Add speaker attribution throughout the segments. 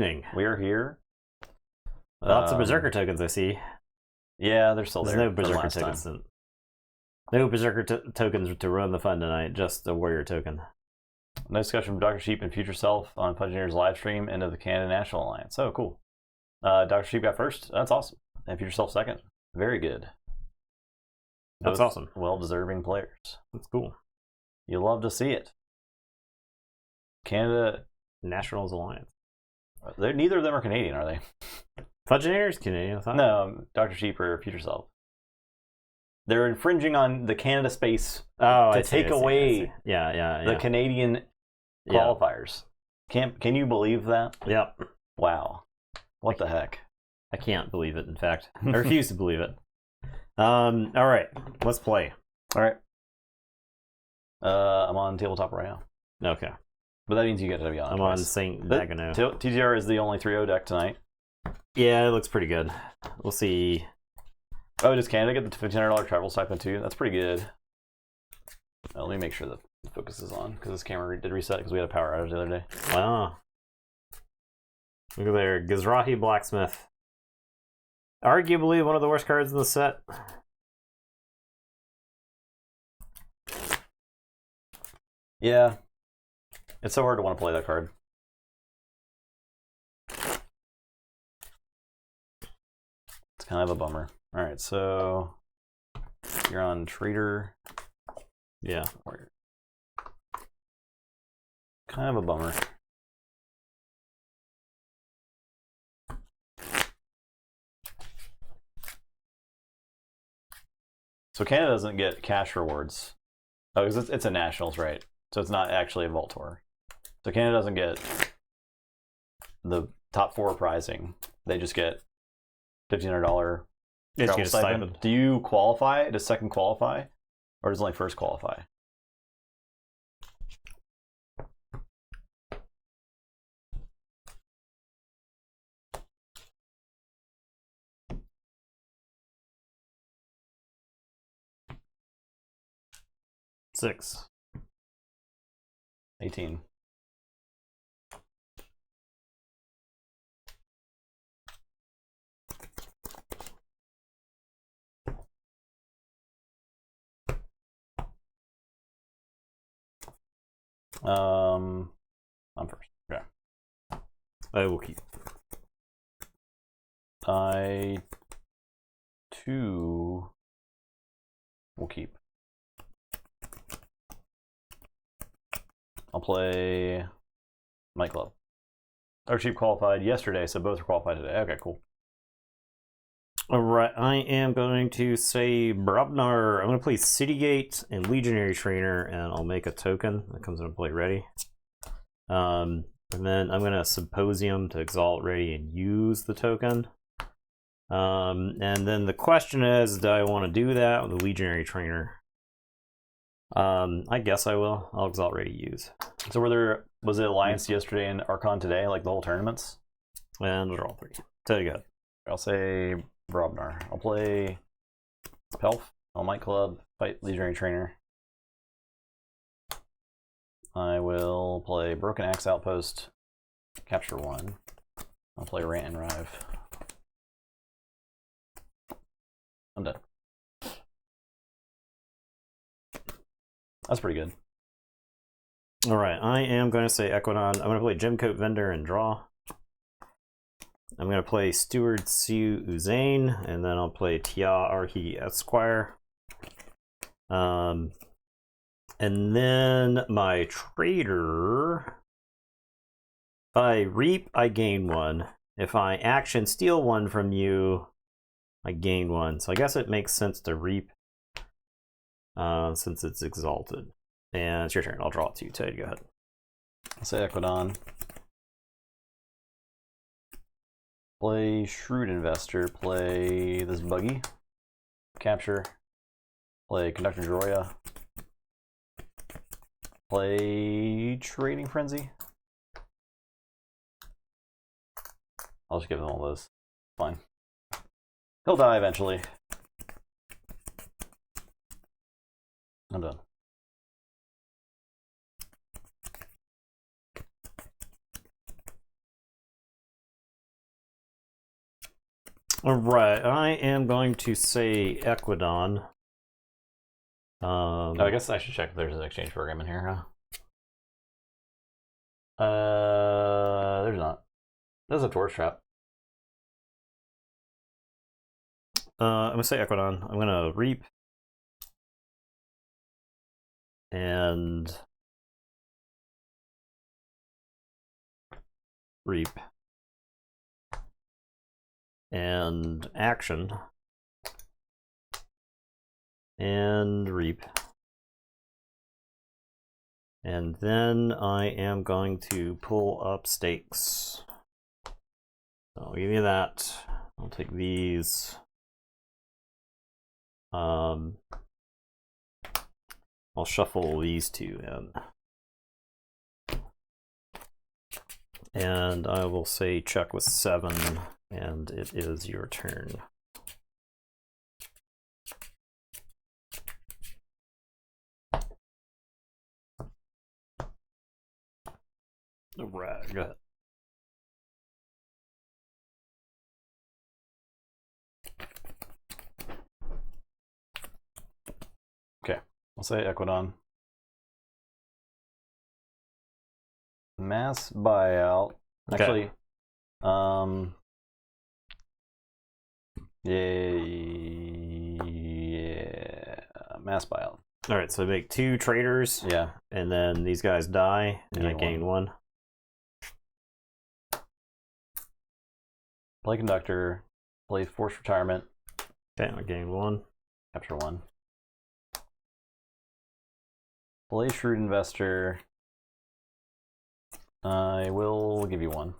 Speaker 1: evening.
Speaker 2: We're here.
Speaker 1: Lots of Berserker tokens, I see.
Speaker 2: Yeah, they're still
Speaker 1: There's
Speaker 2: there.
Speaker 1: no Berserker tokens. No Berserker tokens to run the fun tonight, just a Warrior token.
Speaker 2: No discussion from Dr. Sheep and Future Self on Pudgeoneer's live stream into the Canada National Alliance. Oh, cool. Dr. Sheep got first. That's awesome. And Future Self second. Very good.
Speaker 1: That's awesome.
Speaker 2: Well-deserving players.
Speaker 1: That's cool.
Speaker 2: You love to see it. Canada
Speaker 1: Nationals Alliance.
Speaker 2: Neither of them are Canadian, are they?
Speaker 1: Pudgeoneer's Canadian, I thought.
Speaker 2: No, Dr. Sheep or Future Self. They're infringing on the Canada space
Speaker 1: to
Speaker 2: take away
Speaker 1: the
Speaker 2: Canadian qualifiers. Can you believe that?
Speaker 1: Yep.
Speaker 2: Wow. What the heck?
Speaker 1: I can't believe it, in fact. I refuse to believe it. All right, let's play.
Speaker 2: All right. I'm on Tabletop right now.
Speaker 1: Okay.
Speaker 2: But that means you get to be on.
Speaker 1: I'm on St. Nagano.
Speaker 2: TTR is the only 3-0 deck tonight.
Speaker 1: Yeah, it looks pretty good. We'll see.
Speaker 2: Oh, does Canada get the $1,500 travel stipend too? That's pretty good. Let me make sure the focus is on, because this camera did reset because we had a power outage the other day.
Speaker 1: Wow. Look at there. Gizrahi Blacksmith. Arguably one of the worst cards in the set.
Speaker 2: Yeah. It's so hard to want to play that card. It's kind of a bummer. Alright, so you're on Trader.
Speaker 1: Yeah.
Speaker 2: Kind of a bummer. So Canada doesn't get cash rewards. Oh, because it's a Nationals, right? So it's not actually a Vault Tour. So Canada doesn't get the top 4 prizing. They just get $1,500 travel stipend. Do you qualify? Does second qualify? Or does only first qualify?
Speaker 1: Six.
Speaker 2: 18. I'm first. Okay.
Speaker 1: I will keep.
Speaker 2: I too will keep. I'll play Night Club. Our Sheep qualified yesterday, so both are qualified today. Okay, cool.
Speaker 1: Alright, I am going to say Brobnar. I'm going to play Citygate and Legionary Trainer, and I'll make a token that comes into play ready. And then I'm going to Symposium to Exalt ready and use the token. And then the question is, do I want to do that with the Legionary Trainer? I guess I will. I'll Exalt ready use.
Speaker 2: So was it Alliance yesterday and Archon today, like the whole tournaments?
Speaker 1: And those are all 3. So you go.
Speaker 2: I'll say Brobnar. I'll play Pelf. I'll Might Club, fight Legionary Trainer. I will play Broken Axe Outpost, capture 1. I'll play Rant and Rive. I'm done. That's pretty good.
Speaker 1: Alright, I am going to say Equidon. I'm going to play Gemcoat Vendor and draw. I'm going to play Steward Siu Uzane, and then I'll play Tia Arhi Esquire. And then my trader, if I reap, I gain 1. If I action steal 1 from you, I gain 1. So I guess it makes sense to reap since it's exalted. And it's your turn. I'll draw it to you. Ted, go ahead.
Speaker 2: I'll say Equidon. Play Shrewd Investor. Play this Buggy. Capture. Play Conductor Joroya. Play Trading Frenzy. I'll just give him all those. Fine. He'll die eventually. I'm done.
Speaker 1: Alright, I am going to say Equidon.
Speaker 2: I guess I should check if there's an exchange program in here, huh? There's not. There's a torch trap.
Speaker 1: I'm gonna say Equidon. I'm gonna reap. And reap. And action. And reap. And then I am going to pull up stakes. So I'll give you that. I'll take these. I'll shuffle these two in. And I will say check with 7, and it is your turn. Alright, go ahead.
Speaker 2: Okay, I'll say Equidon. Mass buyout.
Speaker 1: Okay.
Speaker 2: Actually, yeah, mass buyout.
Speaker 1: Alright, so I make 2 traders.
Speaker 2: Yeah.
Speaker 1: And then these guys die, and I gain 1.
Speaker 2: Play conductor. Play forced retirement.
Speaker 1: Okay, I gain 1.
Speaker 2: Capture 1. Play shrewd investor. I will give you 1.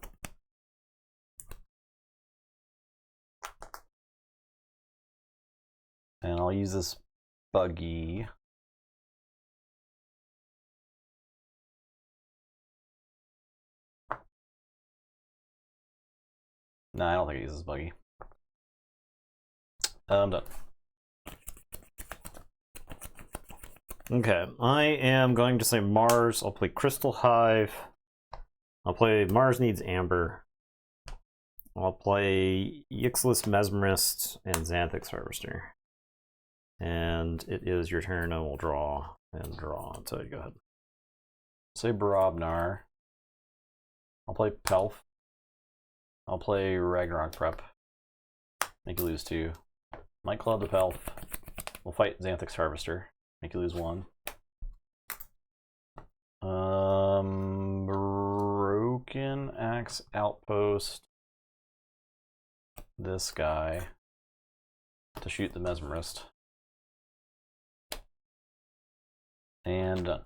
Speaker 2: And I'll use this buggy. No, I don't think it uses buggy. I'm done.
Speaker 1: Okay, I am going to say Mars. I'll play Crystal Hive. I'll play Mars Needs Amber. I'll play Yixless Mesmerist and Xanthix Harvester. And it is your turn. I will draw and draw. So go ahead.
Speaker 2: Say Barobnar. I'll play Pelf. I'll play Ragnarok Prep. Make you lose 2. Might club the Pelf. We'll fight Xanthix Harvester. Make you lose 1. Broken Axe Outpost. This guy. To shoot the Mesmerist. And done.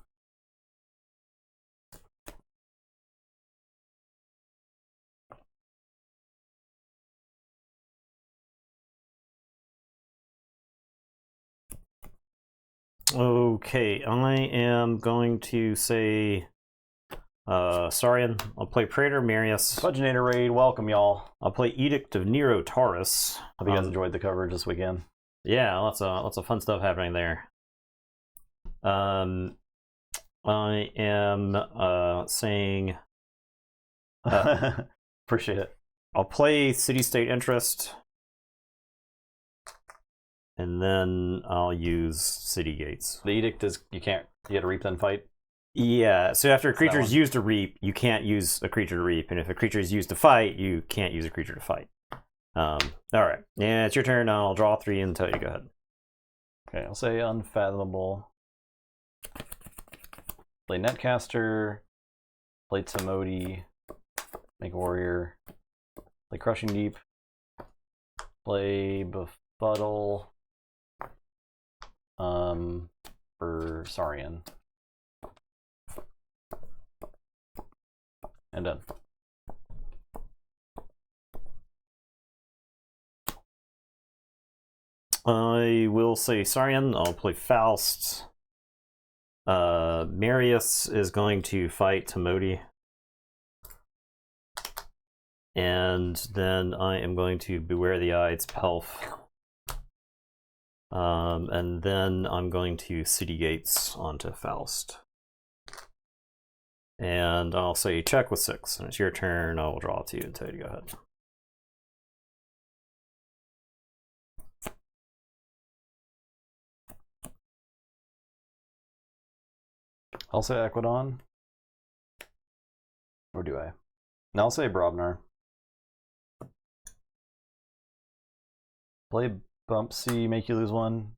Speaker 1: Okay, I am going to say Saurian. I'll play Praetor Marius.
Speaker 2: Budgenator Raid, welcome y'all.
Speaker 1: I'll play Edict of Nero Taurus.
Speaker 2: Hope you guys enjoyed the coverage this weekend.
Speaker 1: Yeah, lots of fun stuff happening there. I am saying
Speaker 2: appreciate it.
Speaker 1: I'll play City State Interest. And then I'll use City Gates.
Speaker 2: The edict is you gotta reap then fight?
Speaker 1: Yeah, so after a creature is used to reap, you can't use a creature to reap, and if a creature is used to fight, you can't use a creature to fight. Alright. Yeah, it's your turn. I'll draw 3 and tell you to go ahead.
Speaker 2: Okay, I'll say Unfathomable. Play Netcaster. Play Tamodi. Make a Warrior. Play Crushing Deep. Play Befuddle. For Saurian. And done.
Speaker 1: I will say Saurian. I'll play Faust. Marius is going to fight Tamodi. And then I am going to Beware the Eye, it's Pelf. And then I'm going to City Gates onto Faust. And I'll say check with 6. And it's your turn. I will draw 2 and tell you to go ahead.
Speaker 2: I'll say Equidon. Or do I? No, I'll say Brobnar. Play Bump C, make you lose one.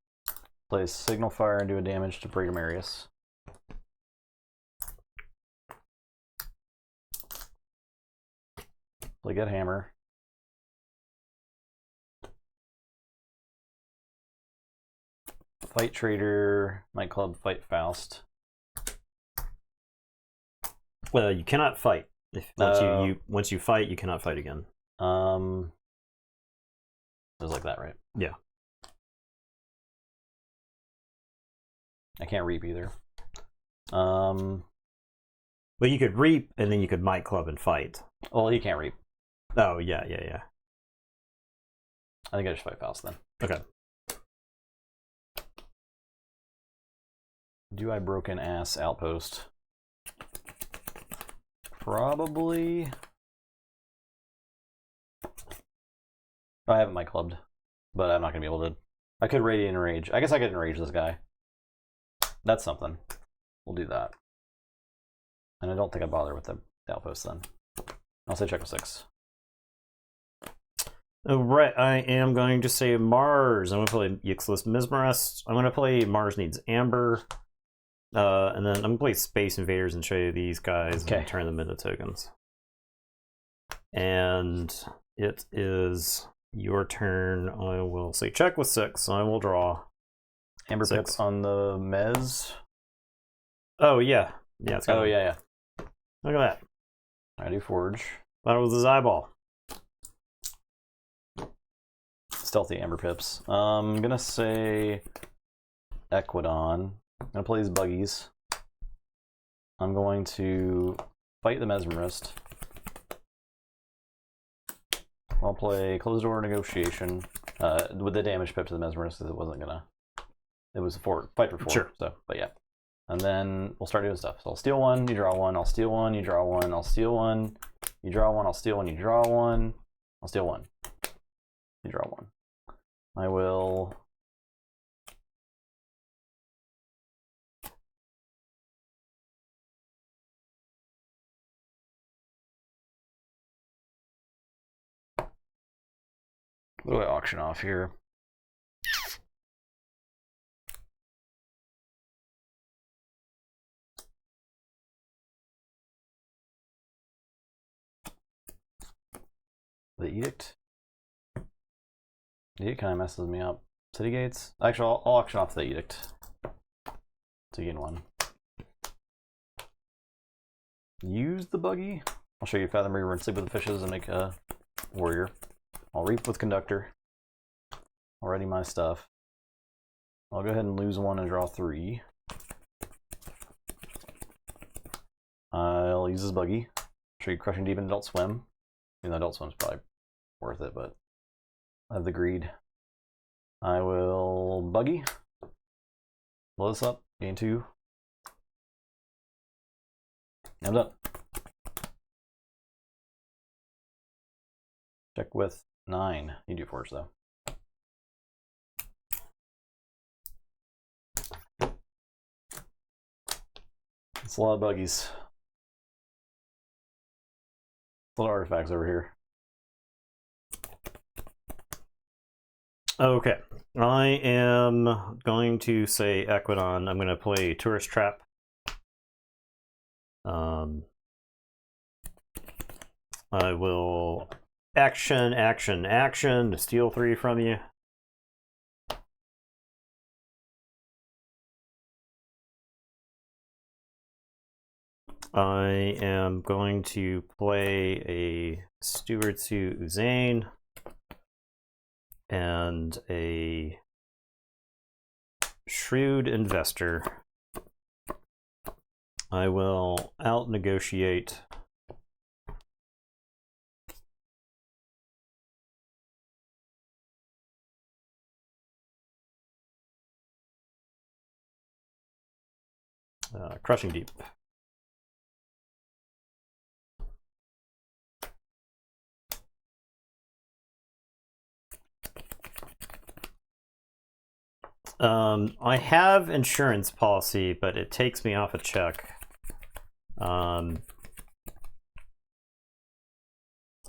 Speaker 2: Play Signal Fire and do a damage to Brighamarius. Play Get Hammer. Fight Trader, Night Club, Fight Faust.
Speaker 1: Well, you cannot fight. Once you fight, you cannot fight again.
Speaker 2: It was like that, right?
Speaker 1: Yeah.
Speaker 2: I can't reap either.
Speaker 1: Well, you could reap, and then you could Might Club and fight.
Speaker 2: Well, he can't reap.
Speaker 1: Oh, yeah.
Speaker 2: I think I just Fight Faust then.
Speaker 1: Okay.
Speaker 2: Do I Broken Ass Outpost? Probably. I haven't Might Clubbed, but I'm not going to be able to. I could Radiant Enrage. I guess I could Enrage this guy. That's something. We'll do that. And I don't think I bother with the Outpost then. I'll say check with 6.
Speaker 1: Right, I am going to say Mars. I'm going to play Yixless Mesmerist. I'm going to play Mars Needs Amber. And then I'm going to play Space Invaders and show you these guys and turn them into tokens. And it is your turn. I will say check with 6. I will draw.
Speaker 2: Amber Pip on the Mez.
Speaker 1: Oh, yeah. Yeah, it's
Speaker 2: oh, yeah.
Speaker 1: Look at that.
Speaker 2: I do Forge.
Speaker 1: Thought it was his eyeball.
Speaker 2: Stealthy Amber Pips. I'm going to say Equidon. I'm going to play these buggies. I'm going to fight the Mesmerist. I'll play Closed Door Negotiation with the damage pip to the Mesmerist because it wasn't going to... It was fight for 4.
Speaker 1: Sure.
Speaker 2: So, but yeah. And then we'll start doing stuff. So I'll steal 1, you draw 1, I'll steal 1, you draw 1, I'll steal 1, you draw 1, I'll steal 1, you draw 1, I'll steal 1. You draw 1. I will... What do I auction off here? The Edict? The Edict kind of messes me up. City Gates? Actually, I'll auction off the Edict to gain 1. Use the buggy. I'll show you Fathom Reaver and Sleep with the Fishes and make a warrior. I'll Reap with Conductor. I'll ready my stuff. I'll go ahead and lose 1 and draw 3. I'll use this buggy. Show you Crushing Deep and Adult Swim. Even though Adult Swim's probably worth it, but I have the greed. I will buggy. Blow this up. Gain 2. I'm done. Check with 9. You do Forge though. It's a lot of buggies. A lot of artifacts over here.
Speaker 1: Okay. I am going to say Equidon. I'm going to play Tourist Trap. I will action to steal 3 from you. I am going to play a Steward to Uzane and a Shrewd Investor. I will out-negotiate Crushing Deep. I have insurance policy, but it takes me off a check.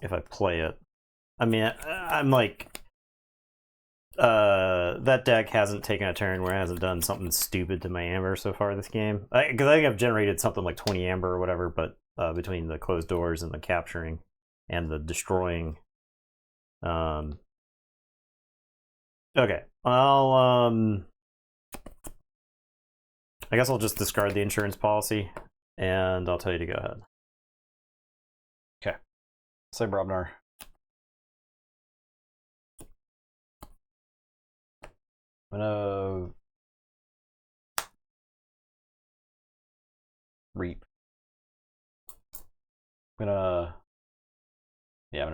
Speaker 1: If I play it. I mean, I'm like, that deck hasn't taken a turn where it hasn't done something stupid to my amber so far this game. Because I think I've generated something like 20 amber or whatever, but between the closed doors and the capturing and the destroying. Okay, I guess I'll just discard the insurance policy, and I'll tell you to go ahead.
Speaker 2: Okay. Say Brobnar. I'm gonna reap. I'm gonna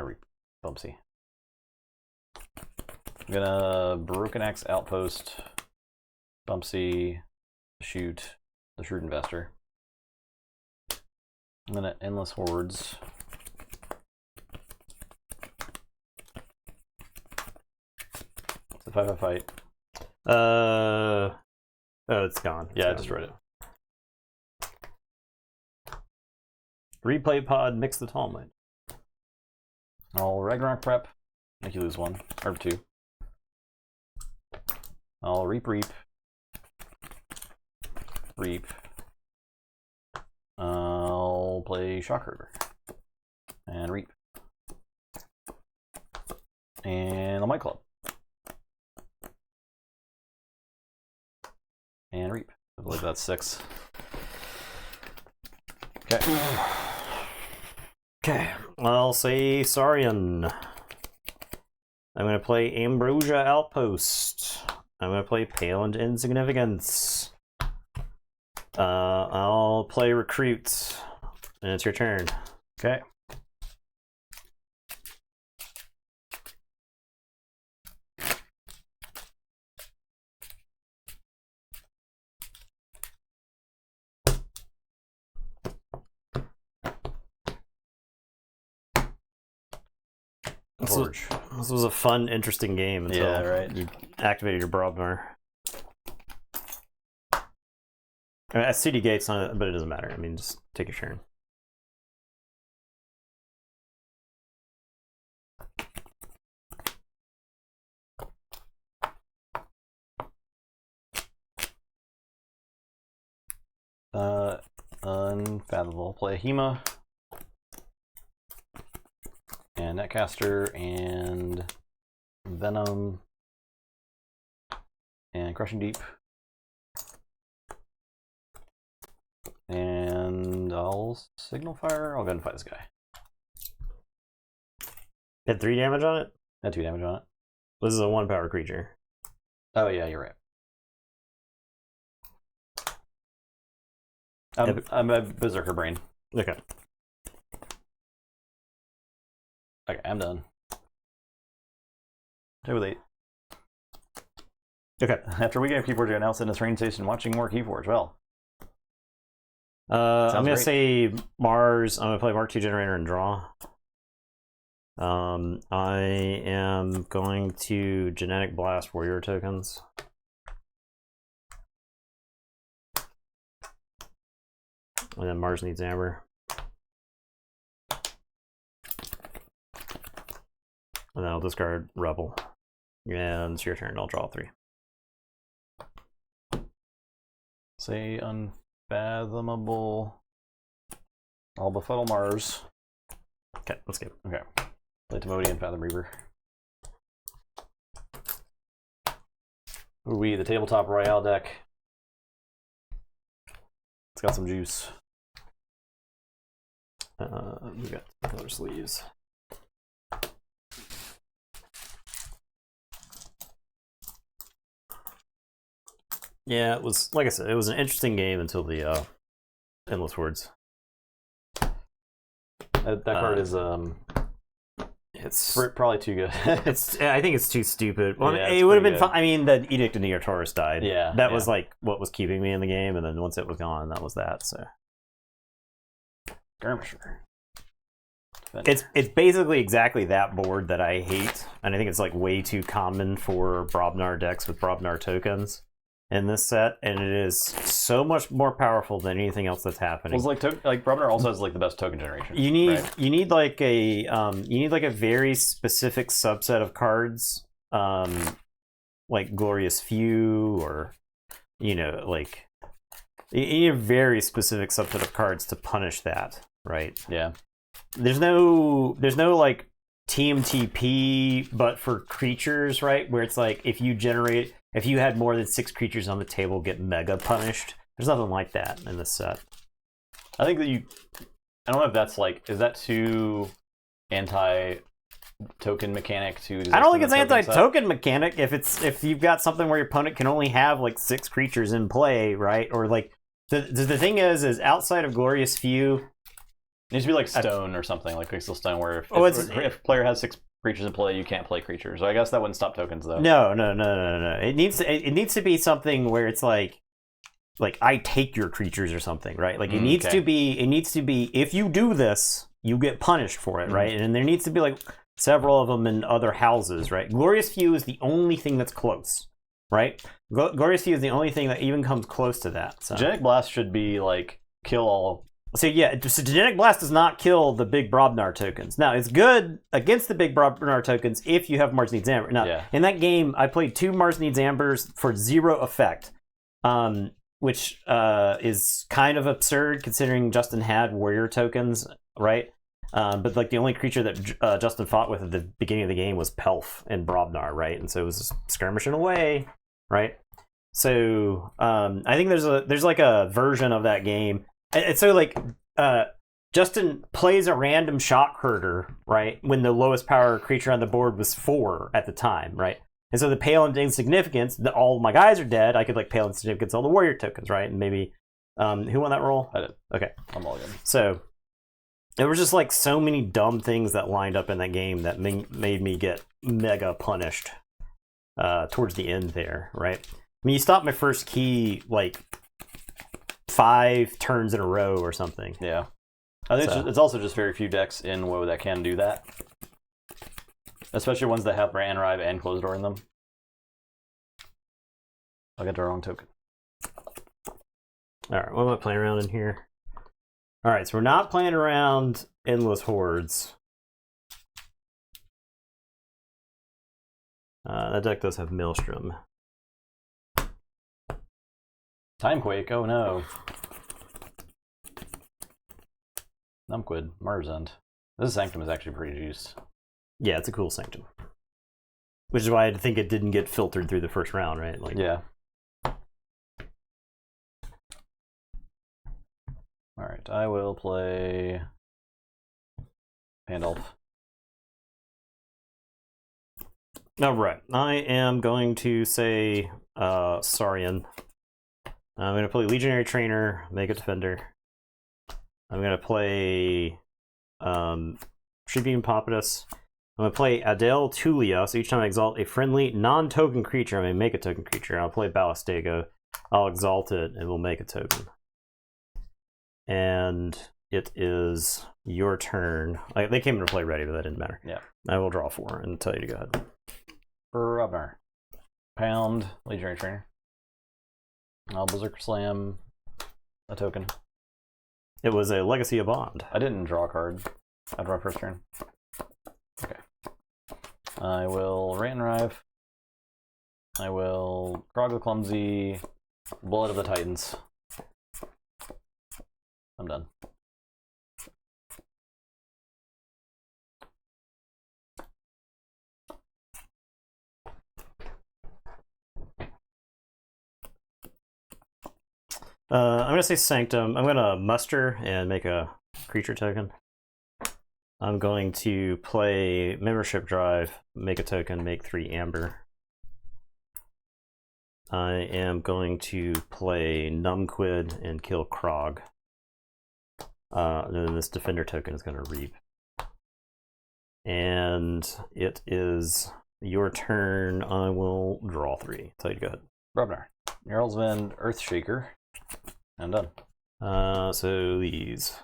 Speaker 2: reap. Bumpsy. I'm gonna Broken Axe Outpost, Bumpsy, shoot the Shrewd Investor. I'm gonna Endless Hordes. It's a 5-5 fight.
Speaker 1: Oh, it's gone.
Speaker 2: Yeah, I destroyed it.
Speaker 1: Replay pod, mix the Talmud.
Speaker 2: I'll Ragnarok prep, make you lose 1 or 2. I'll reap. I'll play Shockherder and reap, and I'll Might Club and reap. I believe that's 6. Okay.
Speaker 1: Okay, I'll say Saurian. I'm going to play Ambrosia Outpost. I'm going to play Pale and Insignificance. I'll play Recruit. And it's your turn.
Speaker 2: Okay.
Speaker 1: This was a fun, interesting game until you activated your Brobnar. I mean, CD Gate's on it, but it doesn't matter. I mean, just take your turn.
Speaker 2: Unfathomable. Play Hema and Netcaster and Venom and Crushing Deep, and I'll Signal Fire. I'll go ahead and fight this guy.
Speaker 1: Hit 3 damage on it?
Speaker 2: Had 2 damage on it.
Speaker 1: This is a 1-power creature.
Speaker 2: Oh yeah, you're right. I'm a Berserker Brain.
Speaker 1: Okay.
Speaker 2: Okay, I'm done. Play with 8.
Speaker 1: Okay.
Speaker 2: After we get Keyforge announced in a train station, watching more Keyforge. Well,
Speaker 1: I'm gonna say Mars. I'm gonna play Mark II Generator and draw. I am going to Genetic Blast Warrior tokens. And then Mars needs Amber. And then I'll discard Rebel. And it's your turn. I'll draw 3.
Speaker 2: say Unfathomable. I'll Befuddle Mars.
Speaker 1: Okay, let's go.
Speaker 2: Okay. Play Timodian, Fathom Reaver. Ooh, the Tabletop Royale deck. It's got some juice.
Speaker 1: We got color sleeves. Yeah, it was, like I said, it was an interesting game until the Endless Words.
Speaker 2: That card is
Speaker 1: it's
Speaker 2: probably too good.
Speaker 1: I think it's too stupid. Well,
Speaker 2: Yeah,
Speaker 1: it would have been fun. I mean, the Edict of Neo Taurus died.
Speaker 2: Yeah,
Speaker 1: that was like what was keeping me in the game, and then once it was gone, that was that. So
Speaker 2: Skirmisher.
Speaker 1: It's basically exactly that board that I hate, and I think it's like way too common for Brobnar decks with Brobnar tokens in this set, and it is so much more powerful than anything else that's happening.
Speaker 2: Well, it's like Brobnar also has like the best token generation.
Speaker 1: You need
Speaker 2: right?
Speaker 1: you need like a very specific subset of cards, like Glorious Few, or like you need a very specific subset of cards to punish that, right?
Speaker 2: Yeah.
Speaker 1: There's no like TMTP, but for creatures, right? Where it's like if you had more than 6 creatures on the table, get mega punished. There's nothing like that in this set.
Speaker 2: I think that I don't know if that's like, is that too anti-token mechanic to?
Speaker 1: I don't think it's anti-token mechanic if you've got something where your opponent can only have like 6 creatures in play, right? Or like the thing is outside of Glorious Few.
Speaker 2: It needs to be like stone or something, like Pixel Stone, where if a player has 6 creatures in play, you can't play creatures. So I guess that wouldn't stop tokens, though.
Speaker 1: No. It needs to be something where it's like I take your creatures or something, right? Like it needs to be if you do this, you get punished for it, right? And there needs to be like several of them in other houses, right? Glorious Few is the only thing that's close, right? Glorious Few is the only thing that even comes close to that. So.
Speaker 2: Genetic Blast should be like kill all.
Speaker 1: So Genetic Blast does not kill the big Brobnar tokens. Now, it's good against the big Brobnar tokens if you have Mars Needs Amber. Now, in that game, I played 2 Mars Needs Ambers for 0 effect, which is kind of absurd considering Justin had Warrior tokens, right? But like the only creature that Justin fought with at the beginning of the game was Pelf and Brobnar, right? And so it was just skirmishing away, right? So I think there's like a version of that game. And so, like, Justin plays a random shock herder, right? When the lowest power creature on the board was 4 at the time, right? And so the Pale and Insignificance, all my guys are dead. I could, like, Pale and Insignificance all the warrior tokens, right? And maybe, who won that roll?
Speaker 2: I did.
Speaker 1: Okay.
Speaker 2: I'm all good.
Speaker 1: So, there were just, like, so many dumb things that lined up in that game that made me get mega punished towards the end there, right? I mean, you stopped my first key, like, 5 turns in a row or something.
Speaker 2: Yeah. I think it's also just very few decks in WoW that can do that. Especially ones that have Rant and Rive and Closed Door in them. I got the wrong token.
Speaker 1: Alright, what am I playing around in here? Alright, so we're not playing around Endless Hordes. That deck does have Maelstrom.
Speaker 2: Timequake, oh no. Numpquid, Marzend. This Sanctum is actually pretty juiced.
Speaker 1: Yeah, it's a cool Sanctum. Which is why I think it didn't get filtered through the first round, right? Like,
Speaker 2: yeah. Alright, I will play Pandolf.
Speaker 1: Alright, I am going to say Saurian. I'm going to play Legionary Trainer, Mega Defender. I'm going to play Tribune Populus. I'm going to play Adele Tulia, so each time I exalt a friendly non-token creature, I may make a token creature. I'll play Ballistego. I'll exalt it, and we'll make a token. And it is your turn. They came into play ready, but that didn't matter.
Speaker 2: Yeah.
Speaker 1: I will draw 4 and tell you to go ahead.
Speaker 2: Brobnar. Pound, Legionary Trainer. I'll Berserker Slam a token.
Speaker 1: It was a Legacy of Bond.
Speaker 2: I didn't draw a card after my first turn. Okay. I will Rant and Rive. I will Grog the Clumsy, Bullet of the Titans. I'm done.
Speaker 1: I'm going to say Sanctum. I'm going to muster and make a creature token. I'm going to play Membership Drive, make a token, make 3 Amber. I am going to play Numpquid and kill Krog. And then this Defender token is going to reap. And it is your turn. I will draw 3. Tell you to go ahead.
Speaker 2: Brobnar. Jarlsvend, Earthshaker. I'm done.
Speaker 1: So these.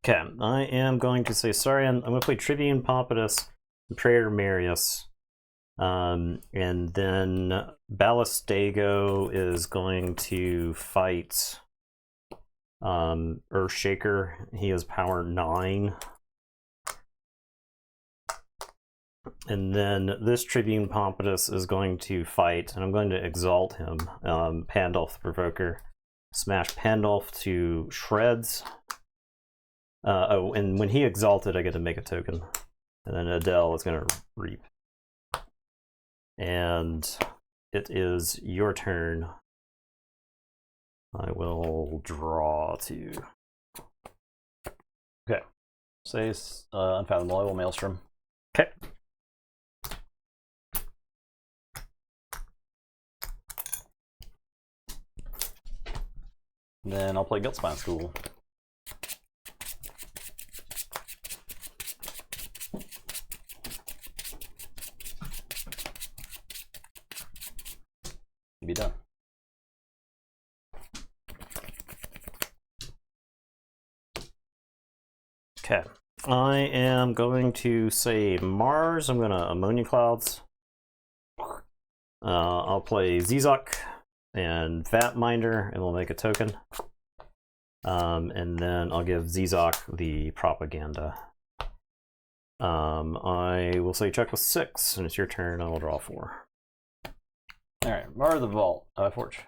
Speaker 1: Okay, I am going to say sorry. I'm going to play Tribune Pompatus, Praetor Marius, and then Ballastago is going to fight Earthshaker. He has power 9. And then this Tribune Pompatus is going to fight, and I'm going to exalt him. Pandulph the Provoker. Smash Pandulph to shreds. Oh, and when he exalted, I get to make a token. And then Adele is going to reap. And it is your turn. I will draw 2.
Speaker 2: Okay. Say Unfathomable. I will Maelstrom.
Speaker 1: Okay.
Speaker 2: Then I'll play Guiltspine School. Be done.
Speaker 1: Okay. I am going to say Mars. I'm going to Ammonia Clouds. I'll play Zizok and Vatminder, and we'll make a token. And then I'll give Zizok the Propaganda. I will say check with 6, and it's your turn. I will draw 4.
Speaker 2: Alright, Mar of the Vault, Forge.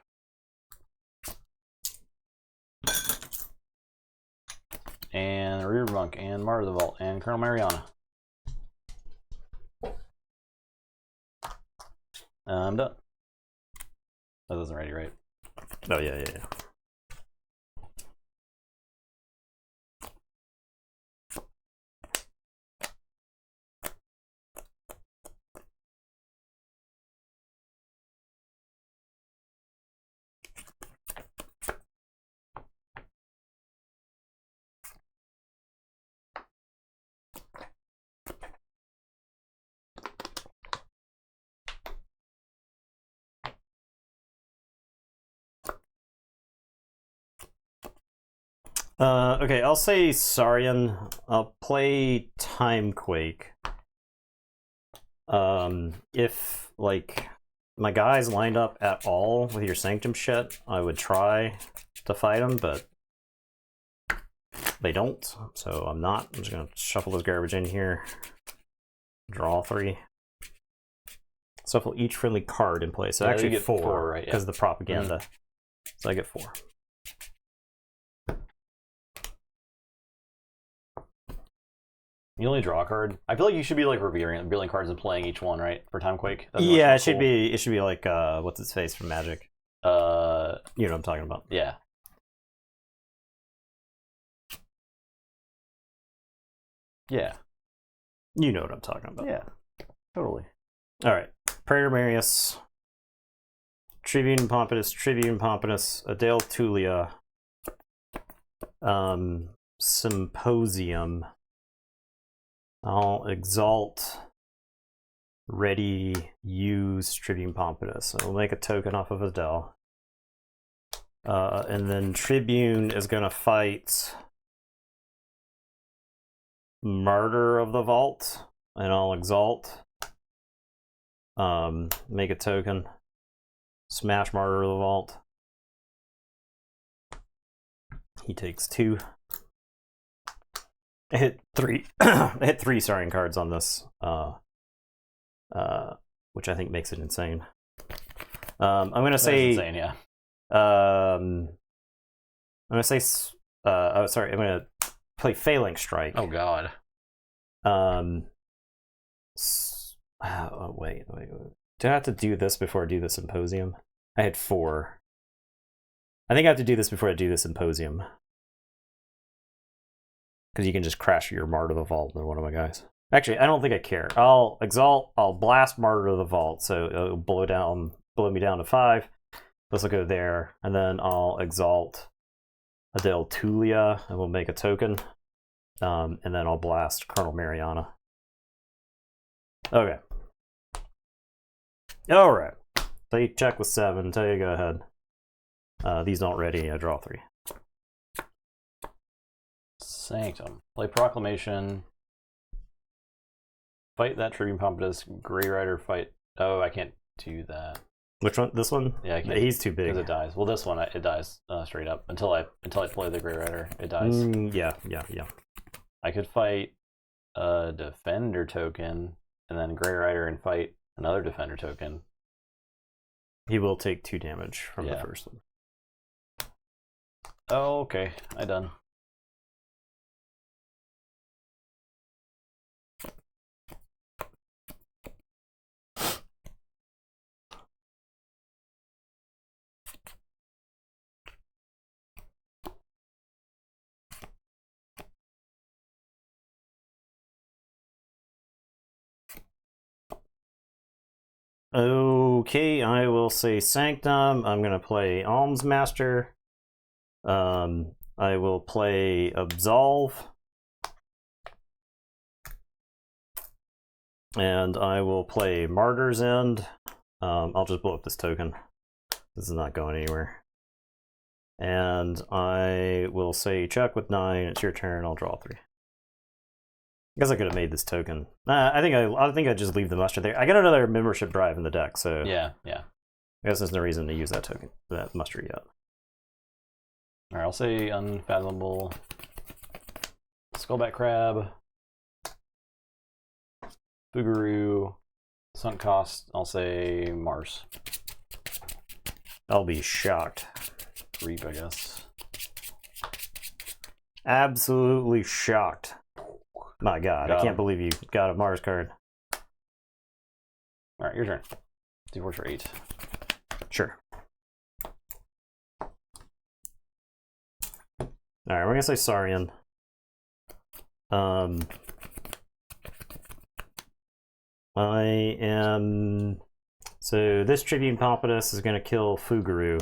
Speaker 2: And Rear Monk, and Mar of the Vault, and Colonel Mariana. I'm done. That wasn't ready, right?
Speaker 1: Oh, yeah. Okay, I'll say Saurian. I'll play Timequake. If, like, my guys lined up at all with your Sanctum shit, I would try to fight them, but they don't, so I'm not. I'm just gonna shuffle this garbage in here. Draw 3. Shuffle each friendly card in place. So
Speaker 2: Yeah,
Speaker 1: actually
Speaker 2: you get
Speaker 1: 4,
Speaker 2: right?
Speaker 1: because of the propaganda. So I get 4.
Speaker 2: You only draw a card. I feel like you should be like revealing cards and playing each one, right? For Timequake.
Speaker 1: Yeah, it should be. It should be like what's its face from Magic. You know what I'm talking about.
Speaker 2: Yeah. Yeah.
Speaker 1: You know what I'm talking about.
Speaker 2: Yeah. Totally.
Speaker 1: All right. Praetor Marius, Tribune Pompatus, Adele Tulia, Symposium. I'll exalt, ready, use Tribune Pompatus. So we'll make a token off of Adele. And then Tribune is going to fight Martyr of the Vault, and I'll exalt. Make a token. Smash Martyr of the Vault. He takes 2. I hit 3. I hit 3 Saurian cards on this, which I think makes it insane. I'm gonna say
Speaker 2: insane, yeah.
Speaker 1: I'm gonna say oh, sorry. I'm gonna play Phalanx Strike.
Speaker 2: Oh God.
Speaker 1: Oh, wait. Do I have to do this before I do the Symposium? I had 4. I think I have to do this before I do the Symposium. Because you can just crash your Martyr of the Vault with one of my guys. Actually, I don't think I care. I'll exalt, I'll blast Martyr of the Vault, so it'll blow me down to 5. This will go there, and then I'll exalt Adele Tulia, and we'll make a token. And then I'll blast Colonel Mariana. Okay. Alright. So you check with 7, so you go ahead. These aren't ready, I draw 3.
Speaker 2: Sanctum. Play Proclamation. Fight that Tribune Pompatus. Grey Rider fight. Oh, I can't do that.
Speaker 1: Which one? This one?
Speaker 2: Yeah, I can't.
Speaker 1: He's too big.
Speaker 2: Because it dies. Well, this one it dies straight up until I play the Grey Rider. It dies.
Speaker 1: Yeah.
Speaker 2: I could fight a Defender token and then Grey Rider and fight another Defender token.
Speaker 1: He will take 2 damage from the first one.
Speaker 2: Oh, okay. I done.
Speaker 1: Okay, I will say Sanctum. I'm gonna play Alms Master. I will play Absolve. And I will play Martyr's End. I'll just blow up this token. This is not going anywhere. And I will say check with 9. It's your turn. I'll draw 3. I guess I could have made this token. I think I just leave the muster there. I got another membership drive in the deck, so
Speaker 2: yeah.
Speaker 1: I guess there's no reason to use that token, that muster yet.
Speaker 2: All right, I'll say Unfathomable, Skullback Crab, Fuguru, Sunk Cost. I'll say Mars.
Speaker 1: I'll be shocked.
Speaker 2: Reap, I guess.
Speaker 1: Absolutely shocked. My God, I can't believe you got a Mars card.
Speaker 2: All right, your turn. D4 for 8.
Speaker 1: Sure. All right, we're gonna say Saurian. I am. So this Tribune Pompatus is gonna kill Fuguru.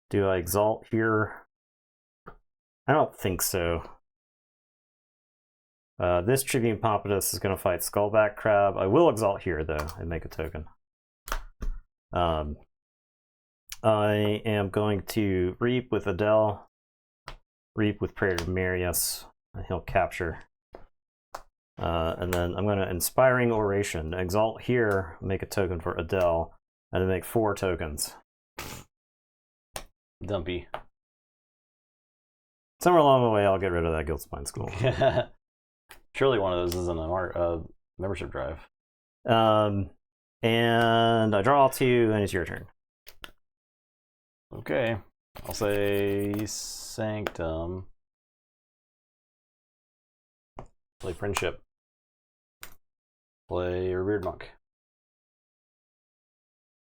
Speaker 1: Do I exalt here? I don't think so. This Tribune Pompatus is going to fight Skullback Crab. I will exalt here, though, and make a token. I am going to Reap with Adele. Reap with Prayer to Marius. And he'll capture. And then I'm going to Inspiring Oration. Exalt here, make a token for Adele, and then make 4 tokens.
Speaker 2: Dumpy.
Speaker 1: Somewhere along the way, I'll get rid of that Guildspine Skull.
Speaker 2: Surely one of those is in a membership drive.
Speaker 1: And I draw 2, and it's your turn.
Speaker 2: Okay. I'll say Sanctum. Play Friendship. Play Revered Monk.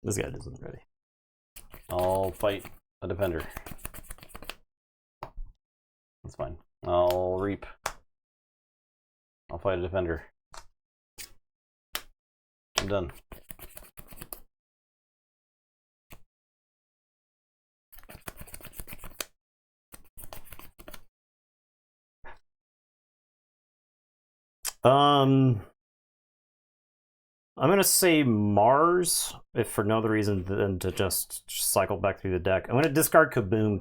Speaker 1: This guy isn't ready.
Speaker 2: I'll fight a Defender. That's fine. I'll Reap. I'll fight a Defender. I'm done.
Speaker 1: I'm gonna say Mars, if for no other reason than to just cycle back through the deck. I'm gonna discard Kaboom.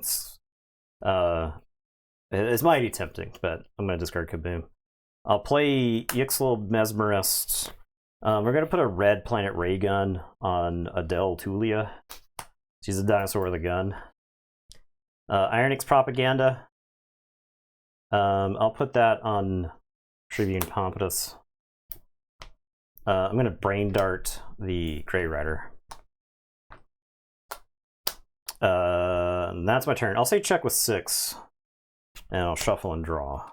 Speaker 1: It's mighty tempting, but I'm gonna discard Kaboom. I'll play Yixel Mesmerist. We're gonna put a red Planet Ray gun on Adele Tulia. She's a dinosaur with a gun. Ironix Propaganda. I'll put that on Tribune Pompatus. I'm gonna Brain Dart the Grey Rider. And that's my turn. I'll say check with 6. And I'll shuffle and draw.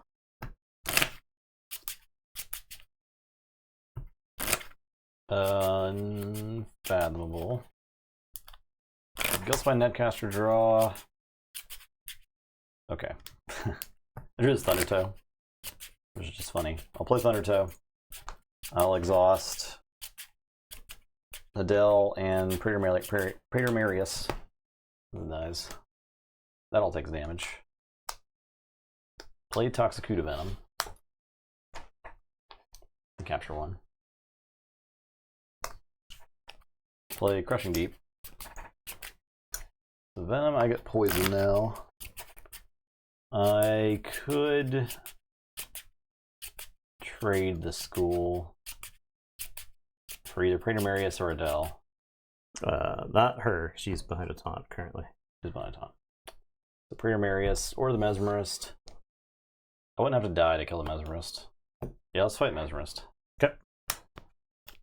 Speaker 2: Unfathomable. Guildspine Netcaster draw. Okay. There's Thundertoe, which is just funny. I'll play Thundertoe. I'll exhaust Adele and Praetor Marius. Nice. That all takes damage. Play Toxicuda Venom. And capture 1. Play Crushing Deep. The Venom, I get poison now. I could trade the school for either Praetor Marius or Adele.
Speaker 1: Not her. She's behind a taunt currently.
Speaker 2: She's behind a taunt. The Praetor Marius or the Mesmerist. I wouldn't have to die to kill the Mesmerist. Yeah, let's fight Mesmerist.
Speaker 1: Okay.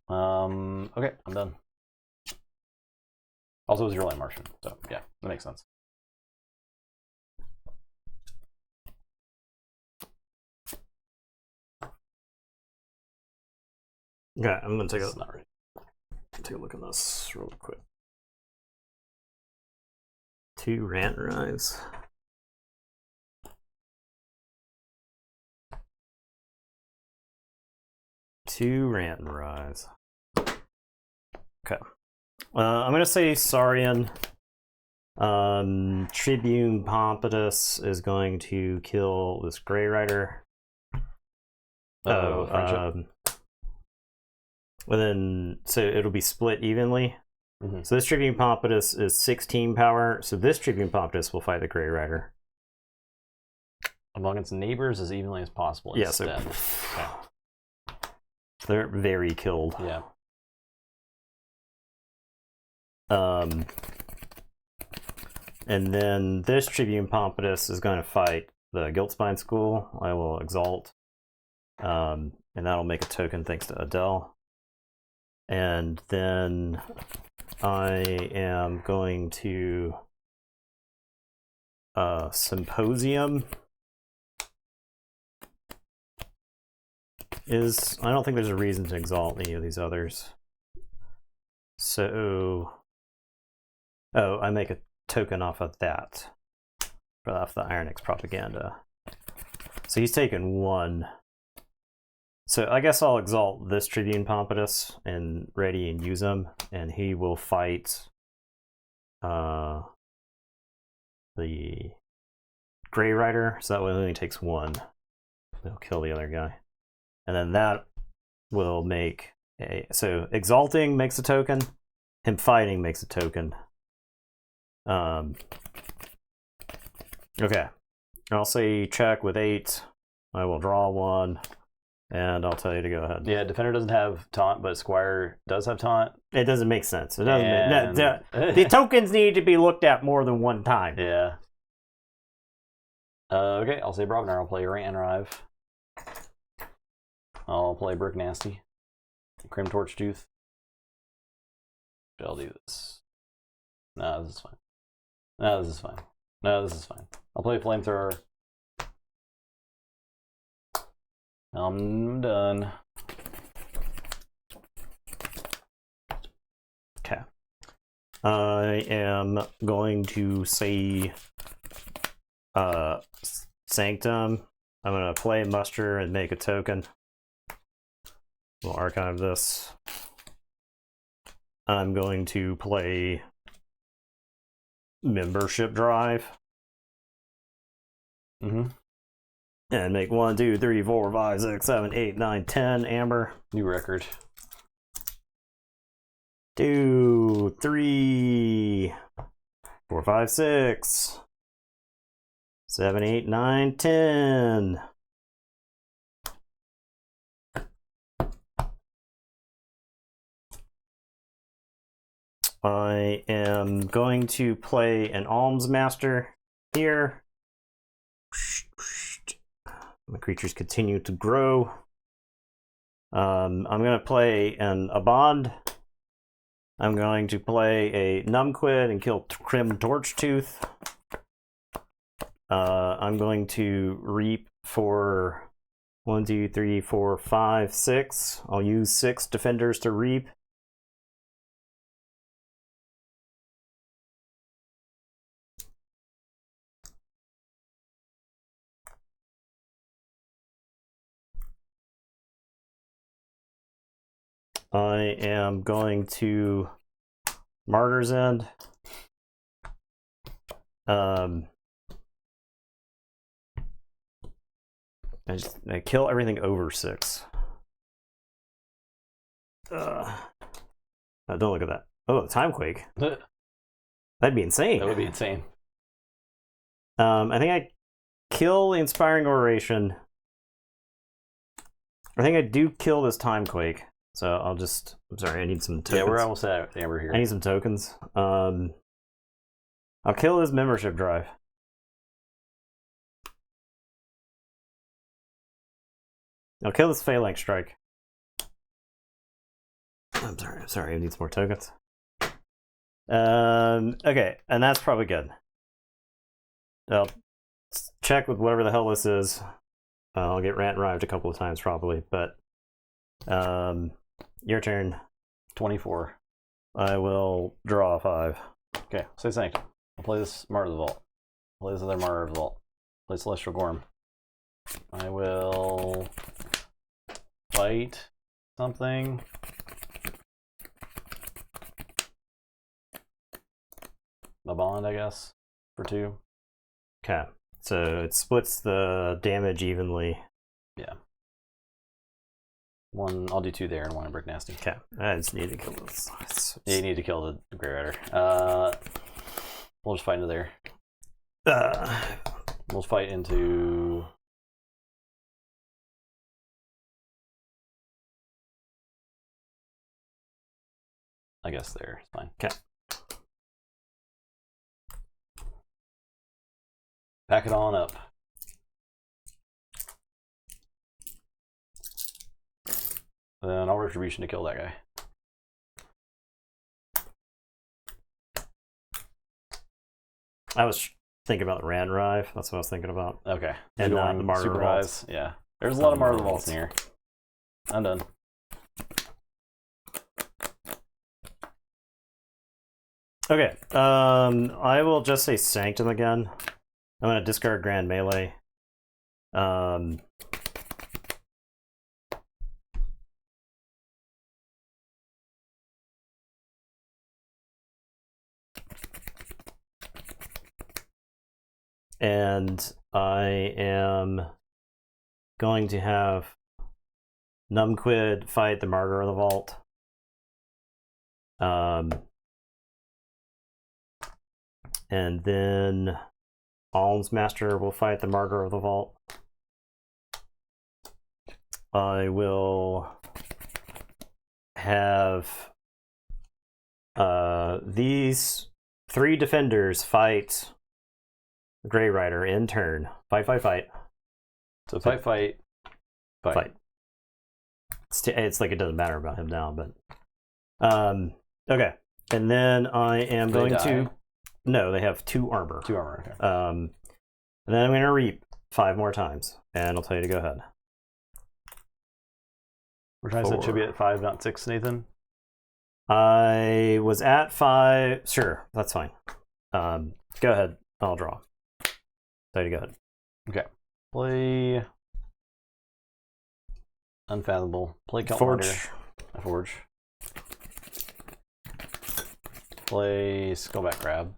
Speaker 2: Okay, I'm done. Also, it was your land Martian, so yeah, that makes sense.
Speaker 1: Okay, I'm gonna take
Speaker 2: Not ready.
Speaker 1: take a look at this real quick. 2 rant rise. Two rant and rise. Okay. I'm gonna say Saurian. Tribune Pompatus is going to kill this Grey Rider. And then so it'll be split evenly.
Speaker 2: Mm-hmm.
Speaker 1: So this Tribune Pompatus is 16 power. So this Tribune Pompatus will fight the Grey Rider
Speaker 2: among its neighbors as evenly as possible.
Speaker 1: Yeah, so
Speaker 2: okay.
Speaker 1: They're very killed.
Speaker 2: Yeah.
Speaker 1: And then this Tribune Pompatus is going to fight the Guiltspine School. I will exalt. And that'll make a token thanks to Adele. And then I am going to Symposium. I don't think there's a reason to exalt any of these others. So, I make a token off of that, off the Ironix propaganda. So he's taken 1. So I guess I'll exalt this Tribune Pompatus and ready and use him, and he will fight the Grey Rider. So that way he only takes 1. He'll kill the other guy. And then that will make so exalting makes a token, him fighting makes a token. Okay. I'll say check with 8. I will draw 1, and I'll tell you to go ahead.
Speaker 2: Yeah, Defender doesn't have taunt, but Squire does have taunt.
Speaker 1: It doesn't make sense. It doesn't. The tokens need to be looked at more than one time.
Speaker 2: Yeah. Okay, I'll say Brobnar. I'll play Rant and Rive. I'll play Brick Nasty. Crim Torch Tooth. I'll do this. No, this is fine. No, this is fine. No, this is fine. I'll play Flamethrower. I'm done.
Speaker 1: Okay. I am going to say Sanctum. I'm going to play Muster and make a token. We'll archive this. I'm going to play Membership Drive.
Speaker 2: Mm-hmm.
Speaker 1: And make 1, 2, 3, 4, 5, 6, 7, 8, 9, 10 amber.
Speaker 2: New record.
Speaker 1: 2, 3, 4, 5, 6, 7, 8, 9, 10. I am going to play an Alms Master here. My creatures continue to grow. I'm going to play an Abond. I'm going to play a Numquid and kill Crim Torchtooth. I'm going to reap for 1, 2, 3, 4, 5, 6. I'll use 6 defenders to reap. I am going to Martyr's End. I kill everything over 6. Don't look at that. Oh, Timequake. That'd be insane.
Speaker 2: That would be insane.
Speaker 1: I think kill the Inspiring Oration. I think I do kill this Timequake. So I'll just... I'm sorry, I need some tokens.
Speaker 2: Yeah, we're almost at Amber here.
Speaker 1: I need some tokens. I'll kill his Membership Drive. I'll kill this Phalanx Strike. I'm sorry, I need some more tokens. Okay, and that's probably good. I'll check with whatever the hell this is. I'll get rant rived a couple of times probably, but your turn.
Speaker 2: 24.
Speaker 1: I will draw a 5.
Speaker 2: Okay, say Sanctum. I'll play this Martyr of the Vault. Play this other Martyr of the Vault. Play Celestial Gorm. I will fight something. A bond, I guess, for 2.
Speaker 1: Okay, so it splits the damage evenly.
Speaker 2: Yeah. 1, I'll do 2 there and 1 in Brick Nasty.
Speaker 1: Okay, I just need to kill this.
Speaker 2: Yeah, you need to kill the Grey Rider. We'll just fight into there. We'll fight into... I guess there, it's fine.
Speaker 1: Okay.
Speaker 2: Pack it on up. Then I'll Retribution to kill that guy.
Speaker 1: I was thinking about the Rand Rive. That's what I was thinking about.
Speaker 2: Okay.
Speaker 1: And the Martyr
Speaker 2: Supervise. Yeah. There's a lot of Martyr Vaults in here. I'm done.
Speaker 1: Okay. I will just say Sanctum again. I'm gonna discard Grand Melee. And I am going to have Numquid fight the Martyr of the Vault. And then Almsmaster will fight the Martyr of the Vault. I will have these 3 defenders fight Grey Rider in turn. Fight.
Speaker 2: So fight.
Speaker 1: It's like it doesn't matter about him now, but okay. And then I am going to... No, they have 2 armor.
Speaker 2: 2 armor, okay.
Speaker 1: And then I'm going to reap 5 more times, and I'll tell you to go ahead.
Speaker 2: We're trying to set should be at 5, not 6, Nathan?
Speaker 1: I was at 5. Sure, that's fine. Go ahead. I'll draw. Tell you to go ahead.
Speaker 2: Okay. Play Unfathomable. Play
Speaker 1: Forge.
Speaker 2: Forge. Play Skullback Crab.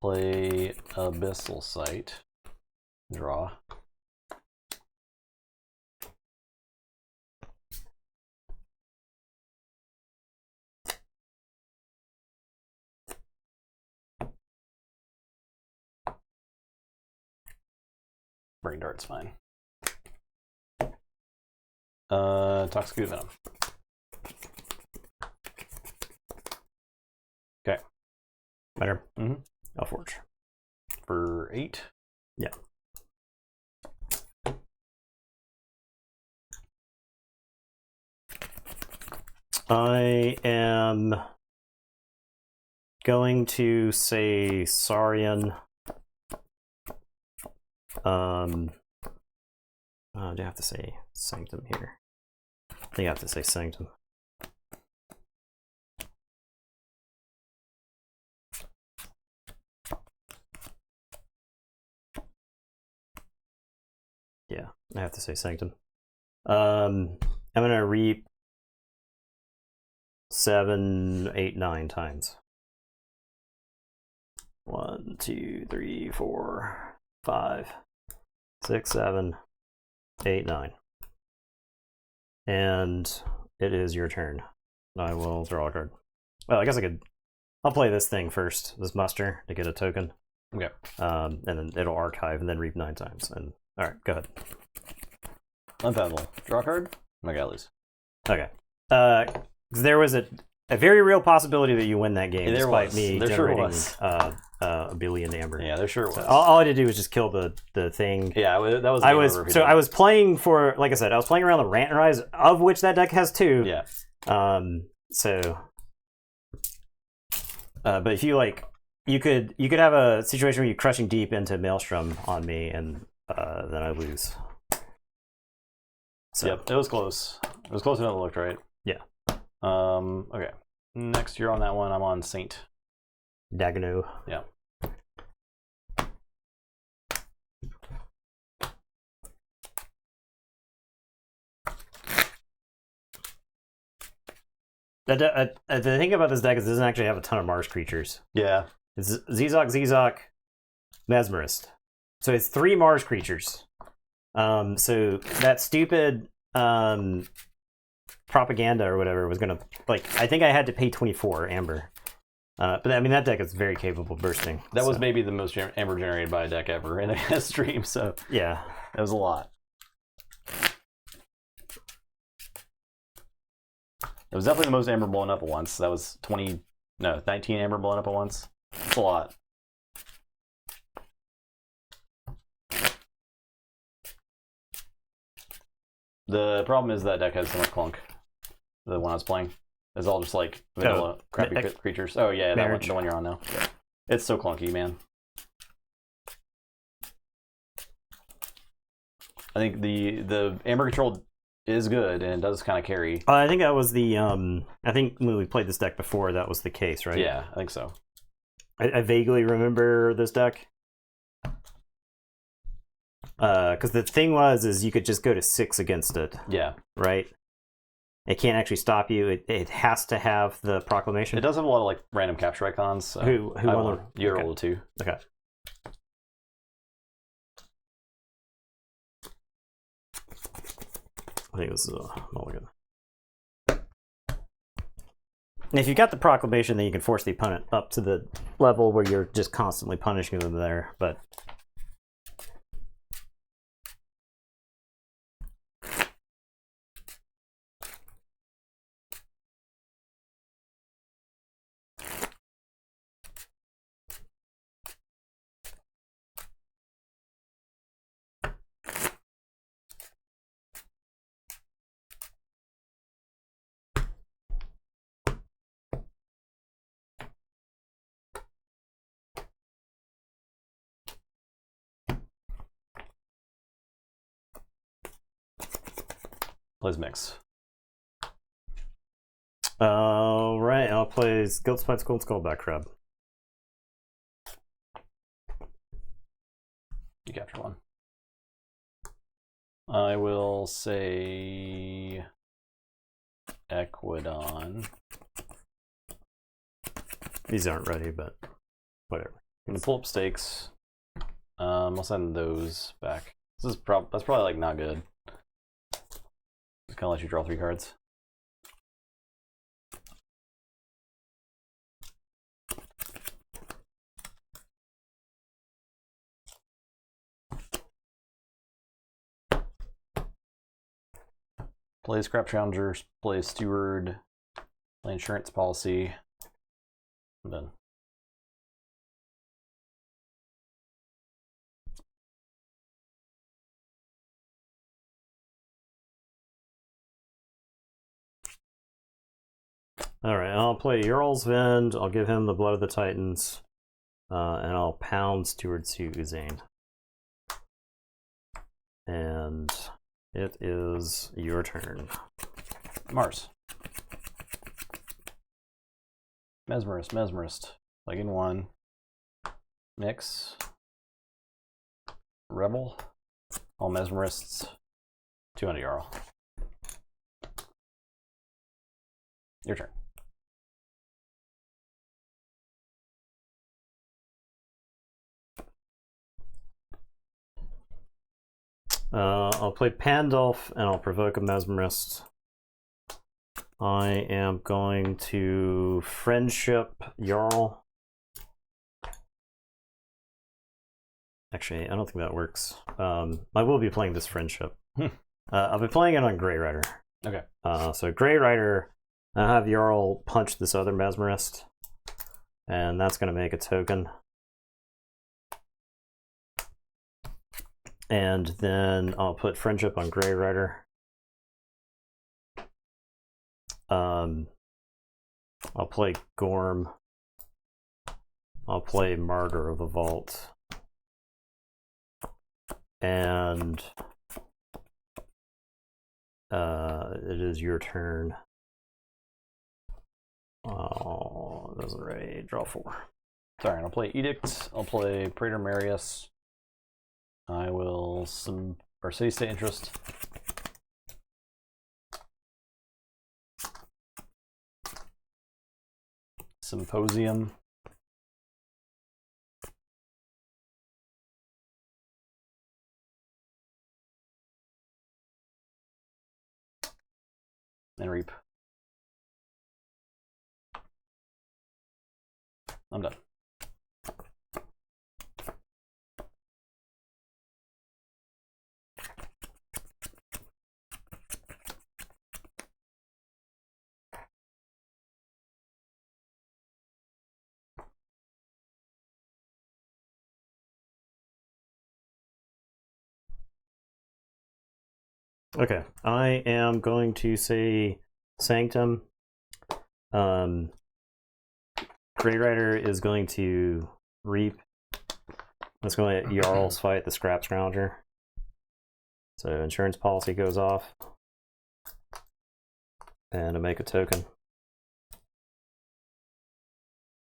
Speaker 2: Play Abyssal Sight. Draw. Brain Dart's fine. Toxic Venom. Okay.
Speaker 1: Better.
Speaker 2: Mm-hmm.
Speaker 1: I'll Forge.
Speaker 2: For 8?
Speaker 1: Yeah. I am going to say Saurian. Do I have to say Sanctum here? I think I have to say Sanctum. Yeah, I have to say Sanctum. I'm gonna reap 7, 8, 9 times. 1, 2, 3, 4, 5, 6, 7, 8, 9. And it is your turn. I will draw a card. Well, I guess I'll play this thing first, this muster, to get a token.
Speaker 2: Okay.
Speaker 1: And then it'll archive and then reap 9 times. And all right, go ahead.
Speaker 2: Unfathomable. Draw a card. Oh my god, lose.
Speaker 1: Okay. There was a very real possibility that you win that game, despite me generating a billion amber.
Speaker 2: Yeah, there sure was.
Speaker 1: So all I had to do was just kill the thing.
Speaker 2: Yeah, that was.
Speaker 1: I was playing for, like I said, I was playing around the Rant and Rise, of which that deck has 2.
Speaker 2: Yeah.
Speaker 1: But if you like, you could have a situation where you're crushing deep into Maelstrom on me, and then I lose. So.
Speaker 2: Yep, it was close. It was closer than it looked, right?
Speaker 1: Yeah.
Speaker 2: Okay. Next, you're on that one. I'm on Saint.
Speaker 1: Dagano.
Speaker 2: Yeah.
Speaker 1: The thing about this deck is it doesn't actually have a ton of Mars creatures.
Speaker 2: Yeah.
Speaker 1: It's Zizok, Mesmerist. So it's 3 Mars creatures. So that stupid propaganda or whatever was gonna, like, I think I had to pay 24 amber. But I mean, that deck is very capable of bursting.
Speaker 2: That was maybe the most amber generated by a deck ever in a stream. So
Speaker 1: yeah,
Speaker 2: that was a lot. It was definitely the most amber blown up at once. That was 19 amber blown up at once. That's a lot. The problem is that deck has so much clunk. The one I was playing is all just like vanilla crappy creatures. Oh yeah, that one, the one you're on now. Yeah. It's so clunky, man. I think the amber control is good and it does kind of carry.
Speaker 1: I think that was the I think when we played this deck before, that was the case, right?
Speaker 2: Yeah, I think so.
Speaker 1: I vaguely remember this deck. Because the thing is you could just go to 6 against it.
Speaker 2: Yeah.
Speaker 1: Right? It can't actually stop you. It has to have the proclamation.
Speaker 2: It does have a lot of like random capture icons. So
Speaker 1: who won the...
Speaker 2: You're able to.
Speaker 1: Okay. I think this is mulligan. And if you've got the proclamation, then you can force the opponent up to the level where you're just constantly punishing them there. But
Speaker 2: plays mix.
Speaker 1: All right, I'll play Guild Spite Gold Skullback Crab.
Speaker 2: You capture one. I will say Equidon.
Speaker 1: These aren't ready, but whatever.
Speaker 2: I'm gonna pull up stakes. I'll send those back. This is that's probably like not good. Just gonna let you draw 3 cards. Play Scrap Challengers, play Steward, play Insurance Policy. I'm done.
Speaker 1: All right, I'll play Jarl's Vend. I'll give him the Blood of the Titans, and I'll pound Steward to Uzane. And it is your turn.
Speaker 2: Mars. Mesmerist. Like in 1. Mix. Rebel. All Mesmerists. 200 Jarl. Your turn.
Speaker 1: I'll play Pandulf and I'll provoke a Mesmerist. I am going to Friendship Jarl. Actually, I don't think that works. I will be playing this friendship. I'll be playing it on Grey Rider.
Speaker 2: Okay.
Speaker 1: So Grey Rider, I have Jarl punch this other Mesmerist, and that's going to make a token. And then I'll put friendship on Grey Rider. I'll play Gorm. I'll play Martyr of the Vault. And it is your turn. Oh, doesn't ready. Draw 4.
Speaker 2: Sorry, I'll play Edict. I'll play Praetor Marius. I will City State Interest. Symposium. And Reap. I'm done.
Speaker 1: Okay, I am going to say Sanctum. Grey Rider is going to Reap. That's going to let Jarls fight the Scrap Scrounger. So insurance policy goes off. And I make a token.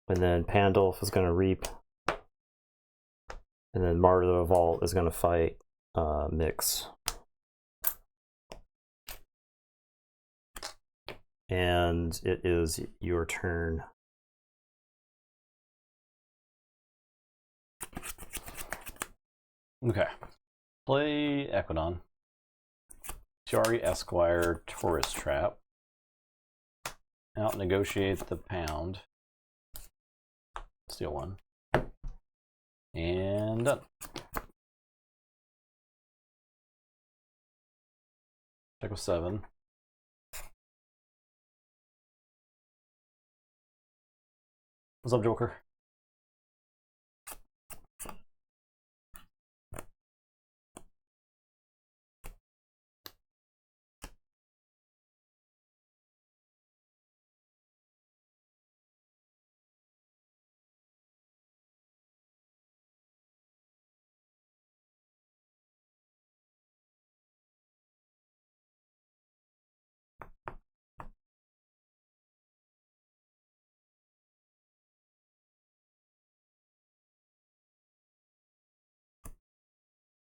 Speaker 1: And then Pandulf is going to Reap. And then Martyr of the Vault is going to fight Mix. And it is your turn.
Speaker 2: Okay. Play Equidon. Shari Esquire, Tourist Trap. Out negotiate the pound. Steal 1. And done. Check with 7. What's up, Joker?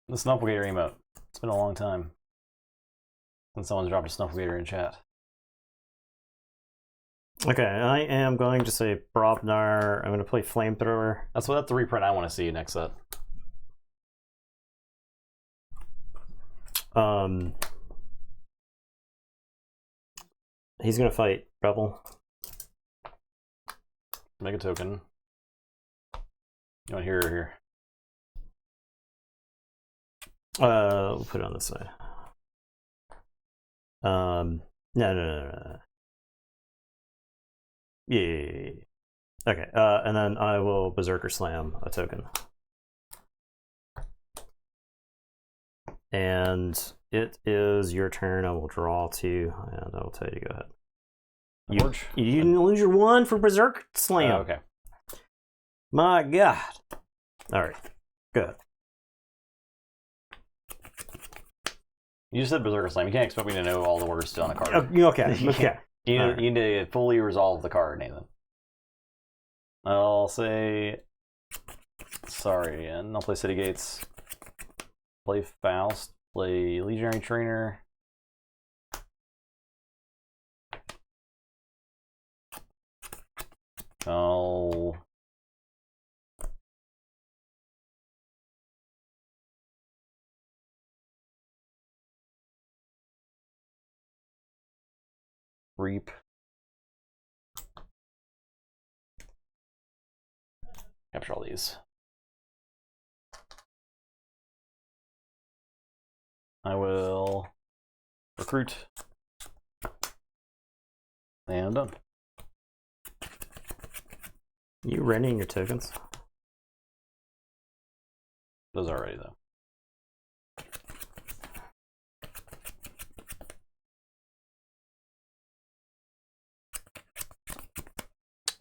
Speaker 2: The Snufflegator emote. It's been a long time since someone's dropped a Snufflegator in chat.
Speaker 1: Okay, I am going to say Brobnar. I'm going to play Flamethrower.
Speaker 2: That's the reprint I want to see next set.
Speaker 1: He's going to fight Rebel.
Speaker 2: Make a token. You want here or here?
Speaker 1: We'll put it on this side. No. Yeah. Okay, and then I will Berserker Slam a token. And it is your turn. I will draw 2, and I will tell you to go ahead. You didn't lose your 1 for Berserker Slam.
Speaker 2: Oh, okay.
Speaker 1: My God. All right, good.
Speaker 2: You just said Berserker Slam. You can't expect me to know all the words still on a card.
Speaker 1: Okay. Okay.
Speaker 2: You need to fully resolve the card, Nathan. I'll say sorry again. I'll play City Gates. Play Faust. Play Legionary Trainer. I'll Reap. Capture all these. recruit. And I'm done.
Speaker 1: You renting your tokens?
Speaker 2: Those already though.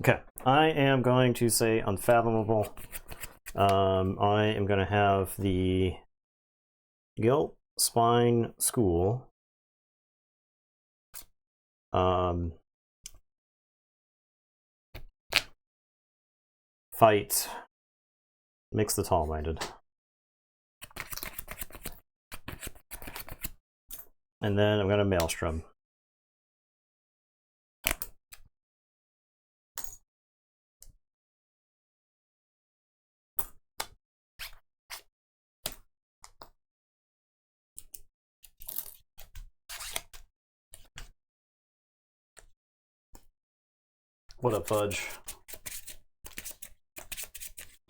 Speaker 1: Okay, I am going to say unfathomable. I am going to have the Guilt Spine School. Fight. Mix the Tall-Minded. And then I'm going to Maelstrom.
Speaker 2: What up, Fudge?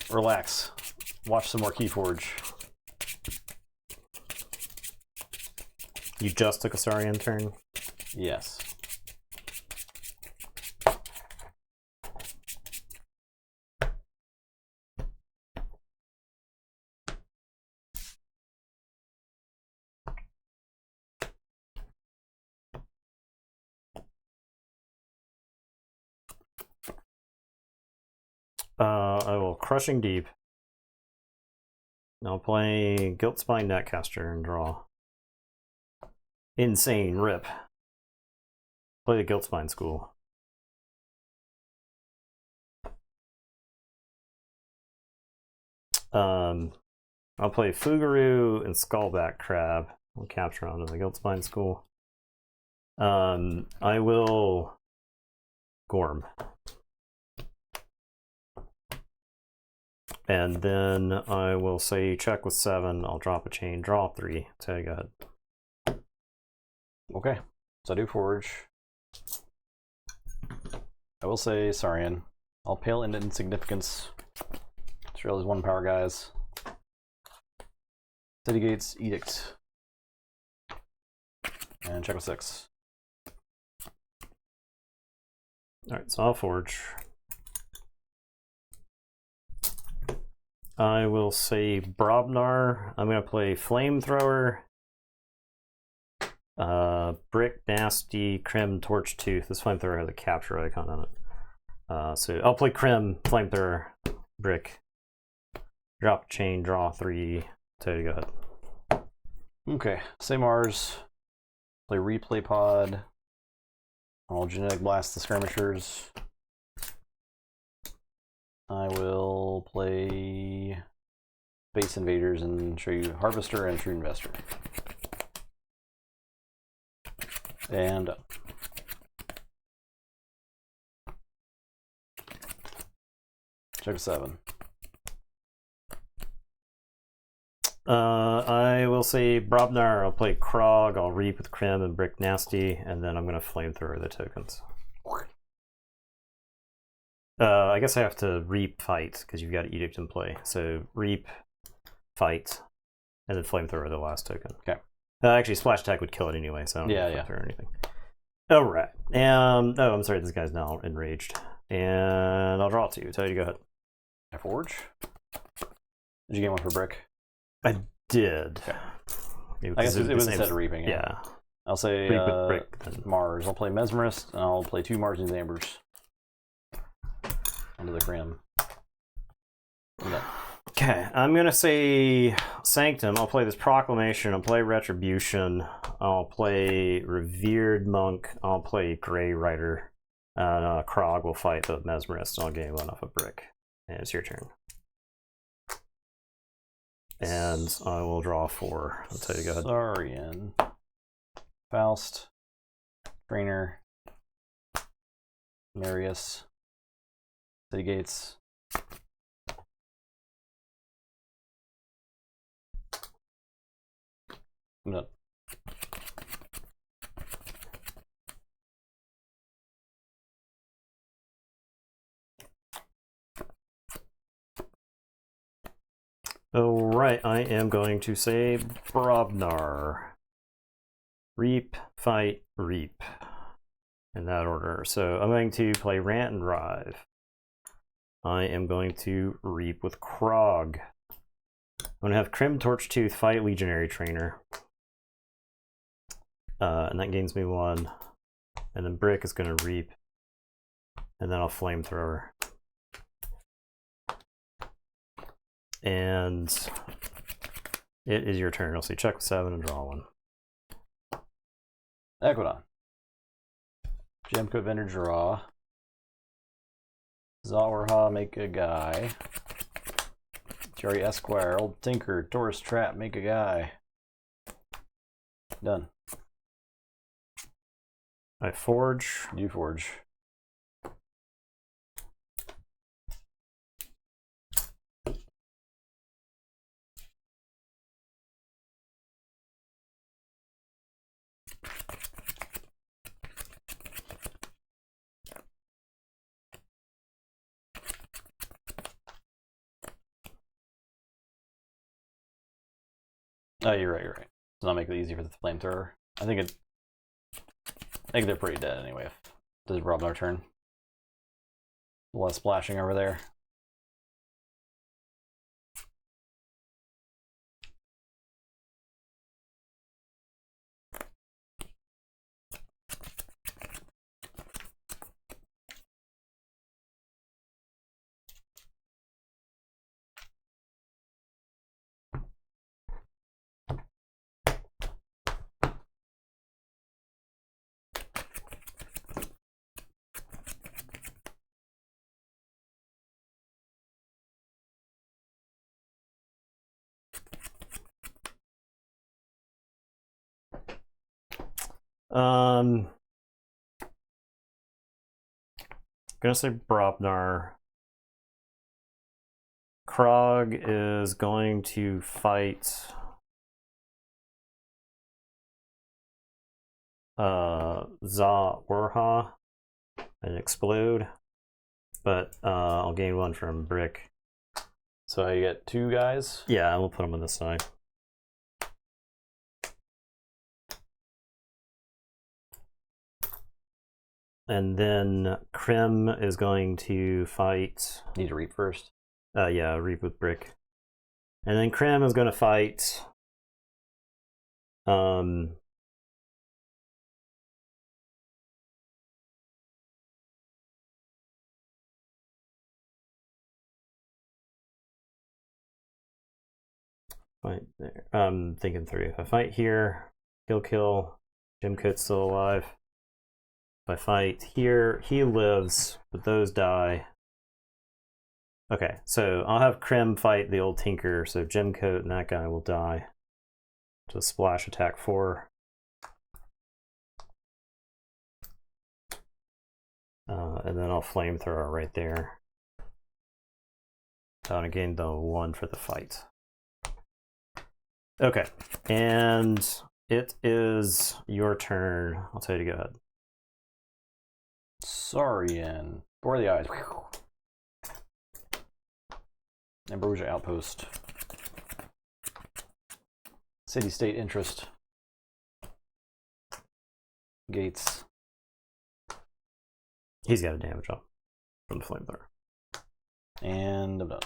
Speaker 2: Relax. Watch some more Keyforge.
Speaker 1: You just took a Saurian turn?
Speaker 2: Yes.
Speaker 1: I will Crushing Deep. I'll play Guilt Spine Netcaster and draw. Insane rip. Play the Guilt Spine School. I'll play Fugaroo and Skullback Crab. I'll capture onto the Guilt Spine School. I will Gorm. And then I will say check with 7. I'll drop a chain, draw 3. So go ahead.
Speaker 2: Okay, so I do Forge. I will say Saurian. I'll Pale into Insignificance. Australia's 1 power guys. City Gates, Edict. And check with 6.
Speaker 1: Alright, so I'll Forge. I will say Brobnar. I'm going to play Flamethrower. Brick, Nasty, Crim, Torch Tooth. This Flamethrower has a capture icon on it. So I'll play Crim, Flamethrower, Brick. Drop chain, draw 3. So go ahead.
Speaker 2: Okay, say Mars. Play Replay Pod. I'll Genetic Blast the Skirmishers. I will play Space Invaders and show you Harvester and True Investor. And check 7.
Speaker 1: I will say Brobnar. I'll play Krog. I'll Reap with Crim and Brick Nasty, and then I'm going to Flamethrower the tokens. I guess I have to Reap, Fight, because you've got Edict in play. So Reap, Fight, and then Flamethrower the last token.
Speaker 2: Okay.
Speaker 1: Actually, Splash Attack would kill it anyway, so I don't
Speaker 2: yeah,
Speaker 1: Flamethrower or anything. Alright. Oh, I'm sorry, this guy's now enraged. And I'll draw 2. Tell you to go ahead.
Speaker 2: I Forge. Did you get 1 for Brick?
Speaker 1: I did.
Speaker 2: Okay.
Speaker 1: Yeah,
Speaker 2: I guess it was instead of Reaping.
Speaker 1: Yeah.
Speaker 2: I'll say
Speaker 1: Reap with Brick, then.
Speaker 2: Mars. I'll play Mesmerist, and I'll play 2 Mars and Ambers. Onto the Crim.
Speaker 1: Okay, I'm gonna say Sanctum. I'll play this Proclamation. I'll play Retribution. I'll play Revered Monk. I'll play Grey Rider. Krog will fight the Mesmerist. I'll gain 1 off a Brick. And it's your turn. And I will draw 4. I'll tell you, go ahead.
Speaker 2: Saurian. Faust. Trainer. Marius. City Gates. I'm done.
Speaker 1: Alright, I am going to say Brobnar. Reap, fight, reap. In that order. So I'm going to play Rant and Rive. I am going to reap with Krog. I'm going to have Crim Torchtooth fight Legionary Trainer. And that gains me 1. And then Brick is going to reap. And then I'll Flamethrower. And it is your turn. I'll see check with 7 and draw 1.
Speaker 2: Equidon. Gemcoat Vendor draw. Zawrha, make a guy. Jerry Esquire, Old Tinker, Taurus Trap, make a guy. Done.
Speaker 1: I forge.
Speaker 2: You forge. Oh, you're right, you're right. Does not make it easy for the flamethrower. I think they're pretty dead anyway. Does rob our turn? Less splashing over there.
Speaker 1: Gonna say Brobnar. Krog is going to fight Zawrha and explode, but I'll gain 1 from Brick.
Speaker 2: So you get 2 guys?
Speaker 1: Yeah, we'll put them on this side. And then Crim is going to fight.
Speaker 2: Need to reap first.
Speaker 1: Yeah, reap with Brick. And then Crim is going to fight. Fight there. I'm thinking through. If I fight here, he'll kill. Gemcoat's still alive. If I fight here, he lives, but those die. Okay, so I'll have Crim fight the old Tinker, so Gemcoat and that guy will die. So splash attack 4. And then I'll Flamethrower right there. And again, the 1 for the fight. Okay, and it is your turn. I'll tell you to go ahead.
Speaker 2: Saurian. Bore the eyes. Ambrosia Outpost. City-state interest. Gates.
Speaker 1: He's got a damage up from the Flamethrower.
Speaker 2: And I'm done.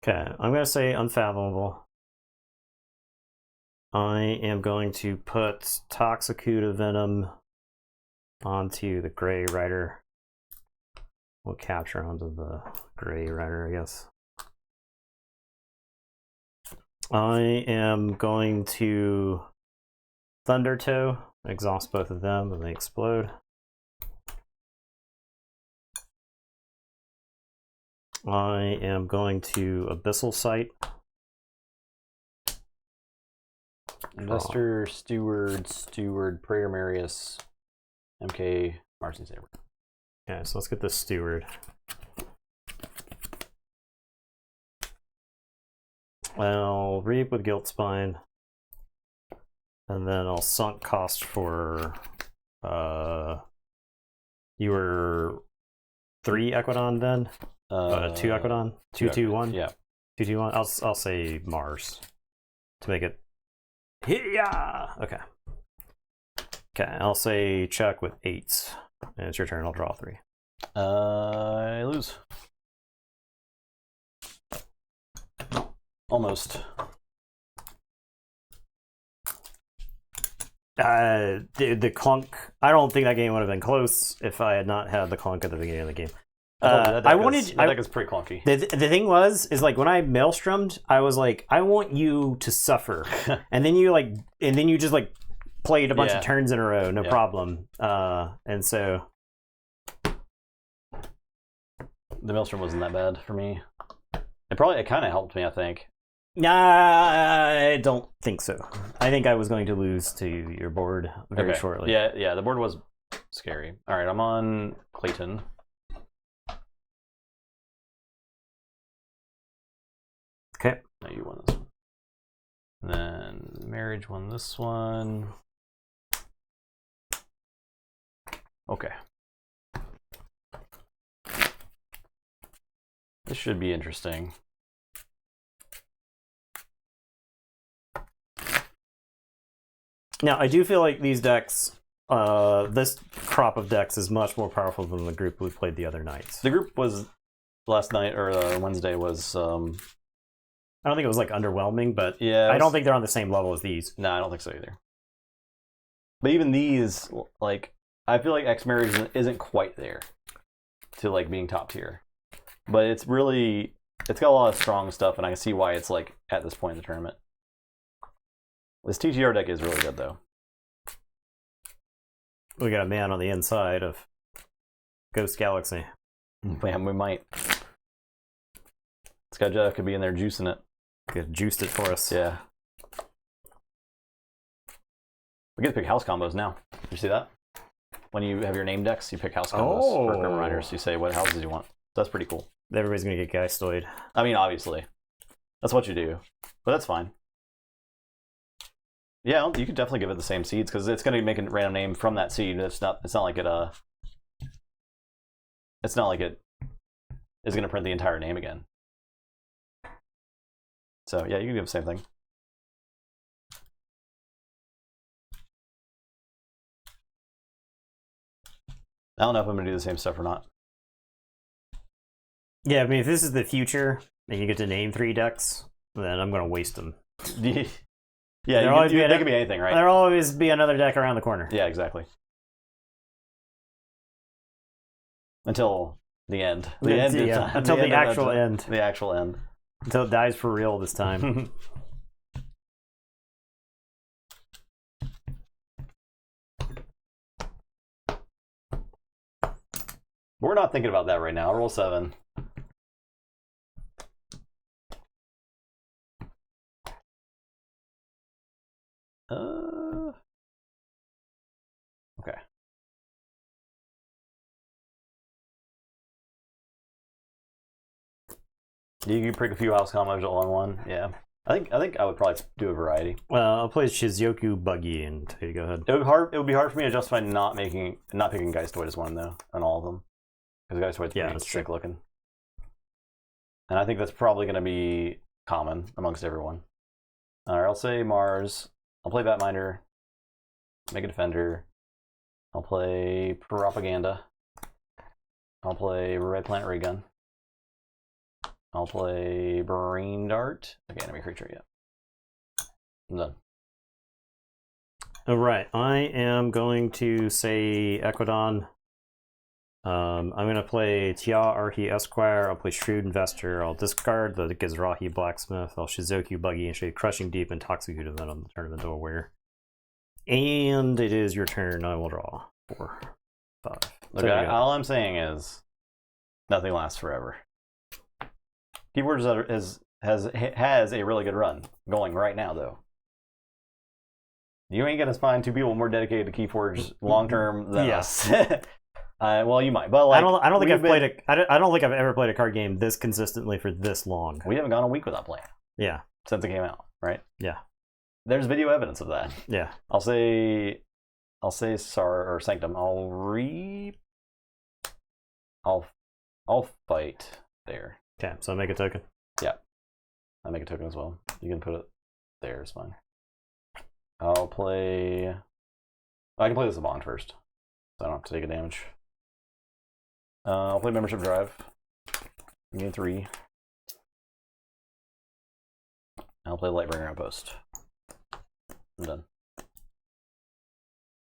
Speaker 1: Okay, I'm going to say Unfathomable. I am going to put Toxicuda Venom onto the Gray Rider. We'll capture onto the Gray Rider, I guess. I am going to Thundertoe, exhaust both of them, and they explode. I am going to Abyssal Sight.
Speaker 2: Investor, Steward, Prayer Marius, MK, Marcy Saber.
Speaker 1: Okay, so let's get this Steward. I'll Reap with Guilt Spine. And then I'll Sunk Cost for... you were 3 Equidon then? 2 Equidon? 2-2-1?
Speaker 2: Yeah.
Speaker 1: 2-2-1? I'll say Mars to make it. Yeah. Okay. Okay. I'll say check with 8, and it's your turn. I'll draw 3.
Speaker 2: I lose. Almost.
Speaker 1: The clunk. I don't think that game would have been close if I had not had the clunk at the beginning of the game.
Speaker 2: That deck is pretty clunky.
Speaker 1: The thing is like when I maelstrommed, I was like, I want you to suffer, and then you just like played a bunch of turns in a row, no problem. And so
Speaker 2: the maelstrom wasn't that bad for me. It kind of helped me, I think.
Speaker 1: Nah, I don't think so. I think I was going to lose to your board very shortly.
Speaker 2: Yeah, the board was scary. All right, I'm on Clayton.
Speaker 1: Okay.
Speaker 2: No, you won this one. And then Marriage won this one. Okay. This should be interesting.
Speaker 1: Now, I do feel like these decks, this crop of decks is much more powerful than the group we played the other nights.
Speaker 2: The group was last night, or Wednesday was...
Speaker 1: I don't think it was like underwhelming, but
Speaker 2: yeah,
Speaker 1: I don't think they're on the same level as these.
Speaker 2: No, I don't think so either. But even these, like, I feel like X Marriage isn't quite there to like being top tier. But it's got a lot of strong stuff, and I can see why it's like at this point in the tournament. This TTR deck is really good, though.
Speaker 1: We got a man on the inside of Ghost Galaxy.
Speaker 2: Man, we might. This guy Jeff could be in there juicing it.
Speaker 1: Could juiced it for us.
Speaker 2: Yeah. We get to pick house combos now. Did you see that? When you have your name decks, you pick house combos for Grim Riders. You say what houses you want. That's pretty cool.
Speaker 1: Everybody's going to get Geistoid.
Speaker 2: I mean, obviously. That's what you do. But that's fine. Yeah, you could definitely give it the same seeds, because it's going to make a random name from that seed. It's not like it is going to print the entire name again. So yeah, you can do the same thing. I don't know if I'm going to do the same stuff or not.
Speaker 1: Yeah, I mean, if this is the future and you get to name 3 decks, then I'm going to waste them.
Speaker 2: Yeah, they could be anything, right?
Speaker 1: There'll always be another deck around the corner.
Speaker 2: Yeah, exactly. Until the end.
Speaker 1: Until the actual end.
Speaker 2: The actual end.
Speaker 1: Until it dies for real this time.
Speaker 2: We're not thinking about that right now. Roll 7. Okay. You can pick a few house combos all in one. Yeah. I think I would probably do a variety.
Speaker 1: Well, I'll play Shizuoku Buggy and tell you to go ahead.
Speaker 2: It would be hard for me to justify not picking Geistoid as one though on all of them, because Geistoid's pretty sick looking, and I think that's probably going to be common amongst everyone. All right, I'll say Mars. I'll play Batminder. Make a Defender. I'll play Propaganda. I'll play Red Planet Ray Gun. I'll play Brain Dart. Okay, enemy creature, yeah. I'm done.
Speaker 1: All right, I am going to say Equidon. I'm going to play Tia Arhi Esquire. I'll play Shrewd Investor. I'll discard the Gizrahi Blacksmith. I'll Shizuoku Buggy and Shade Crushing Deep and Toxicute Event on the turn of the Aware. And it is your turn. I will draw 4, 5.
Speaker 2: Okay, all I'm saying is nothing lasts forever. Keyforge has a really good run going right now, though. You ain't gonna find 2 people more dedicated to Keyforge long term than us. Well, you might, but like
Speaker 1: I don't think I've ever played a card game this consistently for this long.
Speaker 2: We haven't gone a week without playing.
Speaker 1: Yeah,
Speaker 2: since it came out, right?
Speaker 1: Yeah,
Speaker 2: there's video evidence of that.
Speaker 1: Yeah,
Speaker 2: I'll say Sar or Sanctum. I'll I'll fight there.
Speaker 1: Okay, so make a token.
Speaker 2: Yeah. I make a token as well. You can put it there, it's fine. I'll play... I can play this as a bond first, so I don't have to take a damage. I'll play Membership Drive. Gain 3. I'll play Lightbringer Outpost. I'm done.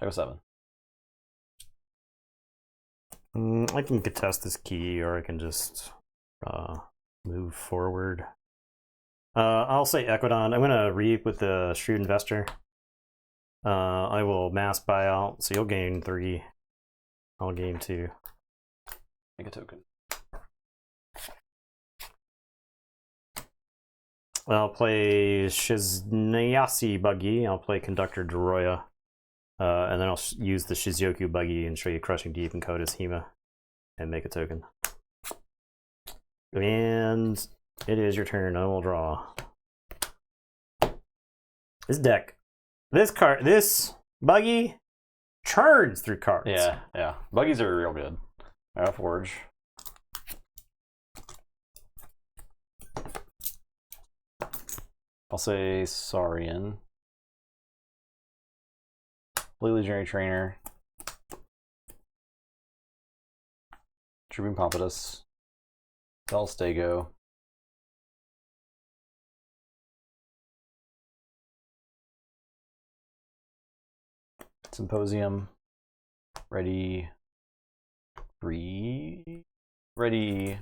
Speaker 2: I go 7.
Speaker 1: I can contest this key, or I can just move forward. I'll say Equidon. I'm gonna reap with the Shrewd Investor. I will mass buyout, so you'll gain 3. I'll gain 2.
Speaker 2: Make a token.
Speaker 1: I'll play Shiznayasi Buggy. I'll play Conductor Doroya. And then I'll use the Shizyoku Buggy and show you Crushing Deep and Code as Hema. And make a token. And it is your turn. I will draw. This deck. This Buggy churns through cards.
Speaker 2: Yeah, yeah. Buggies are real good. I'll forge. I'll say Saurian. Blue Legionary Trainer. Tribune Pompatus. Stego. Symposium. Ready. 3. Ready.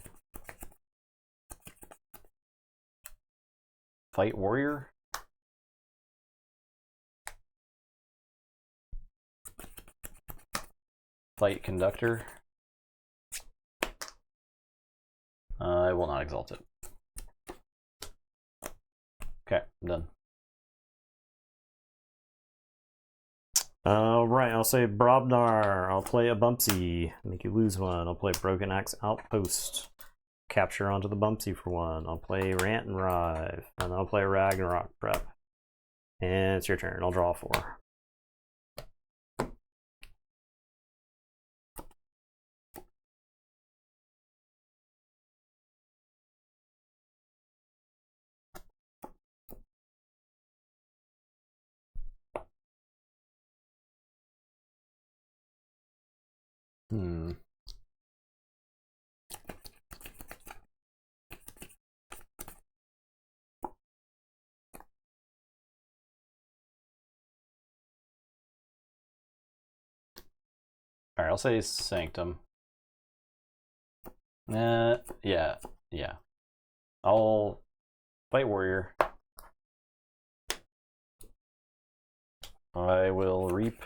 Speaker 2: Fight Warrior. Fight Conductor. I will not exalt it. Okay, I'm done.
Speaker 1: Alright, I'll say Brobnar. I'll play a Bumpsy. Make you lose 1. I'll play Broken Axe Outpost. Capture onto the Bumpsy for 1. I'll play Rant and Rive. And I'll play Ragnarok Prep. And it's your turn. I'll draw 4.
Speaker 2: Alright, I'll say Sanctum. Yeah. I'll fight Warrior. I will reap.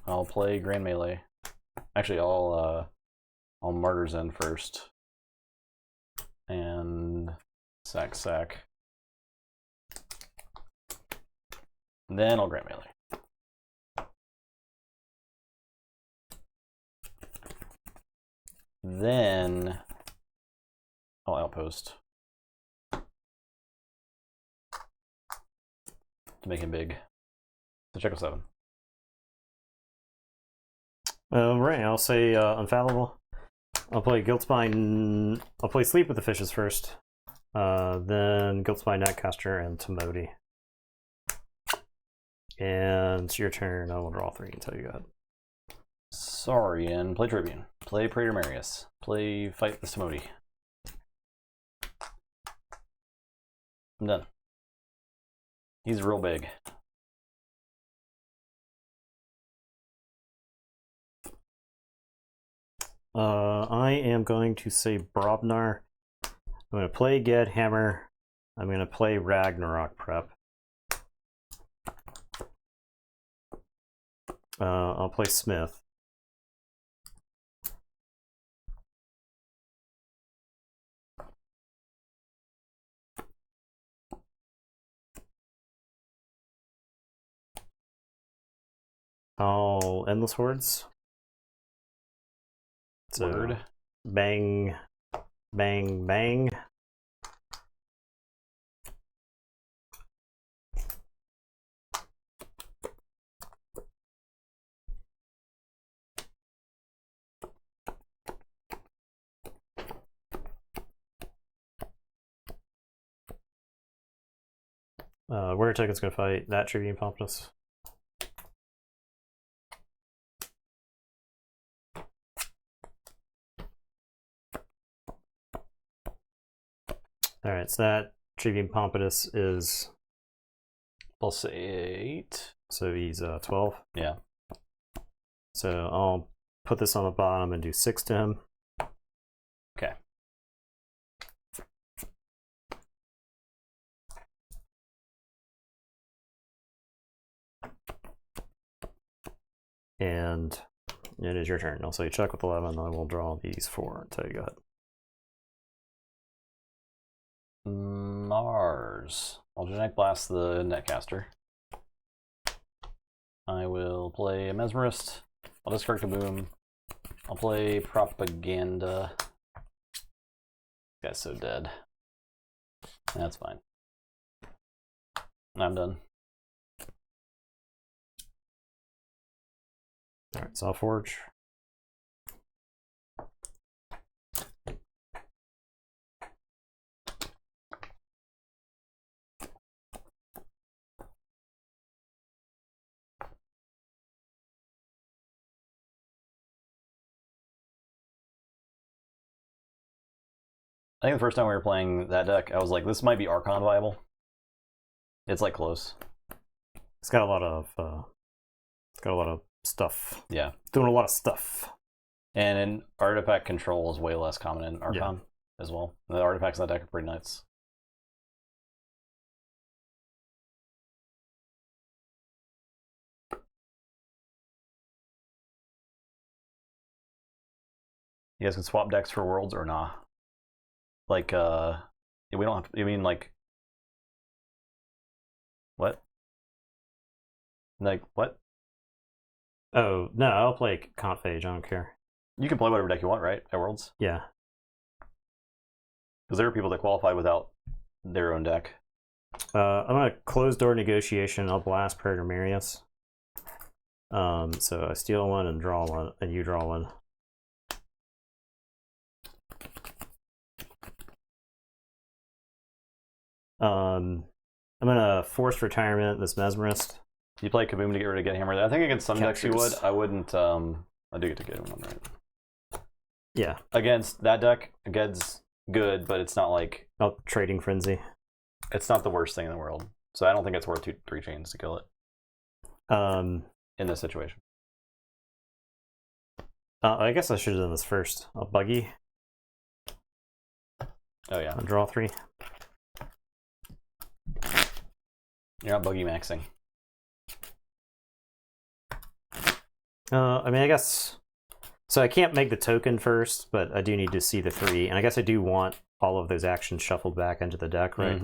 Speaker 2: I'll play Grand Melee. Actually, I'll Martyr's End first. And sack. Then I'll Grand Melee. Then I'll Outpost to make him big. So check 7.
Speaker 1: Right, I'll say Unfallible. I'll play Guiltspine. I'll play Sleep with the Fishes first. Then Guiltspine Netcaster and Timoti. And it's your turn. I will draw 3 until you got.
Speaker 2: Saurian, play Tribune. Play Praetor Marius. Play Fight the Timoti. I'm done. He's real big.
Speaker 1: I am going to say Brobnar. I'm going to play Ged Hammer. I'm going to play Ragnarok Prep. I'll play Smith. I'll Endless Hordes. So,
Speaker 2: Word.
Speaker 1: bang, bang, bang. Warrior token's gonna fight that Tribune Pompous. Alright, so that Tribune Pompous is
Speaker 2: +8.
Speaker 1: So he's 12.
Speaker 2: Yeah.
Speaker 1: So I'll put this on the bottom and do 6 to him.
Speaker 2: Okay.
Speaker 1: And it is your turn. I'll say check with 11. I will draw these 4 until you go ahead.
Speaker 2: Mars. I'll Genetic Blast the Netcaster. I will play a Mesmerist. I'll discard Kaboom. I'll play Propaganda. This guy's so dead. That's fine. I'm done.
Speaker 1: Alright, so I'll forge.
Speaker 2: I think the first time we were playing that deck, I was like, this might be Archon viable. It's like close.
Speaker 1: It's got a lot of stuff.
Speaker 2: Yeah.
Speaker 1: Doing a lot of stuff.
Speaker 2: And in artifact control is way less common in Archon as well. The artifacts in that deck are pretty nice. You guys can swap decks for worlds or nah? Like, we don't have to, you mean like, what? Like, what?
Speaker 1: Oh, no, I'll play Confage, I don't care.
Speaker 2: You can play whatever deck you want, right, at Worlds?
Speaker 1: Yeah.
Speaker 2: Because there are people that qualify without their own deck.
Speaker 1: I'm going to close door negotiation. I'll blast Predator Marius. So I steal one and draw one, and you draw one. I'm gonna force retirement this Mesmerist.
Speaker 2: You play Kaboom to get rid of Get Hammered. I think against some decks you would. I wouldn't. I do get to get him right.
Speaker 1: Yeah.
Speaker 2: Against that deck, against good, but it's not like
Speaker 1: Trading Frenzy.
Speaker 2: It's not the worst thing in the world. So I don't think it's worth 3 chains to kill it. In this situation.
Speaker 1: I guess I should have done this first. I'll buggy.
Speaker 2: Oh yeah.
Speaker 1: I'll draw 3.
Speaker 2: You're not buggy maxing.
Speaker 1: I mean, I guess... So I can't make the token first, but I do need to see the 3. And I guess I do want all of those actions shuffled back into the deck, right?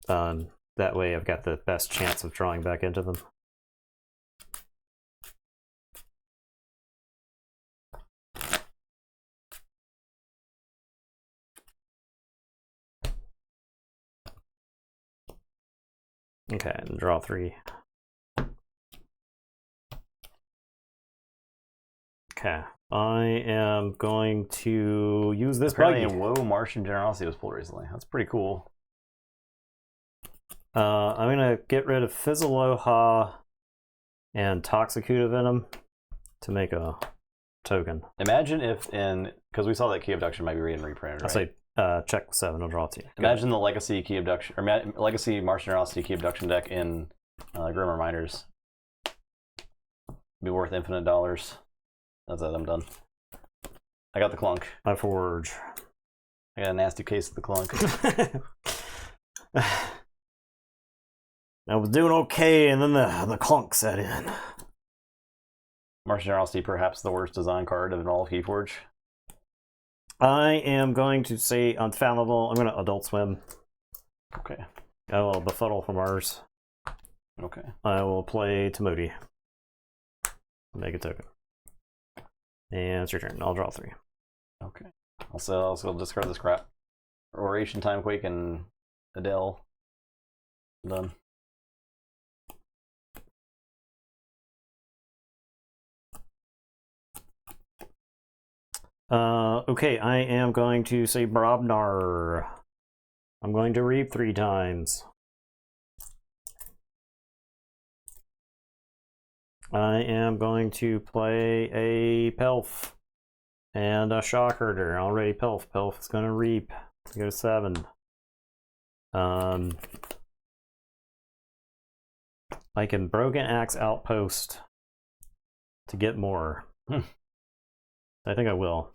Speaker 1: Mm-hmm. That way I've got the best chance of drawing back into them. Okay, and draw 3. Okay, I am going to use this buggy.
Speaker 2: Apparently, whoa, Martian Generosity was pulled recently. That's pretty cool.
Speaker 1: I'm gonna get rid of Fizzaloha and Toxicuta Venom to make a token.
Speaker 2: Imagine if because we saw that Key Abduction might be read and reprinted, right?
Speaker 1: I'll say check 7, I'll draw 2.
Speaker 2: Imagine the Legacy Key Abduction, or Legacy Martian Generosity Key Abduction deck in Grim Reminders. Be worth infinite dollars. That's it, I'm done. I got the Clunk.
Speaker 1: I forge.
Speaker 2: I got a nasty case of the Clunk.
Speaker 1: I was doing okay, and then the Clunk set in.
Speaker 2: Martian Generosity, perhaps the worst design card of all of Keyforge.
Speaker 1: I am going to say Unfathomable. I'm going to Adult Swim.
Speaker 2: Okay.
Speaker 1: I will Befuddle from Mars.
Speaker 2: Okay.
Speaker 1: I will play Tamodi. Make a token. And it's your turn. I'll draw 3.
Speaker 2: Okay. Also discard this crap. Oration, Timequake, and Adele. Done.
Speaker 1: Okay, I am going to say Brobnar. I'm going to reap 3 times. I am going to play a Pelf and a Shock Herder. Already Pelf. Pelf is going to reap. Go to 7. I can Broken Axe Outpost to get more. I think I will.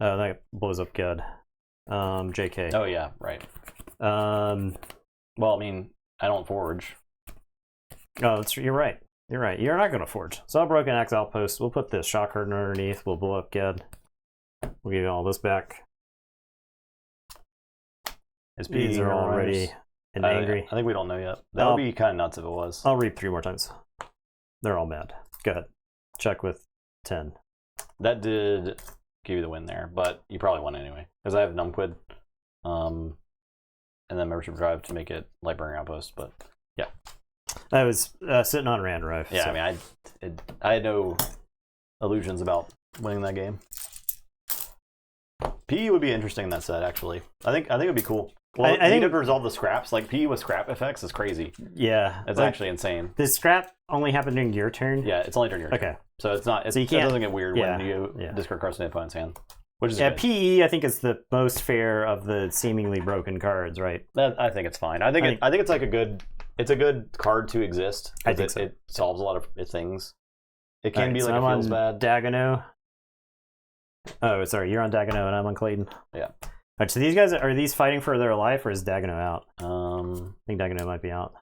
Speaker 1: Oh, that blows up good. JK.
Speaker 2: Oh yeah, right. Well, I mean, I don't forge.
Speaker 1: Oh, you're right. You're right. You're not going to forge. So I'll Broken Axe Outpost. We'll put this Shock Herder underneath. We'll blow up Ged. We'll give you all this back. These are already and angry.
Speaker 2: I think we don't know yet. That would be kind of nuts if it was.
Speaker 1: I'll reap 3 more times. They're all mad. Go ahead. Check with 10.
Speaker 2: That did give you the win there, but you probably won anyway. Because I have Numquid. And then membership drive to make it Lightbringer Outpost, but yeah.
Speaker 1: I was sitting on Rand Drive.
Speaker 2: Yeah,
Speaker 1: so.
Speaker 2: I mean, I had no illusions about winning that game. PE would be interesting in that set, actually. I think it would be cool. Well, I think to resolve the scraps, like PE with scrap effects is crazy.
Speaker 1: Yeah,
Speaker 2: it's actually insane.
Speaker 1: Does scrap only happen during your turn?
Speaker 2: Yeah, it's only during your turn.
Speaker 1: Okay,
Speaker 2: so it's not. So you can't. It doesn't get weird when you discard cards from the opponent's hand. Which is good.
Speaker 1: PE I think is the most fair of the seemingly broken cards, right?
Speaker 2: I think it's fine. I think it's like a good. It's a good card to exist.
Speaker 1: I think so.
Speaker 2: It solves a lot of things. It can be
Speaker 1: so
Speaker 2: like
Speaker 1: I'm
Speaker 2: it feels
Speaker 1: on
Speaker 2: bad.
Speaker 1: Dagono. Oh, sorry, you're on Dagono and I'm on Clayton.
Speaker 2: Yeah.
Speaker 1: All right, so these guys are these fighting for their life or is Dagono out?
Speaker 2: I
Speaker 1: think Dagono might be out.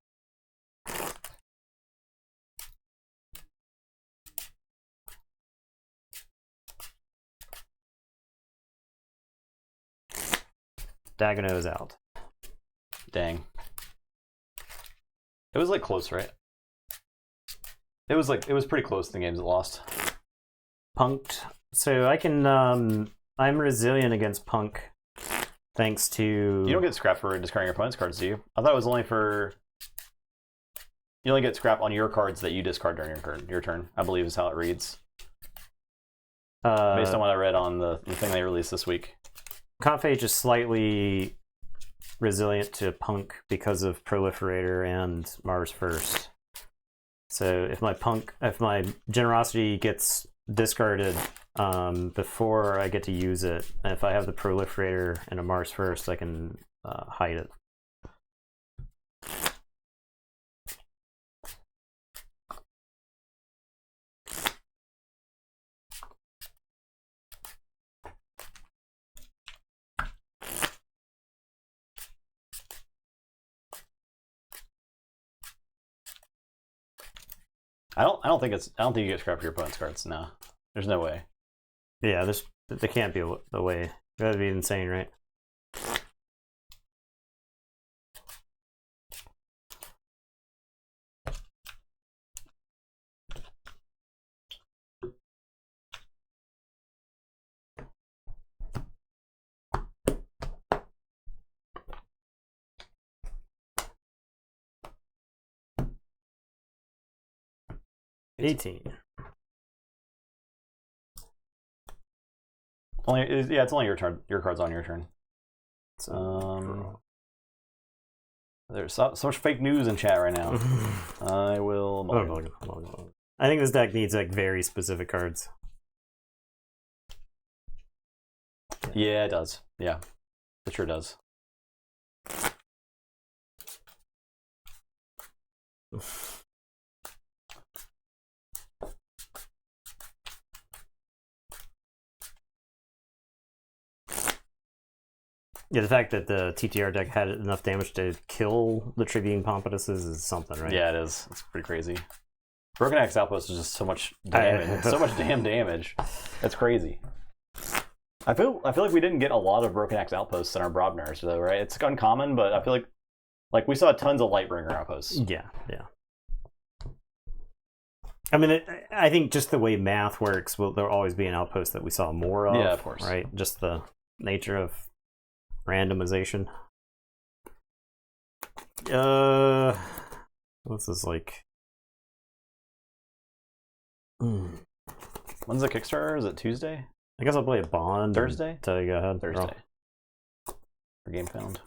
Speaker 1: Dagono is out.
Speaker 2: Dang. It was like close, right? It was pretty close to the games it lost.
Speaker 1: Punked. So I can I'm resilient against punk thanks to
Speaker 2: You don't get scrap for discarding your opponent's cards, do you? I thought it was only for you only get scrap on your cards that you discard during your turn, I believe is how it reads. Based on what I read on the thing they released this week.
Speaker 1: Confage is slightly resilient to punk because of Proliferator and Mars First. So if my generosity gets discarded before I get to use it, and if I have the Proliferator and a Mars First, I can hide it.
Speaker 2: I don't think you get scrap for your opponent's cards. No, there's no way.
Speaker 1: Yeah, there can't be a way. That'd be insane, right?
Speaker 2: Yeah, it's only your turn. Your card's on your turn. There's so much fake news in chat right now. I will.
Speaker 1: I think this deck needs like very specific cards.
Speaker 2: Yeah, it does. Yeah, it sure does.
Speaker 1: Yeah, the fact that the TTR deck had enough damage to kill the Tribune Pompoduses is something, right?
Speaker 2: Yeah, it is. It's pretty crazy. Broken Axe Outpost is just so much damage. So much damn damage. That's crazy. I feel like we didn't get a lot of Broken Axe Outposts in our Brobnars, though, right? It's uncommon, but I feel like we saw tons of Lightbringer Outposts.
Speaker 1: Yeah. I mean, I think just the way math works, there'll always be an outpost that we saw more of.
Speaker 2: Yeah, of course.
Speaker 1: Right? Just the nature of randomization. What's this like?
Speaker 2: When's the Kickstarter? Is it Tuesday?
Speaker 1: I guess I'll play a Bond.
Speaker 2: Thursday?
Speaker 1: Go ahead.
Speaker 2: Thursday. for game found.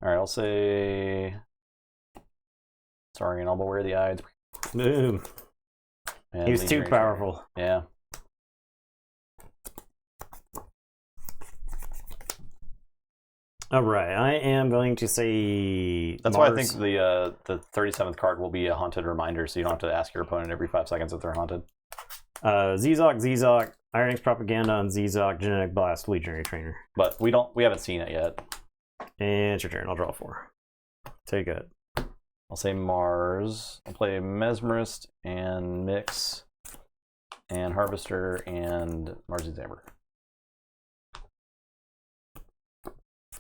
Speaker 2: All right, I'll say. Sorry, and I'll wear the eyes.
Speaker 1: Boom.
Speaker 2: And
Speaker 1: He was too powerful.
Speaker 2: Yeah.
Speaker 1: All right, I am going to say
Speaker 2: That's
Speaker 1: Mars.
Speaker 2: why I think the 37th card will be a haunted reminder, so you don't have to ask your opponent every 5 seconds if they're haunted.
Speaker 1: Zizok, Iron X Propaganda, and Zizok, Genetic Blast, Legionary Trainer.
Speaker 2: But we haven't seen it yet.
Speaker 1: And it's your turn. I'll draw 4. Take it.
Speaker 2: I'll say Mars. I'll play Mesmerist and Mix and Harvester and Mars Examiner.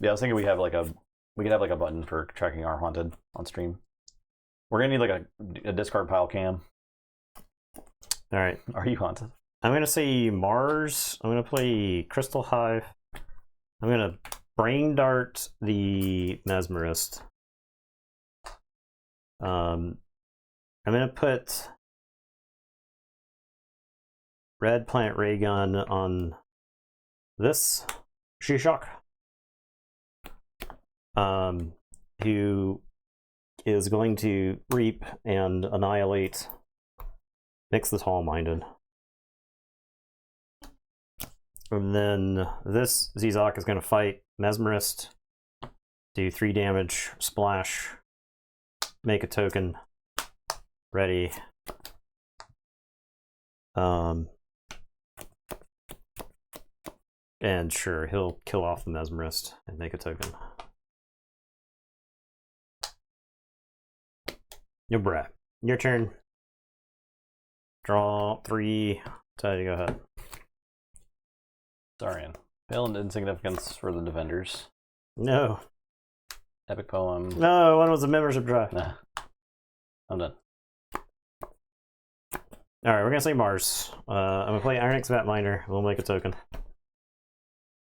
Speaker 2: Yeah, I was thinking we could have like a button for tracking our haunted on stream. We're gonna need like a discard pile cam.
Speaker 1: All right.
Speaker 2: Are you haunted?
Speaker 1: I'm gonna say Mars. I'm gonna play Crystal Hive. I'm gonna Brain Dart the Mesmerist. I'm gonna put Red Plant Ray Gun on this Shishak, who is going to reap and annihilate Mix the Tall Minded. And then this Zizok is going to fight Mesmerist, do 3 damage, splash, make a token, ready. And sure, he'll kill off the Mesmerist and make a token. Yo, bruh. Your turn. Draw 3. Tell you to go ahead.
Speaker 2: Saurian. Fail and insignificance for the defenders.
Speaker 1: No.
Speaker 2: Epic poem.
Speaker 1: No, one was a membership drive.
Speaker 2: Nah. I'm done.
Speaker 1: Alright, we're gonna say Mars. I'm gonna play Iron X Vat Miner. We'll make a token.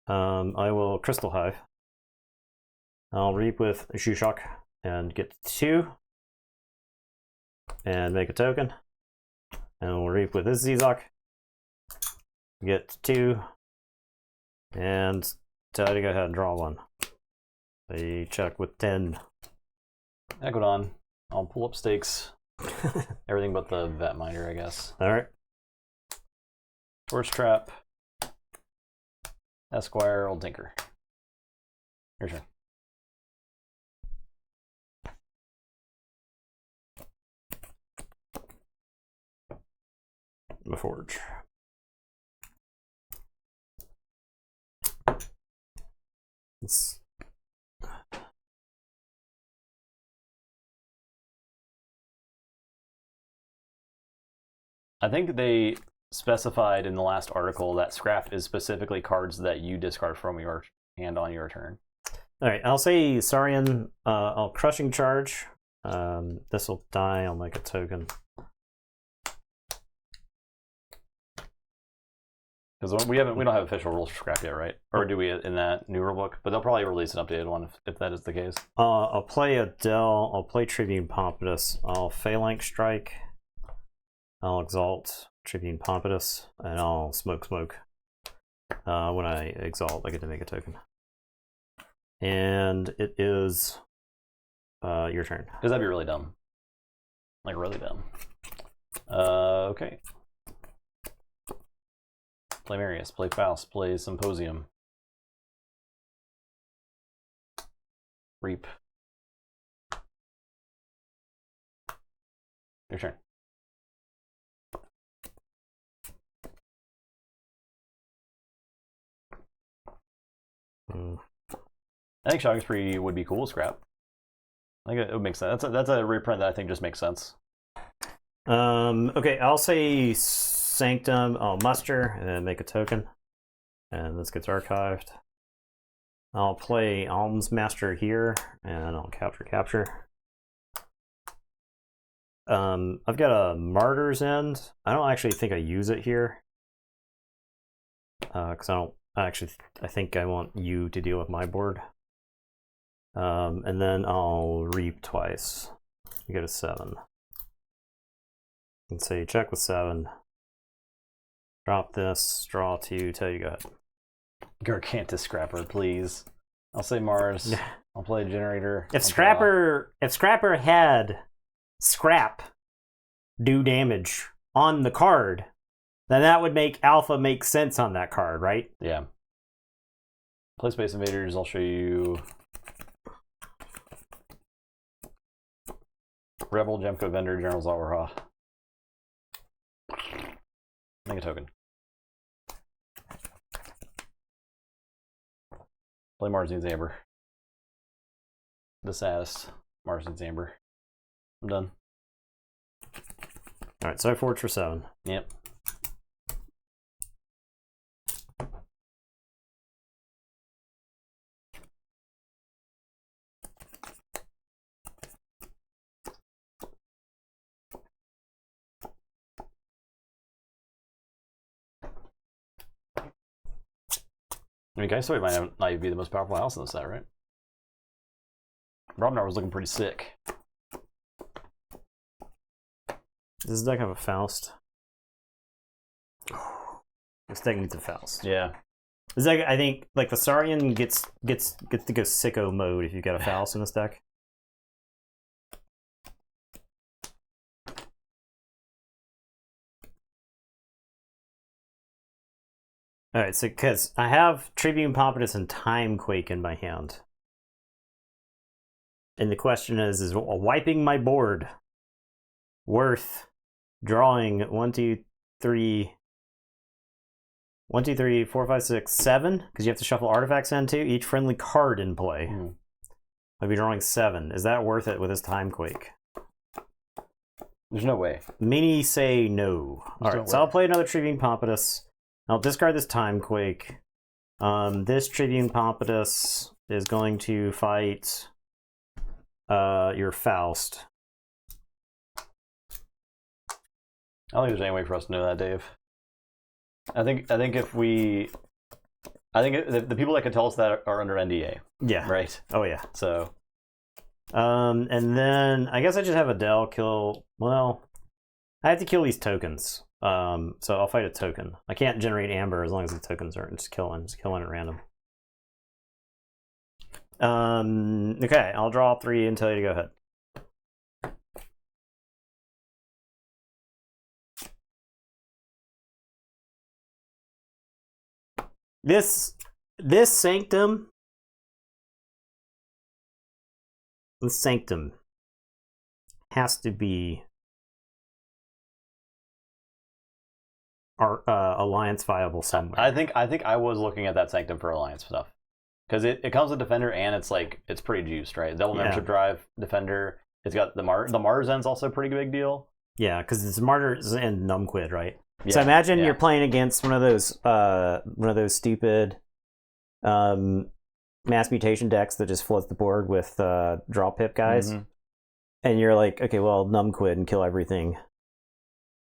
Speaker 1: I will Crystal Hive. I'll reap with Shushock and get 2. And make a token. And we'll reap with this Zizok. Get 2. And tell you to go ahead and draw 1. A check with 10.
Speaker 2: Equidon. I'll pull up stakes. Everything but the Vat Miner, I guess.
Speaker 1: Alright.
Speaker 2: Torch Trap. Esquire, Old Tinker. Your turn.
Speaker 1: Forge. It's...
Speaker 2: I think they specified in the last article that scrap is specifically cards that you discard from your hand on your turn.
Speaker 1: Alright, I'll say Saurian, I'll Crushing Charge. This will die, I'll make a token.
Speaker 2: Because we don't have official rules for scrap yet, right? Or do we in that new rulebook? But they'll probably release an updated one if that is the case.
Speaker 1: I'll play Adele, I'll play Tribune Pompatus, I'll Phalanx Strike, I'll Exalt Tribune Pompatus, and I'll Smoke. When I Exalt, I get to make a token. And it is your turn.
Speaker 2: Because that'd be really dumb. Like, really dumb. Okay. Play Marius, play Faust, play Symposium. Reap. Your turn. I think Shocking Spree would be cool with scrap. I think it would make sense. That's a reprint that I think just makes sense.
Speaker 1: Okay, I'll say Sanctum, I'll muster and then make a token. And this gets archived. I'll play Alms Master here and I'll capture. I've got a Martyr's End. I don't actually think I use it here. Because I think I want you to deal with my board. And then I'll reap twice. You get a 7. And say check with 7. Drop this, draw 2, tell you go ahead.
Speaker 2: Gargantus Scrapper, please. I'll say Mars. I'll play Generator.
Speaker 1: If Scrapper had Scrap do damage on the card, then that would make Alpha make sense on that card, right?
Speaker 2: Yeah. Play Space Invaders. I'll show you Rebel, Gemco, Vendor, General Zawarha. Make a token. Play Mars needs Amber. The saddest. Mars needs Amber. I'm done.
Speaker 1: Alright, so I forge for 7.
Speaker 2: Yep. I mean, Geistoid might not even be the most powerful house in the set, right? Robnar was looking pretty sick.
Speaker 1: Does this deck have a Faust? This deck needs a Faust.
Speaker 2: Yeah.
Speaker 1: This deck, I think, like the Saurian gets to go sicko mode if you've got a Faust in this deck. Alright, so because I have Tribune Pompatus and Timequake in my hand. And the question is wiping my board worth drawing 1, 2, 3, 4, 5, 6, 7? Because you have to shuffle artifacts in too. Each friendly card in play. I'll be drawing 7. Is that worth it with this Timequake?
Speaker 2: There's no way.
Speaker 1: Many say no. Alright, so I'll play another Tribune Pompatus. I'll discard this Timequake. This Tribune Pompatus is going to fight your Faust.
Speaker 2: I don't think there's any way for us to know that, Dave. I think if we, the people that can tell us that are under NDA.
Speaker 1: Yeah.
Speaker 2: Right.
Speaker 1: Oh yeah.
Speaker 2: So.
Speaker 1: And then I guess I just have Adele kill. Well, I have to kill these tokens. So I'll fight a token. I can't generate Amber as long as the tokens aren't just killing at random. Okay, I'll draw 3 and tell you to go ahead. This Sanctum. The Sanctum has to be our alliance viable somewhere.
Speaker 2: I think I was looking at that Sanctum for alliance stuff. Because it comes with Defender and it's pretty juiced, right? Double membership drive, Defender. It's got the Marzen's also a pretty big deal.
Speaker 1: Yeah, because it's Martyrs and Numquid, right?
Speaker 2: Yeah,
Speaker 1: so imagine you're playing against one of those stupid mass mutation decks that just floods the board with draw pip guys, and you're like, okay, well, Numquid and kill everything.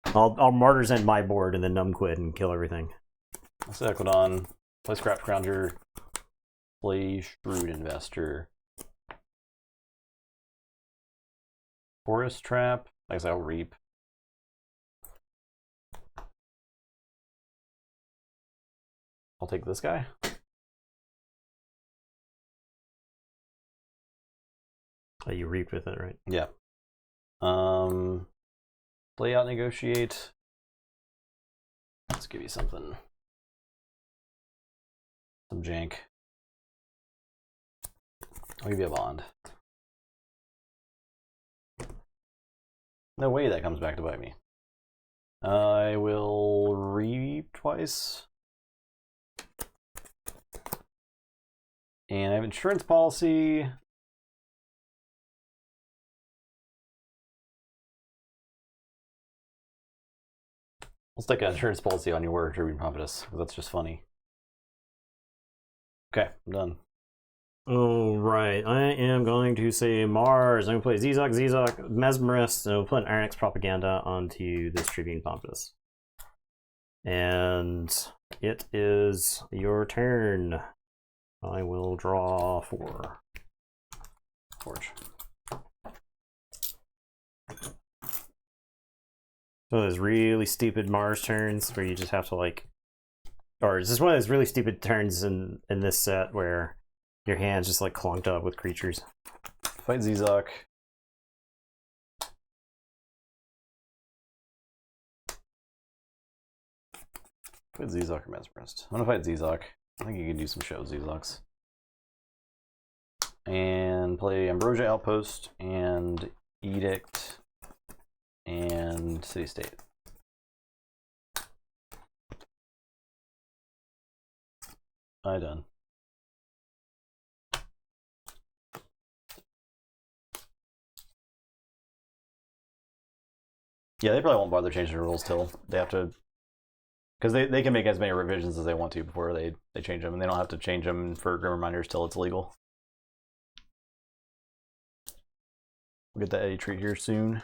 Speaker 1: I'll Martyrs End my board and then Numquid and kill everything.
Speaker 2: Let's say Equidon, play Scrap Scrounger, play Shrewd Investor. Forest Trap, I guess I'll Reap. I'll take this guy.
Speaker 1: Oh, you reaped with it, right?
Speaker 2: Yeah. Play Out, Negotiate. Let's give you something. Some jank. I'll give you a bond. No way that comes back to bite me. I will reap twice. And I have insurance policy. I'll stick an insurance policy on your word, Tribune Pompatus, because that's just funny. Okay, I'm done.
Speaker 1: All right, I am going to say Mars. I'm going to play Zizok, Mesmerist, and we'll put an Ironix Propaganda onto this Tribune Pompatus. And it is your turn. I will draw 4.
Speaker 2: Forge.
Speaker 1: One of those really stupid Mars turns where you just have to like, or is this one of those really stupid turns in this set where Your hand's just like clunked up with creatures.
Speaker 2: Fight Zizok. Fight Zizok or Mesmerist. I'm gonna fight Zizok. I think you can do some show Zizoks. And play Ambrosia Outpost and Edict and City State. I done. Yeah, they probably won't bother changing the rules till they have to, because they can make as many revisions as they want to before they change them, and they don't have to change them for Grim Reminders till it's legal. We'll get that Eddie treat here soon.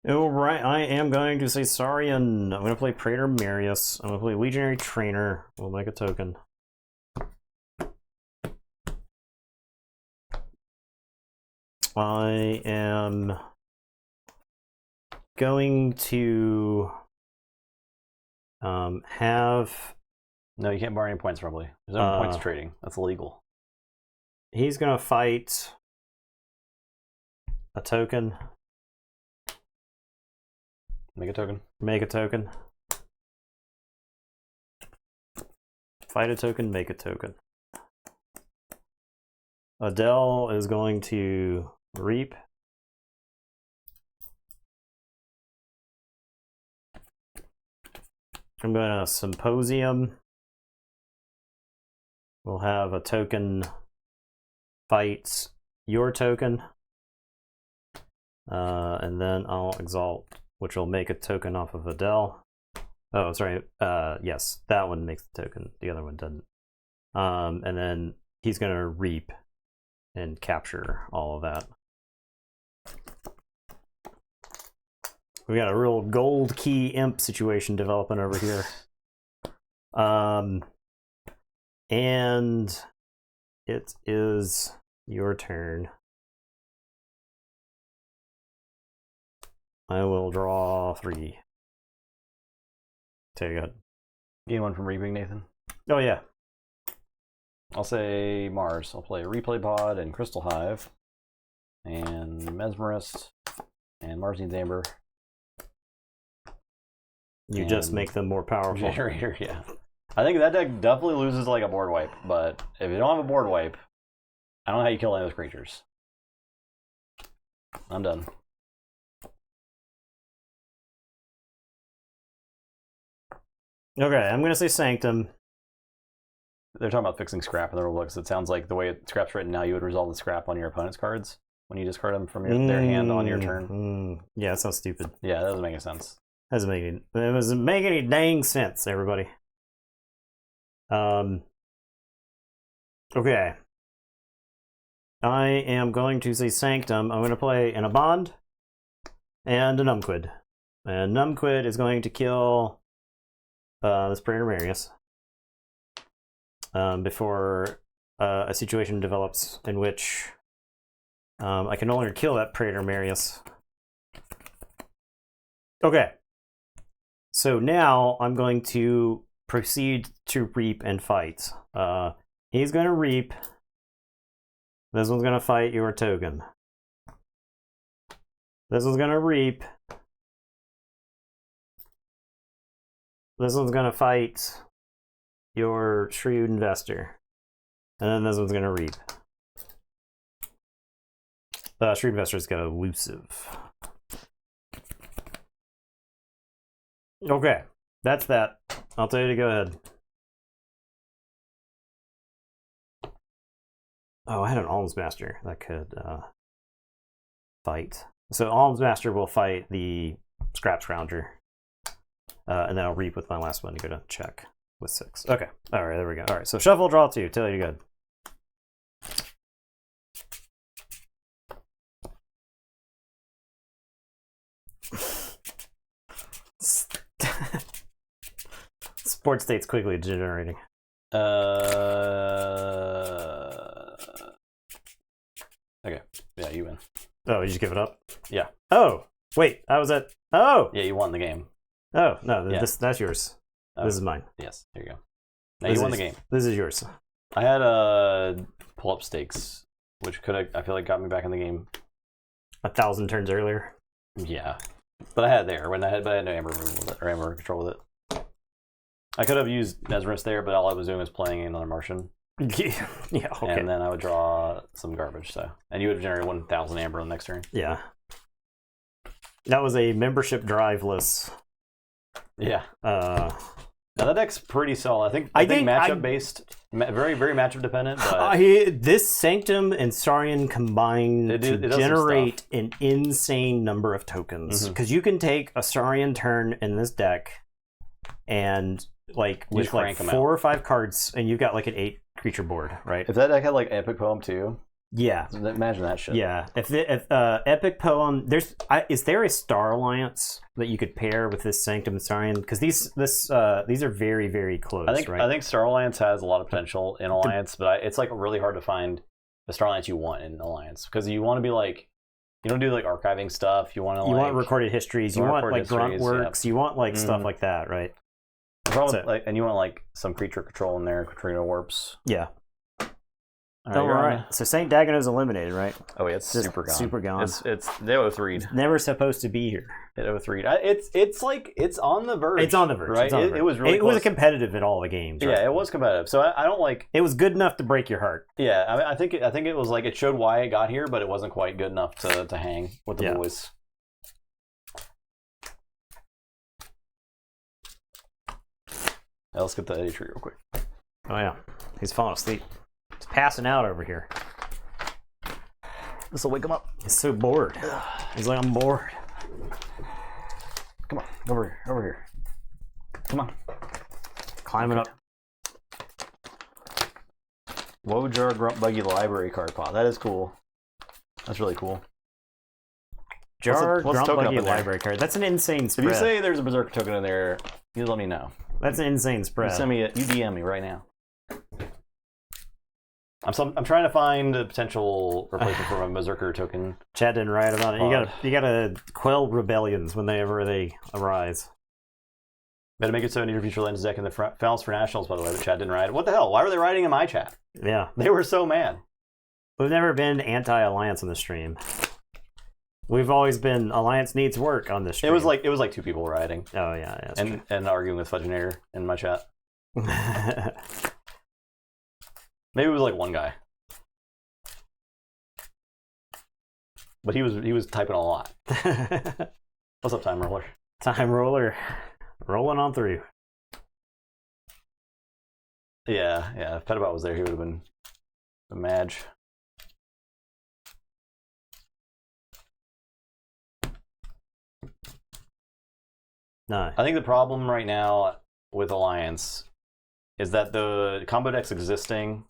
Speaker 1: Alright, I am going to say sorry, and I'm going to play Praetor Marius. I'm going to play Legionary Trainer. We'll make a token. I am going to have...
Speaker 2: No, you can't borrow any points, probably. There's no points trading. That's illegal.
Speaker 1: He's going to fight a token.
Speaker 2: Make a token.
Speaker 1: Make a token. Fight a token, make a token. Adele is going to reap. I'm going to Symposium. We'll have a token fight your token. And then I'll Exalt, which will make a token off of Adele. Oh, sorry. Yes, that one makes the token. The other one doesn't. And then he's going to reap and capture all of that. We got a real gold key imp situation developing over here. And it is your turn. I will draw 3. Take it.
Speaker 2: Gain 1 from reaping, Nathan.
Speaker 1: Oh yeah.
Speaker 2: I'll say Mars. I'll play Replay Pod and Crystal Hive and Mesmerist and Mars Needs Amber.
Speaker 1: You just make them more powerful.
Speaker 2: Generator, yeah. I think that deck definitely loses like a board wipe, but if you don't have a board wipe, I don't know how you kill any of those creatures. I'm done.
Speaker 1: Okay, I'm going to say Sanctum.
Speaker 2: They're talking about fixing scrap in the rulebooks. It sounds like the way scrap's written now, you would resolve the scrap on your opponent's cards when you discard them from their hand on your turn.
Speaker 1: Yeah, that sounds stupid.
Speaker 2: Yeah, that doesn't make any sense.
Speaker 1: It doesn't make any dang sense, everybody. Okay. I am going to say Sanctum. I'm going to play an Abond and a Numquid. And Numquid is going to kill this Praetor Marius before a situation develops in which I can no longer kill that Praetor Marius. Okay. So now I'm going to proceed to reap and fight. He's going to reap. This one's going to fight your token. This one's going to reap. This one's going to fight your shrewd investor. And then this one's going to reap. Shrewd investor's got elusive. Okay, that's that. I'll tell you to go ahead. Oh, I had an Almsmaster that could fight. So Almsmaster will fight the Scrap Scrounger. And then I'll reap with my last one to go to check with 6. Okay, alright, there we go. Alright, so shuffle, draw 2. Tell you to go. Sports state's quickly degenerating.
Speaker 2: Okay. Yeah, you win.
Speaker 1: Oh, you just give it up?
Speaker 2: Yeah.
Speaker 1: Oh, Wait, I was at. Oh!
Speaker 2: Yeah, you won the game.
Speaker 1: Oh, no,
Speaker 2: Yeah.
Speaker 1: that's yours.
Speaker 2: Oh.
Speaker 1: This is mine.
Speaker 2: Yes, there you go. Now you won the game.
Speaker 1: This is yours.
Speaker 2: I had pull-up stakes, which I feel like got me back in the game.
Speaker 1: 1,000 turns earlier.
Speaker 2: Yeah, but I had it there but I had no amber removal with it, or amber control with it. I could have used Mesmerist there, but all I was doing was playing another Martian.
Speaker 1: Yeah, okay.
Speaker 2: And then I would draw some garbage. And you would generate 1,000 amber on the next turn.
Speaker 1: Yeah. That was a membership drive list.
Speaker 2: Yeah. Now that deck's pretty solid. I think matchup based, very very matchup dependent. But
Speaker 1: this Sanctum and Saurian combine to generate an insane number of tokens, because you can take a Saurian turn in this deck, and with 4 or 5 cards, and you've got like an 8 creature board, right?
Speaker 2: If that deck had like Epic Poem too.
Speaker 1: Yeah,
Speaker 2: imagine that shit.
Speaker 1: Yeah, if Epic Poem, is there a Star Alliance that you could pair with this Sanctum and Saurian? Because these are very very close.
Speaker 2: I think Star Alliance has a lot of potential in Alliance, but it's like really hard to find the Star Alliance you want in Alliance, because you want to be like, you don't do like archiving stuff. You want to want
Speaker 1: recorded histories. You want like grunt works. You want like stuff like that, right?
Speaker 2: And you want like some creature control in there, Katrina warps.
Speaker 1: Yeah. All right. So Saint Dagono's eliminated, right?
Speaker 2: Oh yeah, it's super gone.
Speaker 1: Super gone.
Speaker 2: It's they 0-3'd.
Speaker 1: Never supposed to be here.
Speaker 2: It 0-3'd. It's like it's on the verge.
Speaker 1: It's on the verge,
Speaker 2: right? It was really. It
Speaker 1: was competitive in all the games. Right?
Speaker 2: Yeah, it was competitive. So I don't like.
Speaker 1: It was good enough to break your heart.
Speaker 2: Yeah, I think it was like, it showed why it got here, but it wasn't quite good enough to hang with the boys. Now let's get the Eddie tree real quick.
Speaker 1: Oh yeah, he's falling asleep. He's passing out over here.
Speaker 2: This will wake him up.
Speaker 1: He's so bored. He's like, I'm bored.
Speaker 2: Come on, over here. Come on.
Speaker 1: Climbing up.
Speaker 2: Wojar Grunt Buggy Library card pot. That is cool. That's really cool.
Speaker 1: Jar Grunt Buggy Library card. That's an insane spread.
Speaker 2: If you say there's a Berserker token in there, you let me know.
Speaker 1: That's an insane spread.
Speaker 2: You DM me right now. I'm trying to find a potential replacement for a Berserker token.
Speaker 1: Chad didn't write about it. You gotta quell rebellions whenever they arise.
Speaker 2: Better make it so near future lens deck in the finals for nationals, by the way, but Chad didn't write it. What the hell? Why were they writing in my chat?
Speaker 1: Yeah.
Speaker 2: They were so mad.
Speaker 1: We've never been anti-alliance on the stream. We've always been Alliance needs work on this stream.
Speaker 2: It was like 2 people writing.
Speaker 1: Oh yeah,
Speaker 2: and arguing with Fudginator in my chat. Maybe it was like 1 guy. But he was typing a lot. What's up, Time Roller?
Speaker 1: Time Roller. Rolling on through.
Speaker 2: Yeah. If Pedibot was there, he would have been a Madge.
Speaker 1: No.
Speaker 2: I think the problem right now with Alliance is that the combo decks existing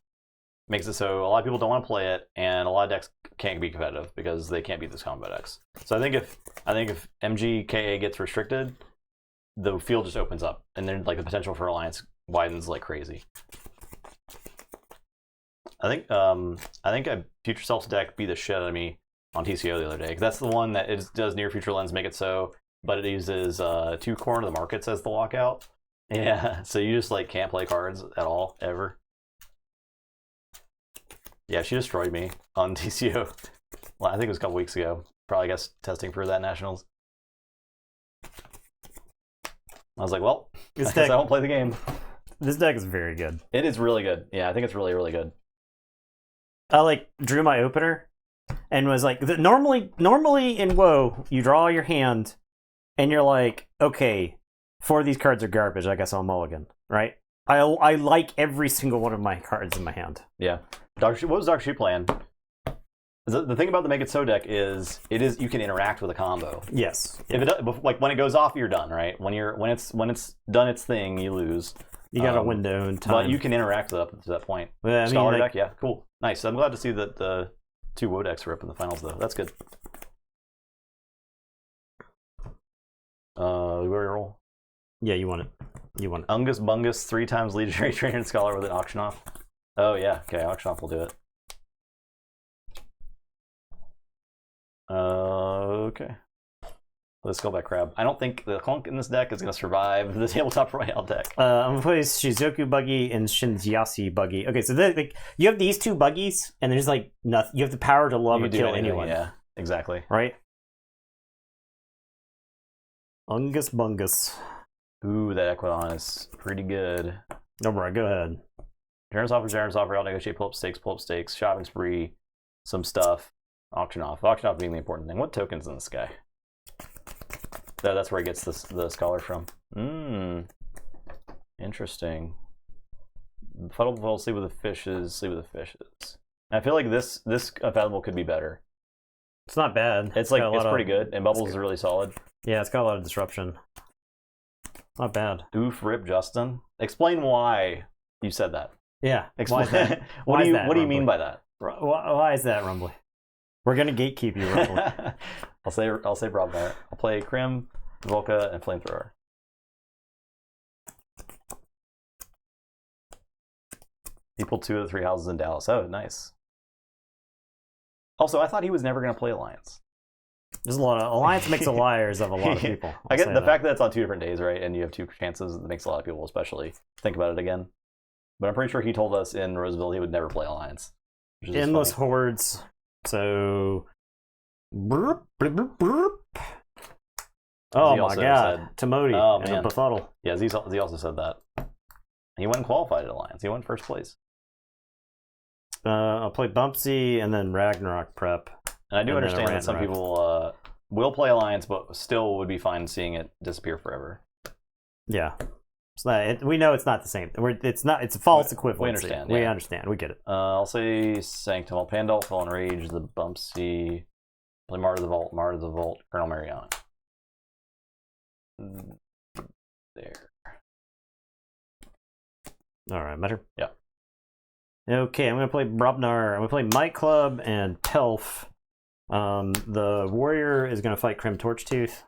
Speaker 2: makes it so a lot of people don't want to play it, and a lot of decks can't be competitive because they can't beat those combo decks. So I think if MGKA gets restricted, the field just opens up, and then like the potential for Alliance widens like crazy. I think a Future Self deck beat the shit out of me on TCO the other day, because that's the one that does Near Future Lens make it so, but it uses 2 Corner of the Markets as the lockout. Yeah, so you just like can't play cards at all ever. Yeah, she destroyed me on TCO. Well, I think it was a couple weeks ago. Probably, I guess, testing for that Nationals. I was like, well, I guess I won't play the game.
Speaker 1: This deck is very good.
Speaker 2: It is really good. Yeah, I think it's really, really good.
Speaker 1: I drew my opener and was like, normally in WoW, you draw your hand and you're like, okay, 4 of these cards are garbage. I guess I'll mulligan, right? I like every single one of my cards in my hand.
Speaker 2: Yeah. What was Dr. Sheep playing? The thing about the Make It So deck is you can interact with a combo.
Speaker 1: Yes.
Speaker 2: If it like when it goes off, you're done, right? When it's done its thing, you lose.
Speaker 1: You got a window in time.
Speaker 2: But you can interact with it up to that point.
Speaker 1: Yeah,
Speaker 2: Scholar deck, yeah, cool, nice. I'm glad to see that the 2 WoW decks were up in the finals though. That's good. We roll.
Speaker 1: Yeah, you want it.
Speaker 2: Ungus Bungus 3 times Legionary Trainer and Scholar with an auction off. Oh yeah, okay, auction off will do it. Okay. Let's go back crab. I don't think the clunk in this deck is going to survive the tabletop royale deck.
Speaker 1: I'm gonna play Shizuku buggy and Shinjiashi buggy. Okay, so like you have these two buggies, and there's like nothing. You have the power to love
Speaker 2: You
Speaker 1: or
Speaker 2: do
Speaker 1: kill
Speaker 2: anything,
Speaker 1: anyone.
Speaker 2: Yeah, exactly.
Speaker 1: Right? Ungus Bungus.
Speaker 2: Ooh, that Equidon is pretty good.
Speaker 1: No, bro, go ahead.
Speaker 2: Turns offer, I'll negotiate, pull up stakes, shopping spree, some stuff, auction off. Auction off being the important thing. What token's in this guy? That's where he gets the scholar from. Interesting. Fuddle, sleep with the fishes, And I feel like this Unfathomable could be better.
Speaker 1: It's not bad.
Speaker 2: It's pretty good, and Bubbles is really solid.
Speaker 1: Yeah, it's got a lot of disruption. Not bad.
Speaker 2: Oof, rip, Justin. Explain why you said that.
Speaker 1: Yeah.
Speaker 2: Explain.
Speaker 1: Why is that?
Speaker 2: What do you mean by that?
Speaker 1: Why is that, Rumbly? We're gonna gatekeep you, Rumbly.
Speaker 2: I'll say Brobnar. I'll play Krim, Volca, and Flamethrower. He pulled 2 of the 3 houses in Dallas. Oh, nice. Also, I thought he was never going to play Alliance.
Speaker 1: There's a lot of Alliance makes a liars of a lot of people.
Speaker 2: I get the fact that it's on 2 different days, right? And you have 2 chances. That makes a lot of people, especially, think about it again. But I'm pretty sure he told us in Roseville he would never play Alliance.
Speaker 1: Endless hordes. So. Burp, burp, burp, burp. Oh my god. Timoti and the Befuddle.
Speaker 2: Yeah, he also said that. He went qualified at Alliance. He went first place.
Speaker 1: I'll play Bumpsy and then Ragnarok prep.
Speaker 2: And I do understand that some people will play Alliance, but still would be fine seeing it disappear forever.
Speaker 1: Yeah. We know it's not the same. It's a false equivalency.
Speaker 2: We understand.
Speaker 1: We understand. We get it.
Speaker 2: I'll say Sanctum. I'll Pandolf, Fallen Rage, the Bumpsy. Play Martyr of the Vault, Colonel Mariana. There.
Speaker 1: Alright, better?
Speaker 2: Yeah.
Speaker 1: Okay, I'm going to play Brobnar. I'm going to play Might Club and Pelf. The Warrior is going to fight Crim Torchtooth.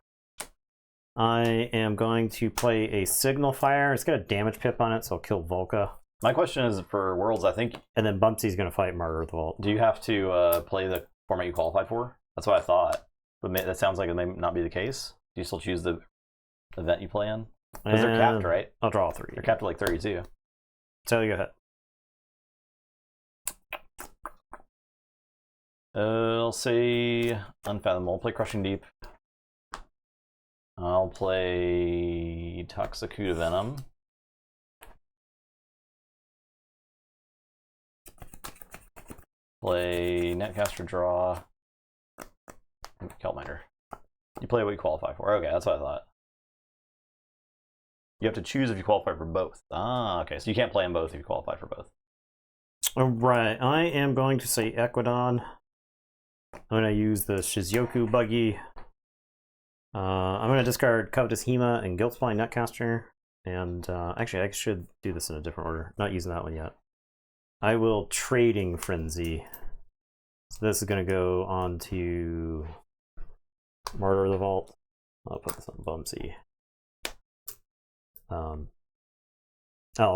Speaker 1: I am going to play a Signal Fire. It's got a damage pip on it, so I'll kill Volca.
Speaker 2: My question is for Worlds, I think...
Speaker 1: And then Bumpsy's going to fight Martyr of the Vault.
Speaker 2: Do you have to play the format you qualified for? That's what I thought. But that sounds like it may not be the case. Do you still choose the event you play in? Because they're capped, right?
Speaker 1: I'll draw 3.
Speaker 2: They're capped at like 32.
Speaker 1: So you go ahead.
Speaker 2: I'll say Unfathomable. I'll play Crushing Deep. I'll play Toxicuda Venom. Play Netcaster Draw. Keltminder. You play what you qualify for. Okay, that's what I thought. You have to choose if you qualify for both. Ah, okay. So you can't play them both if you qualify for both.
Speaker 1: All right. I am going to say Equidon. I'm going to use the Shizuku buggy. I'm going to discard Covetous Hema and Guiltspine Netcaster. And actually, I should do this in a different order. Not using that one yet. I will Trading Frenzy. So this is going to go on to Martyr of the Vault. I'll put this on Bumpsy.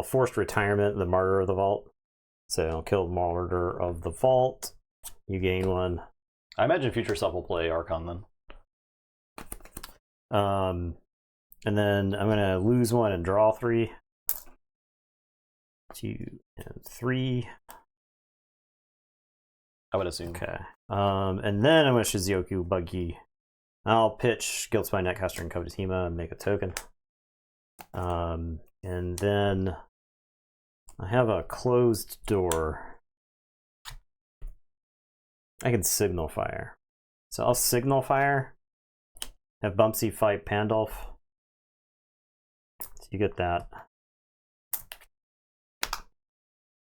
Speaker 1: Forced Retirement, the Martyr of the Vault. So I'll kill Martyr of the Vault. You gain 1.
Speaker 2: I imagine Future Self will play Archon then.
Speaker 1: And then I'm going to lose 1 and draw 3. 2 and 3.
Speaker 2: I would assume.
Speaker 1: Okay. And then I'm going to Shizuku buggy. I'll pitch Guiltspine Netcaster and Covetous Hema and make a token. And then I have a closed door. I can Signal Fire. So I'll Signal Fire. Have Bumpsy fight Pandolf. So you get that.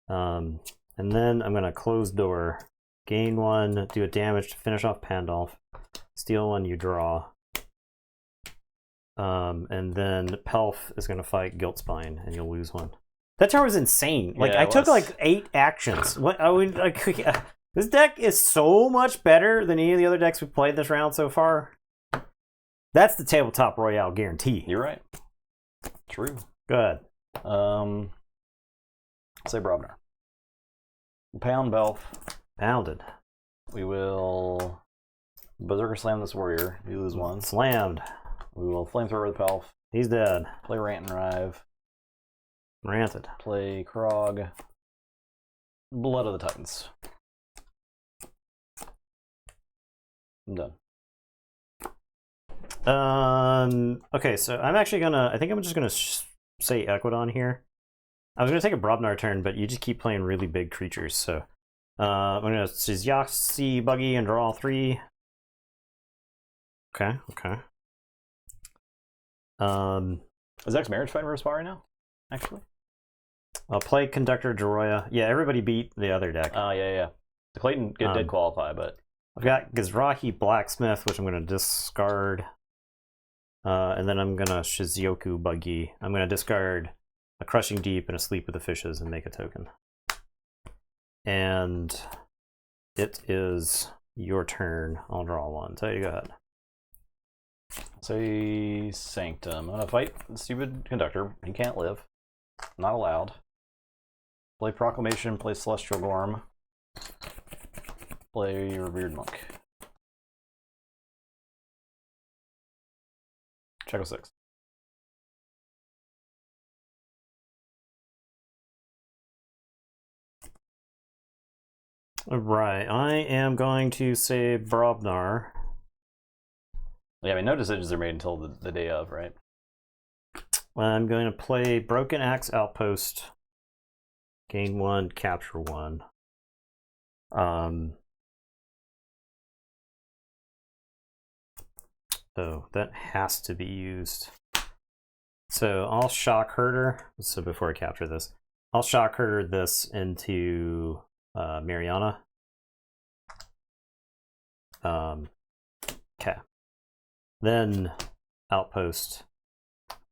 Speaker 1: And then I'm going to close door. Gain 1, do a damage to finish off Pandolf. Steal 1, you draw. And then Pelf is going to fight Guiltspine, and you'll lose 1. That tower was insane. Like, I took like 8 actions. What? I mean, like, this deck is so much better than any of the other decks we've played this round so far. That's the tabletop royale guarantee.
Speaker 2: You're right. True.
Speaker 1: Go ahead.
Speaker 2: I'll say Brobnar. Pound Belf.
Speaker 1: Pounded.
Speaker 2: We will Berserker Slam this warrior. You lose 1.
Speaker 1: Slammed.
Speaker 2: We will Flamethrower with Pelf.
Speaker 1: He's dead.
Speaker 2: Play Rant and Rive.
Speaker 1: Ranted.
Speaker 2: Play Krog. Blood of the Titans. I'm done.
Speaker 1: Okay, so I'm actually gonna. I think I'm just gonna say Equidon here. I was gonna take a Brobnar turn, but you just keep playing really big creatures, so I'm gonna Shizyasi Buggy and draw 3. Okay.
Speaker 2: Is X Marriage fighting for a spot right now? Actually,
Speaker 1: I'll play Conductor Joroya. Yeah, everybody beat the other deck.
Speaker 2: Oh yeah. The Clayton did qualify, but
Speaker 1: I've got Gizrahi Blacksmith, which I'm gonna discard. And then I'm gonna Shizioku Buggy. I'm gonna discard a Crushing Deep and a Sleep with the Fishes and make a token. And it is your turn. I'll draw 1. So you go ahead.
Speaker 2: Say Sanctum. I'm gonna fight the stupid Conductor. He can't live. Not allowed. Play Proclamation, play Celestial Gorm. Play Revered Monk. Check 6.
Speaker 1: Right, I am going to say Brobnar.
Speaker 2: Yeah, I mean, no decisions are made until the day of, right?
Speaker 1: I'm going to play Broken Axe Outpost. Gain 1, capture 1. So that has to be used. So I'll Shock Herder. So before I capture this, I'll Shock Herder this into Mariana. Okay. Then Outpost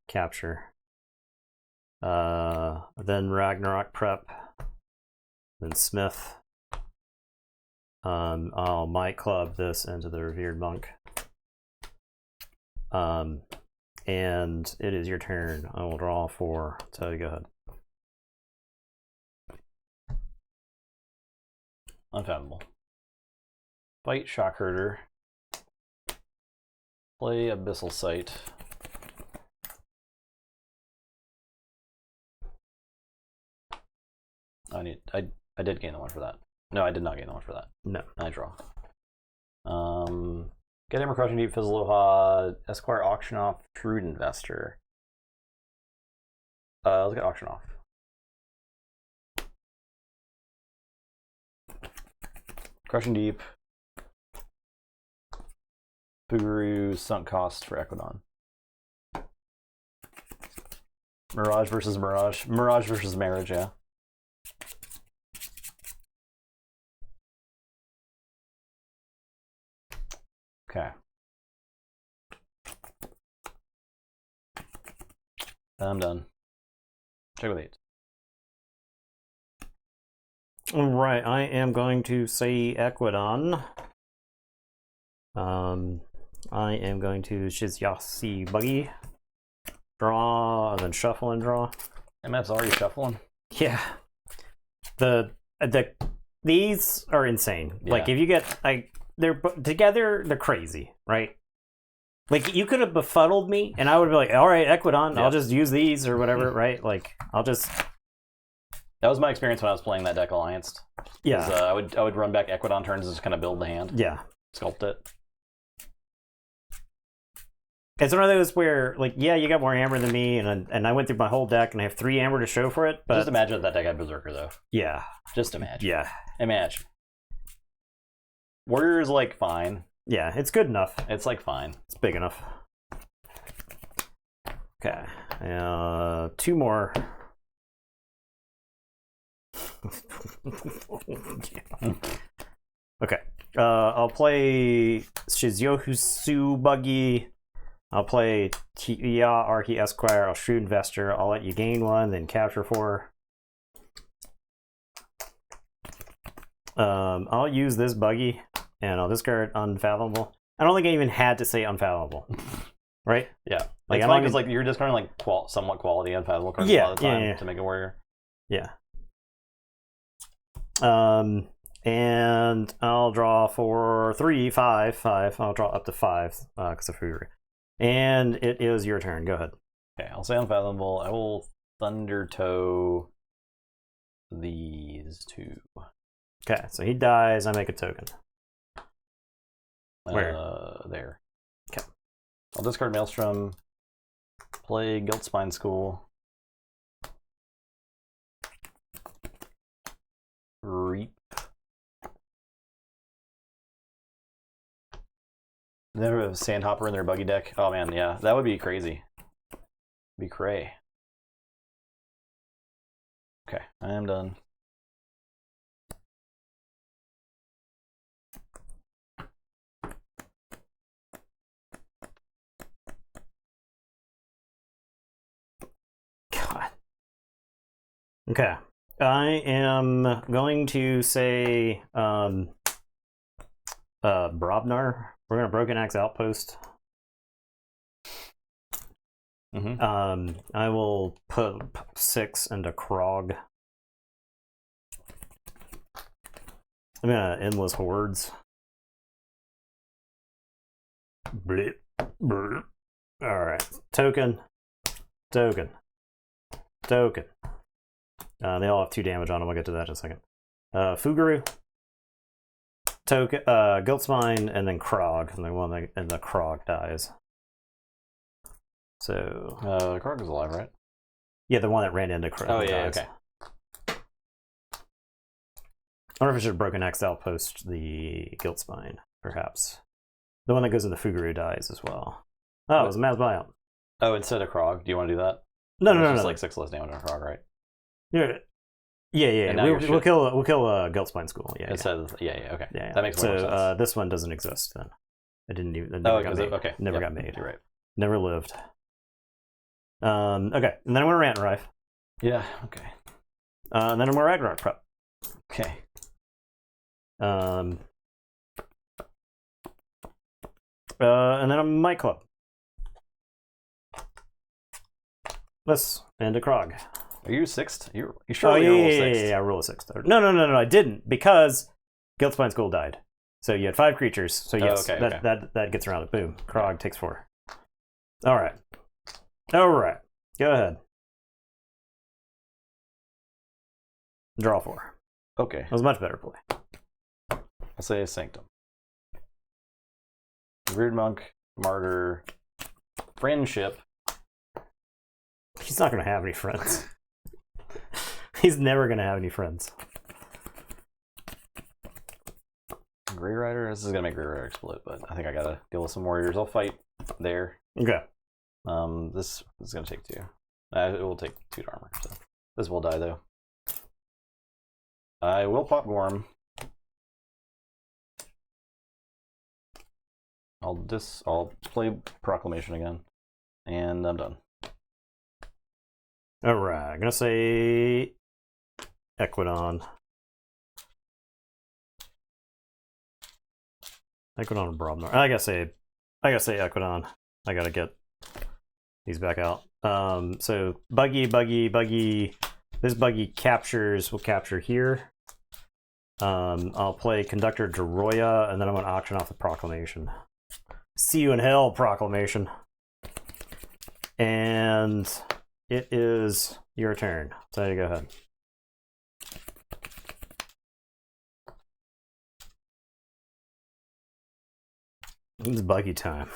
Speaker 1: capture. Then Ragnarok Prep. Then Smith. I'll Might Club this into the Revered Monk. And it is your turn. I will draw 4. So go ahead.
Speaker 2: Unfathomable. Fight Shock Herder. Play Abyssal Sight. I did gain the 1 for that. No, I did not gain the 1 for that.
Speaker 1: No.
Speaker 2: I draw. Get Hammer Crushing Deep, Fizzleha, Esquire Auction Off, Shrewd Investor. Let's get Auction Off. Crushing Deep. Boogaroo, Sunk Cost for Equidon. Mirage versus Mirage. Mirage versus Marriage, yeah. Okay. I'm done. Check with 8.
Speaker 1: All right, I am going to say Equidon. I am going to Shizyasi Buggy. Draw, and then shuffle and draw.
Speaker 2: MF's already shuffling.
Speaker 1: Yeah. These are insane.
Speaker 2: Yeah.
Speaker 1: Like if you get they're together, they're crazy, right? Like you could have befuddled me, and I would be like, "All right, Equidon, I'll just use these or whatever," right? Like I'll just.
Speaker 2: That was my experience when I was playing that deck Allianced.
Speaker 1: Yeah.
Speaker 2: I would run back Equidon turns and just kind of build the hand.
Speaker 1: Yeah.
Speaker 2: Sculpt it.
Speaker 1: It's one of those where, like, yeah, you got more amber than me, and I went through my whole deck, and I have 3 amber to show for it. But
Speaker 2: just imagine that deck had Berserker though.
Speaker 1: Yeah.
Speaker 2: Just imagine.
Speaker 1: Yeah.
Speaker 2: Imagine. Warrior is like fine.
Speaker 1: Yeah, it's good enough.
Speaker 2: It's like fine.
Speaker 1: It's big enough. Okay. 2 more. Okay. I'll play Shizyohusu Buggy. I'll play Tia Archie Esquire. I'll Shrewd Investor. I'll let you gain 1, then capture 4. I'll use this Buggy, and I'll discard Unfathomable. I don't think I even had to say Unfathomable, right?
Speaker 2: Yeah, like funny because like you're discarding like somewhat quality Unfathomable cards a lot of the time to make a warrior.
Speaker 1: Yeah. And I'll draw for 3, 5, 5. I'll draw up to 5 because of Fury. And it is your turn. Go ahead.
Speaker 2: Okay, I'll say Unfathomable. I will Thunder Toe these two.
Speaker 1: Okay, so he dies. I make a token. Where?
Speaker 2: There.
Speaker 1: Okay.
Speaker 2: I'll discard Maelstrom. Play Guiltspine School. Reap. They have a Sandhopper in their buggy deck. Oh man, yeah, that would be crazy. Be cray. Okay, I am done.
Speaker 1: God. Okay. I am going to say Brobnar. We're gonna Broken Axe Outpost. I will put 6 into Krog. I'm gonna Endless Hordes. Blip, blip. All right, token. They all have 2 damage on them. I'll get to that in a second. Fuguru, token, Guiltspine, and then Krog, and the Krog dies. So
Speaker 2: Krog is alive, right?
Speaker 1: Yeah, the one that ran into Krog.
Speaker 2: Oh yeah,
Speaker 1: dies.
Speaker 2: okay.
Speaker 1: I wonder if I should have Broken Axe Outpost the Guiltspine, perhaps. The one that goes into Fuguru dies as well. Oh, it was a Mass Buyout.
Speaker 2: Oh, instead of Krog, do you want to do that?
Speaker 1: No.
Speaker 2: It's like 6 less damage on Krog, right?
Speaker 1: Yeah. We'll kill Guiltspine School. Yeah.
Speaker 2: Instead of okay.
Speaker 1: Yeah.
Speaker 2: That makes more sense.
Speaker 1: So this one doesn't exist then. It didn't even. It never got made.
Speaker 2: Okay.
Speaker 1: Never got made.
Speaker 2: You're right.
Speaker 1: Never lived. Okay, and then I'm gonna Rant and Rife.
Speaker 2: Yeah. Okay.
Speaker 1: And then I'm gonna Ragnarok Prep.
Speaker 2: Okay.
Speaker 1: And then I'm Might Club. This and a Krog.
Speaker 2: Are you 6th? You sure you roll 6th?
Speaker 1: Yeah, roll a 6th. No, I didn't, because Guiltspine School died. So you had 5 creatures. So yes, that gets around it. Boom. Krog takes 4. All right. Go ahead. Draw 4.
Speaker 2: Okay.
Speaker 1: That was a much better play.
Speaker 2: I'll say Sanctum. Weird Monk, Martyr, Friendship.
Speaker 1: He's not going to have any friends. He's never going to have any friends.
Speaker 2: Grey Rider? This is going to make Grey Rider explode, but I think I got to deal with some warriors. I'll fight there.
Speaker 1: Okay.
Speaker 2: This is going to take 2. It will take 2 to armor, so this will die, though. I will pop Gorm. I'll play Proclamation again, and I'm done.
Speaker 1: All right, I'm gonna say Equidon. Equidon and Brobnar. I gotta say Equidon. I gotta get these back out. So buggy. This buggy will capture here. I'll play Conductor Deroya, and then I'm gonna auction off the Proclamation. See you in hell, Proclamation. And it is your turn. So you go ahead. It's buggy time.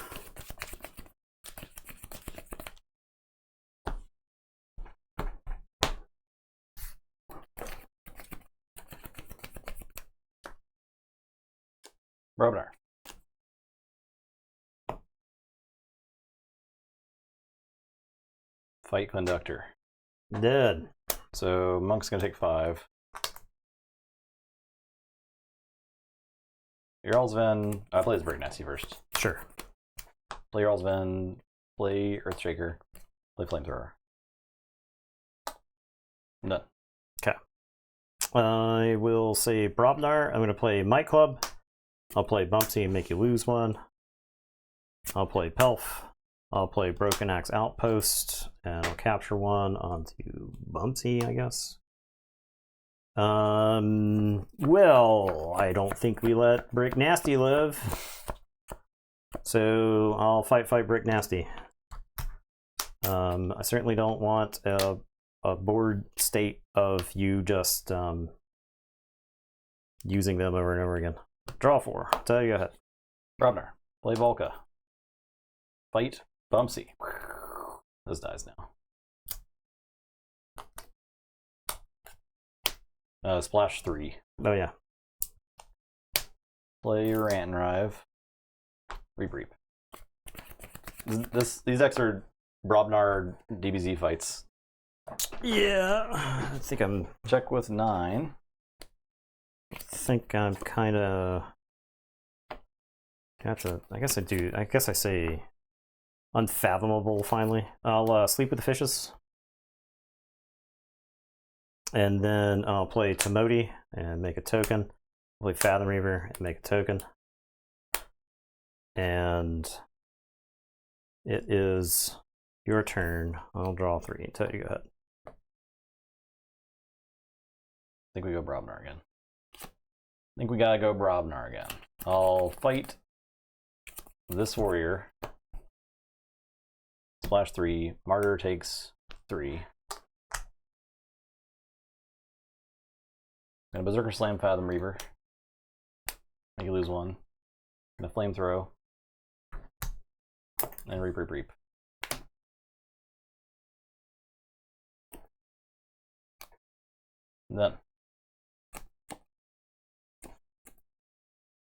Speaker 2: Robnar. Fight Conductor.
Speaker 1: Dead.
Speaker 2: So Monk's gonna take 5. Jarl's Ven. I play this Break Nasty first.
Speaker 1: Sure.
Speaker 2: Play Jarl's Ven. Play Earthshaker. Play Flamethrower. I'm done.
Speaker 1: Okay. I will say Brobnar. I'm going to play Might Club. I'll play Bumpsy and make you lose 1. I'll play Pelf. I'll play Broken Axe Outpost, and I'll capture 1 onto Bumpsy, I guess. Well, I don't think we let Brick Nasty live. So I'll fight Brick Nasty. I certainly don't want a board state of you just using them over and over again. Draw 4. Tell you ahead.
Speaker 2: Brobner, play Volca. Fight Bumpsy. This dies now. Splash 3.
Speaker 1: Oh yeah.
Speaker 2: Play your Rant and Rive. Reap Reap. These decks are Brobnar DBZ fights.
Speaker 1: Yeah, I think I'm.
Speaker 2: Check with 9.
Speaker 1: I think I'm kind of. I guess I do. I guess I say unfathomable. Finally, I'll sleep with the fishes. And then I'll play Tomodi and make a token. Play Fathom Reaver and make a token. And it is your turn. I'll draw 3. Tell you, go ahead.
Speaker 2: I think we go Brobnar again. I think we gotta go Brobnar again. I'll fight this warrior. Splash 3. Martyr takes 3. Gonna Berserker Slam Fathom Reaver. Make you lose 1. Gonna Flame Throw. And Reap, Reap, Reap. And then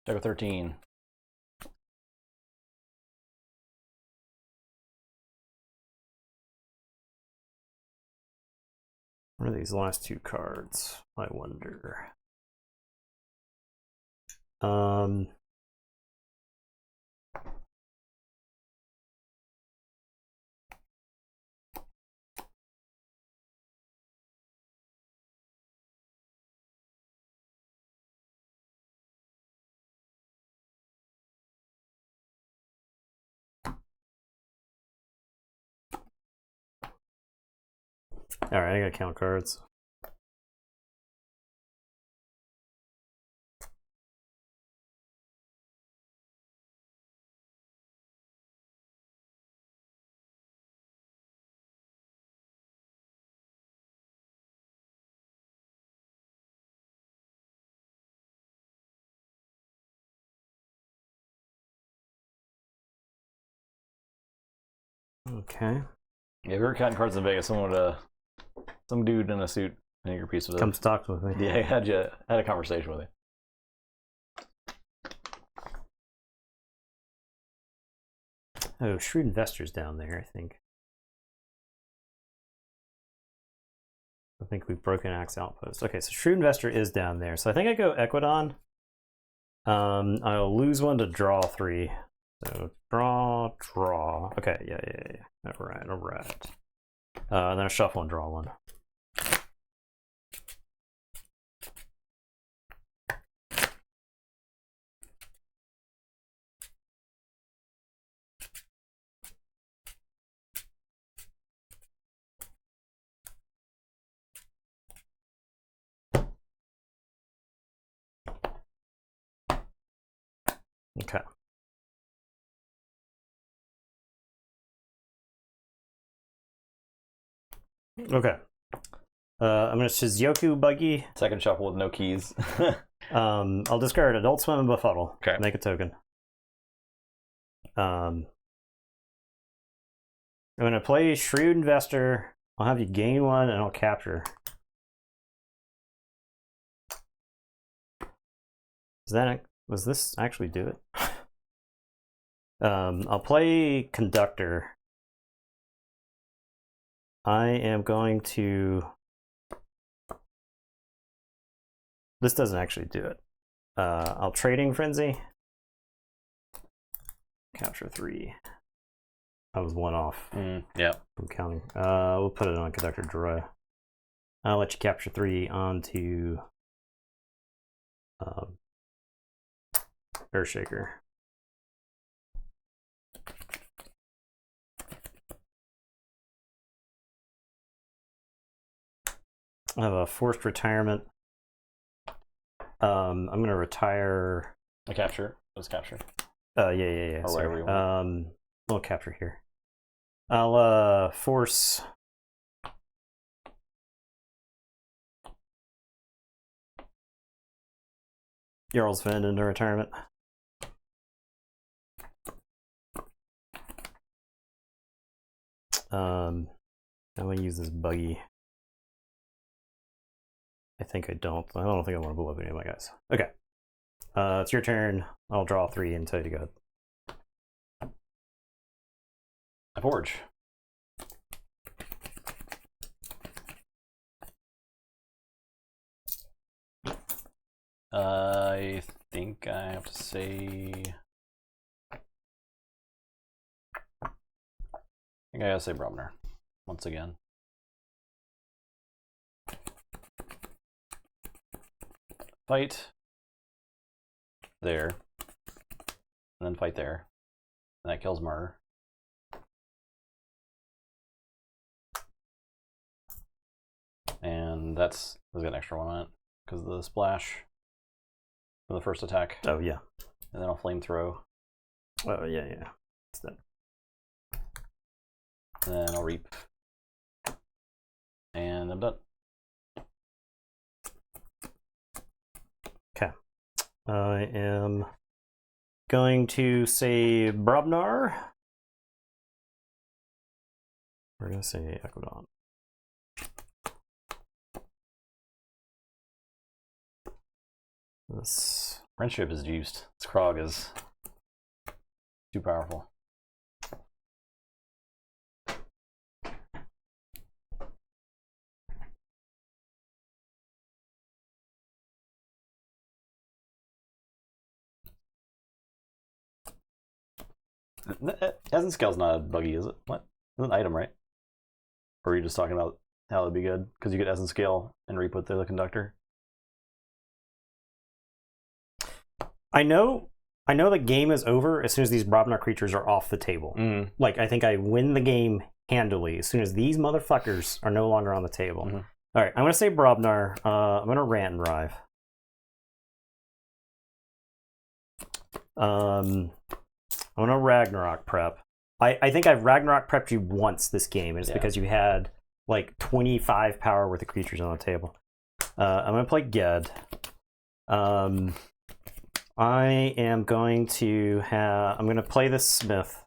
Speaker 2: check with 13.
Speaker 1: What are these last 2 cards? I wonder. All right, I gotta count cards. Okay.
Speaker 2: Yeah, if we were counting cards in Vegas, some dude in a suit in your piece with
Speaker 1: Comes talk with me.
Speaker 2: Yeah, had a conversation with you.
Speaker 1: Oh, Shrewd Investor's down there, I think. I think we've broken Axe Outpost. Okay, so Shrewd Investor is down there. So I think I go Equidon. I'll lose 1 to draw 3. So draw. Okay, yeah. All right. Then I shuffle and draw 1. Okay. Okay. I'm gonna Shizuoku Buggy.
Speaker 2: Second shuffle with no keys.
Speaker 1: I'll discard Adult Swim and Befuddle.
Speaker 2: Okay.
Speaker 1: Make a token. I'm gonna play Shrewd Investor. I'll have you gain 1 and I'll capture. Was this actually do it? I'll play Conductor. I am going to. This doesn't actually do it. I'll Trading Frenzy. Capture 3. I was 1 off.
Speaker 2: Yeah.
Speaker 1: From counting. We'll put it on Conductor Draw. I'll let you capture 3 onto Earthshaker. I have a Forced Retirement. I'm gonna retire.
Speaker 2: A capture. Let's capture.
Speaker 1: Yeah.
Speaker 2: Or whatever you want.
Speaker 1: We'll capture here. I'll force. Jarl's Vend into retirement. I'm gonna use this buggy. I think I don't. I don't think I want to blow up any of my guys. Okay. It's your turn. I'll draw 3 and tell you to go ahead.
Speaker 2: I forge. I think I have to say. I think I gotta say Brumner once again. Fight there, and then fight there, and that kills Martyr. And let's get an extra one on it because of the splash for the first attack.
Speaker 1: Oh yeah.
Speaker 2: And then I'll flame throw.
Speaker 1: Oh yeah. It's that.
Speaker 2: And then I'll reap. And I'm done.
Speaker 1: Okay. I am going to say Brobnar. We're going to say Equidon. This
Speaker 2: Friendship is juiced. This Krog is too powerful. Essence Scale's not a buggy, is it? What? It's an item, right? Or are you just talking about how it'd be good? Because you get Essence Scale and reap with the conductor?
Speaker 1: I know the game is over as soon as these Brobnar creatures are off the table. Like, I think I win the game handily as soon as these motherfuckers are no longer on the table. All right, I'm going to say Brobnar. I'm going to Rant and Rive. I'm going to Ragnarok prep. I think I've Ragnarok prepped you once this game, and it's because you had like 25 power worth of creatures on the table. I'm going to play Ged. I am going to I'm going to play the Smith.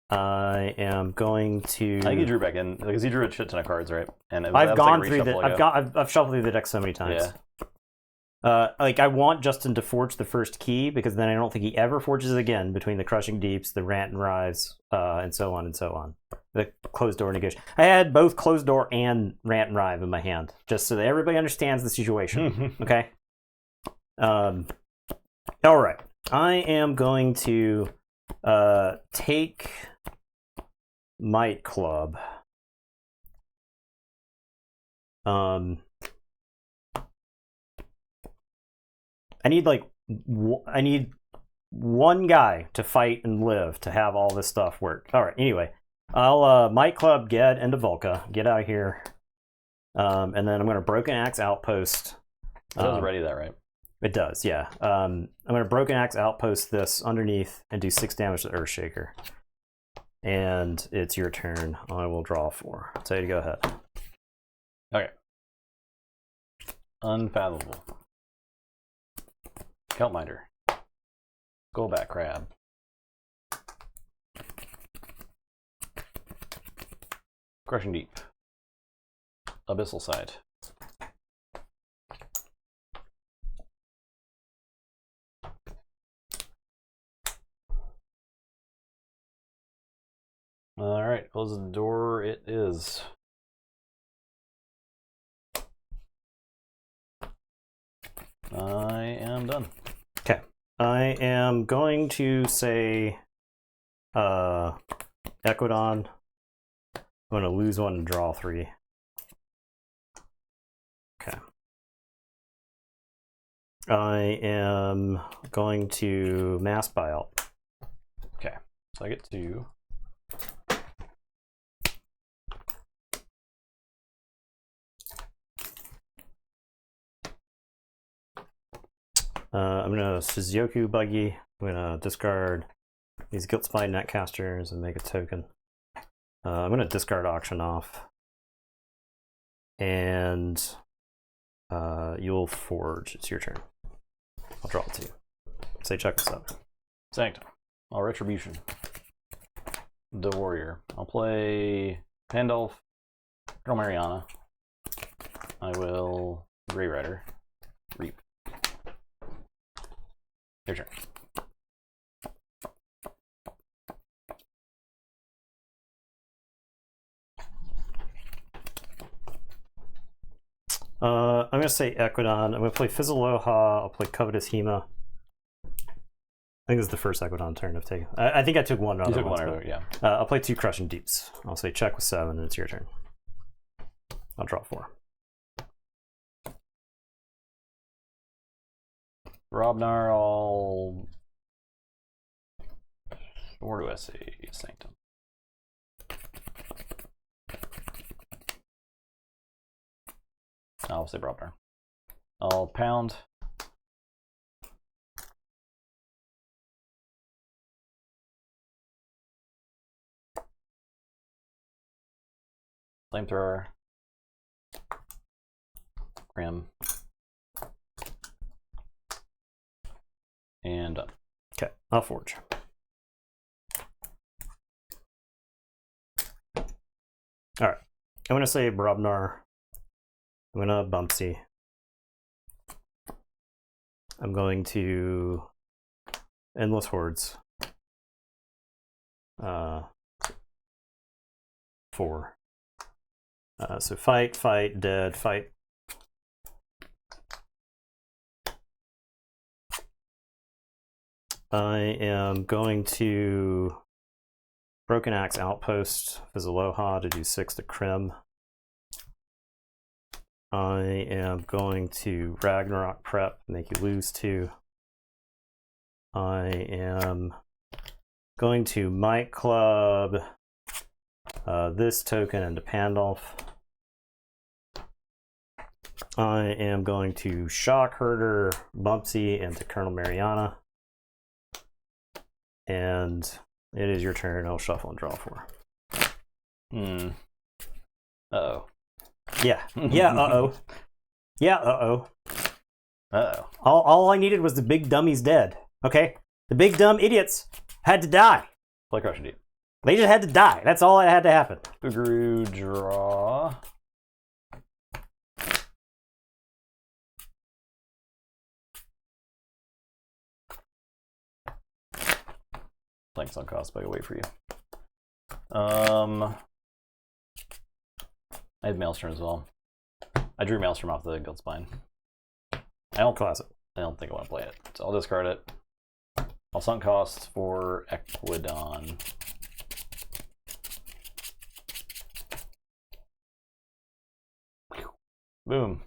Speaker 1: I am going to.
Speaker 2: I think he drew back in because he drew a shit ton of cards, right? And
Speaker 1: I've gone through the. I've shuffled through the deck so many times.
Speaker 2: Yeah.
Speaker 1: Like I want Justin to forge the first key because then I don't think he ever forges again between the Crushing Deeps, the Rant and Rives, and so on and so on. The closed door negotiation. I had both closed door and Rant and Rive in my hand, just so that everybody understands the situation. Okay. All right. I am going to take Might Club. I need one guy to fight and live to have all this stuff work. All right. Anyway, I'll Might Club Ged into Volca. Get out of here. And then I'm going to Broken Axe Outpost.
Speaker 2: It does ready that, right?
Speaker 1: It does, yeah. I'm going to Broken Axe Outpost this underneath and do 6 damage to Earthshaker. And it's your turn. I will draw 4. I'll tell you to go ahead.
Speaker 2: Okay. Unfathomable. Kelpminder. Skullback Crab. Crushing Deep. Abyssal Side. All right, close the door. It is. I am done.
Speaker 1: Okay. I am going to say Equidon. I'm going to lose 1 and draw 3. Okay. I am going to Mass Buyout.
Speaker 2: Okay, so I get to
Speaker 1: I'm gonna Shizuoku Buggy. I'm gonna discard these Guilt-Spine Netcasters and make a token. I'm gonna discard Auction Off. And you'll Forge. It's your turn. I'll draw 2. Say check this out.
Speaker 2: Sanctum. All Retribution. The Warrior. I'll play Pandolf, Colonel Mariana. I will Grey Rider. Reap. Your turn.
Speaker 1: I'm going to say Equidon. I'm going to play Fizzaloha. I'll play Covetous Hema. I think this is the first Equidon turn I've taken. I think I took one.
Speaker 2: You took one earlier, yeah.
Speaker 1: I'll play 2 Crushing Deeps. I'll say check with 7, and it's your turn. I'll draw 4.
Speaker 2: Robnar, I'll... Or do I say Sanctum? I'll say Robnar. I'll pound. Flamethrower. Ram. And done.
Speaker 1: Okay, I'll Forge. Alright, I'm going to say Brobnar. I'm going to Bumpsy. I'm going to Endless Hordes. 4. So fight, fight, dead, fight. I am going to Broken Axe Outpost Fizzaloha to do 6 to Krim. I am going to Ragnarok Prep, make you lose 2. I am going to Might Club this token into Pandolf. I am going to Shock Herder Bumpsy into Colonel Mariana. And it is your turn. I'll shuffle and draw 4.
Speaker 2: Uh-oh.
Speaker 1: Yeah. Yeah, uh-oh. Yeah, uh-oh.
Speaker 2: Uh-oh.
Speaker 1: All I needed was the big dummies dead. Okay? The big dumb idiots had to die.
Speaker 2: Play Crushing Deep.
Speaker 1: They just had to die. That's all that had to happen.
Speaker 2: Boogaroo, draw. Playing Sunk Cost, but I wait for you. I have Maelstrom as well. I drew Maelstrom off the Guild-Spine. I don't think I want to play it, so I'll discard it. I'll Sunk Cost for Equidon. Boom.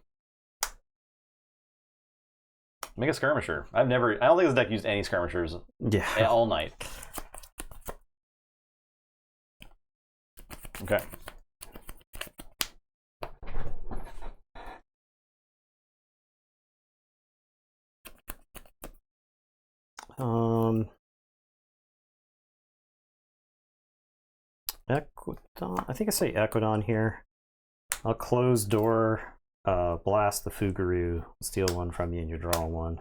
Speaker 2: Make a Skirmisher. I don't think this deck used any Skirmishers all night. Okay.
Speaker 1: Equidon. I think I say Equidon here. I'll close door, blast the Fugaroo, steal 1 from you, and you draw 1.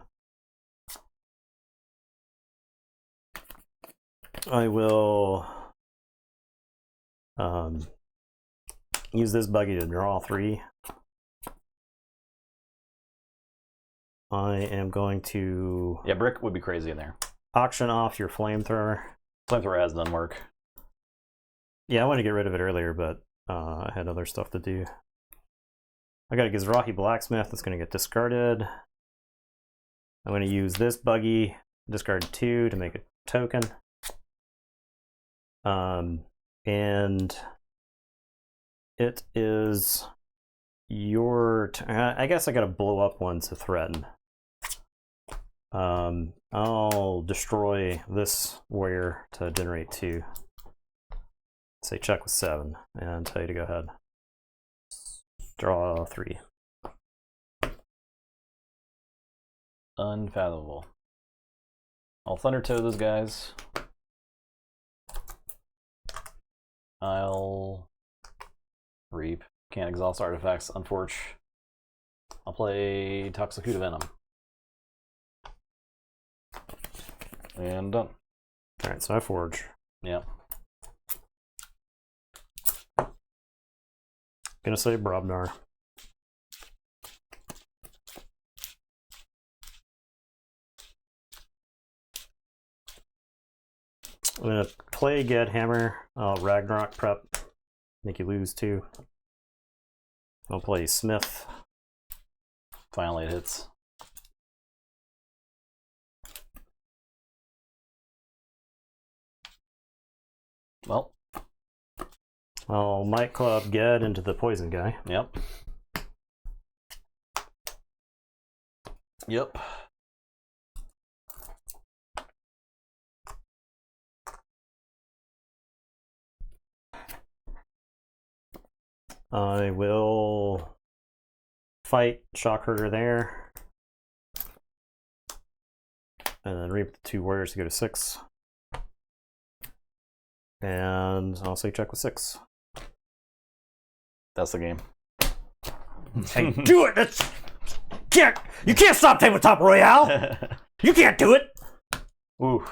Speaker 1: I will use this buggy to draw 3. I am going to...
Speaker 2: Yeah, Brick would be crazy in there.
Speaker 1: Auction off your Flamethrower.
Speaker 2: Flamethrower has done work.
Speaker 1: Yeah, I wanted to get rid of it earlier, but I had other stuff to do. I got a Gizrahi Blacksmith that's going to get discarded. I'm going to use this buggy, discard 2 to make a token. And it is your turn. I guess I got to blow up 1 to threaten. I'll destroy this warrior to generate 2. Say check with 7 and tell you to go ahead. Draw 3.
Speaker 2: Unfathomable. I'll Thunder Toe those guys. I'll Reap. Can't exhaust artifacts, unfortunately. I'll play Toxicuda Venom. And done.
Speaker 1: Alright, so I forge.
Speaker 2: Yep.
Speaker 1: Gonna say Brobnar. I'm gonna play Get Hammer, Ragnarok prep, make you lose 2. I'll play Smith.
Speaker 2: Finally it hits. Well.
Speaker 1: I'll Might Club Get into the poison guy.
Speaker 2: Yep. Yep.
Speaker 1: I will fight Shockherder there. And then Reap the 2 warriors to go to 6. And I'll say check with 6.
Speaker 2: That's the game.
Speaker 1: Hey, do it! You can't stop Tabletop Royale! You can't do it!
Speaker 2: Ooh.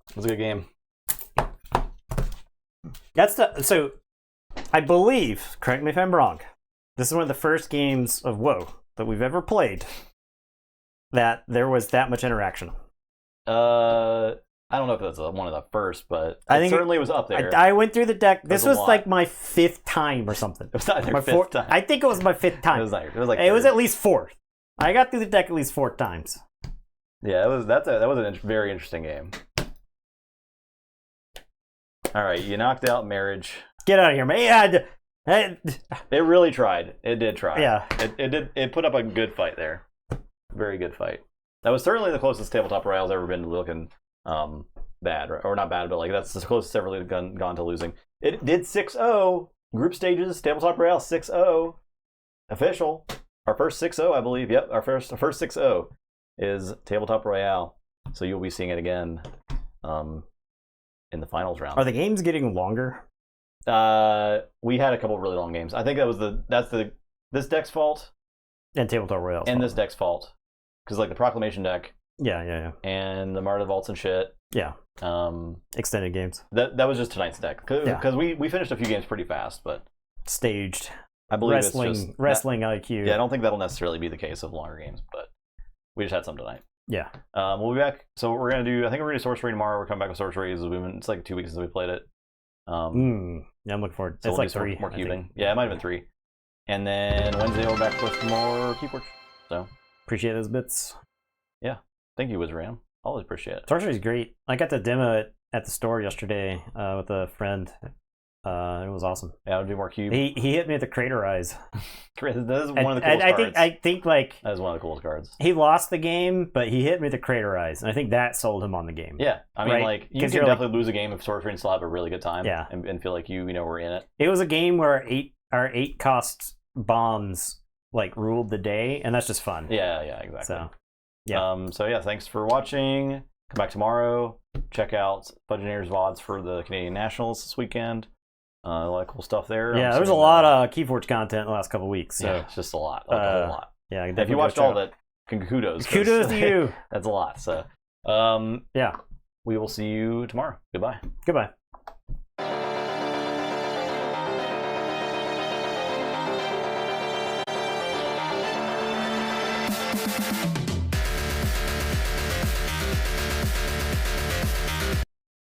Speaker 2: It was a good game.
Speaker 1: So, I believe, correct me if I'm wrong, this is one of the first games of WoW that we've ever played that there was that much interaction.
Speaker 2: I don't know if that's one of the first, but
Speaker 1: I
Speaker 2: it
Speaker 1: think
Speaker 2: certainly was up there.
Speaker 1: I went through the deck. This was
Speaker 2: lot.
Speaker 1: like my 5th time or something.
Speaker 2: It was not your
Speaker 1: My
Speaker 2: 5th time.
Speaker 1: I think it was my 5th time.
Speaker 2: It was like
Speaker 1: It was
Speaker 2: third.
Speaker 1: at least 4th. I got through the deck at least 4 times.
Speaker 2: Yeah, that was a very interesting game. All right, you knocked out Marriage.
Speaker 1: Get out of here, man.
Speaker 2: It really tried. It did try.
Speaker 1: Yeah.
Speaker 2: It put up a good fight there. Very good fight. That was certainly the closest Tabletop Royale's ever been to looking bad, or not bad, but like that's the closest ever gone to losing. It did 6-0 group stages. Tabletop Royale 6-0 official. Our first 6-0, I believe. Yep, our first 6-0 is Tabletop Royale. So you'll be seeing it again in the finals round.
Speaker 1: Are the games getting longer?
Speaker 2: We had a couple of really long games. I think that's this deck's fault
Speaker 1: And Tabletop Royale.
Speaker 2: and this deck's fault, because like the Proclamation deck
Speaker 1: Yeah.
Speaker 2: and the Martyr Vaults and shit.
Speaker 1: Yeah. Extended games.
Speaker 2: That was just tonight's deck, because we finished a few games pretty fast, but
Speaker 1: Staged.
Speaker 2: I believe
Speaker 1: Wrestling,
Speaker 2: it's just
Speaker 1: wrestling IQ.
Speaker 2: Yeah, I don't think that'll necessarily be the case of longer games, but we just had some tonight.
Speaker 1: Yeah.
Speaker 2: We'll be back. So what we're gonna do, I think we're gonna do Sorcery tomorrow. We're coming back with Sorcery. It's like 2 weeks since we played it.
Speaker 1: Yeah, I'm looking forward.
Speaker 2: So
Speaker 1: It's
Speaker 2: we'll
Speaker 1: like
Speaker 2: do
Speaker 1: 3.
Speaker 2: more
Speaker 1: I think.
Speaker 2: cubing. Yeah, it might have been 3. And then Wednesday we're back with more Keyforge. So
Speaker 1: Appreciate those bits.
Speaker 2: thank you, Wizram. Always appreciate it.
Speaker 1: Sorcery's great. I got to demo it at the store yesterday with a friend. It was awesome.
Speaker 2: Yeah, I'll do more cube.
Speaker 1: He hit me with the Crater Eyes.
Speaker 2: That is one of the coolest cards.
Speaker 1: I think like
Speaker 2: That is one of the coolest cards.
Speaker 1: he lost the game, but he hit me with the Crater Eyes, and I think that sold him on the game.
Speaker 2: Yeah, I mean,
Speaker 1: Right?
Speaker 2: like you
Speaker 1: 'Cause
Speaker 2: can
Speaker 1: you're
Speaker 2: definitely lose a game of Sorcery and still have a really good time.
Speaker 1: Yeah.
Speaker 2: and feel like you were in it.
Speaker 1: It was a game where our 8 cost bombs like ruled the day, and that's just fun.
Speaker 2: Yeah, exactly.
Speaker 1: So yeah.
Speaker 2: So yeah, thanks for watching. Come back tomorrow. Check out Budgeteers VODs for the Canadian Nationals this weekend. A lot of cool stuff there.
Speaker 1: Yeah, there's a lot of Keyforge content in the last couple weeks. So
Speaker 2: yeah, it's just a lot, like a whole lot.
Speaker 1: Yeah,
Speaker 2: If you watched all of it, kudos. 'Cause
Speaker 1: kudos to you.
Speaker 2: That's a lot. So,
Speaker 1: Yeah.
Speaker 2: we will see you tomorrow. Goodbye.
Speaker 1: Goodbye.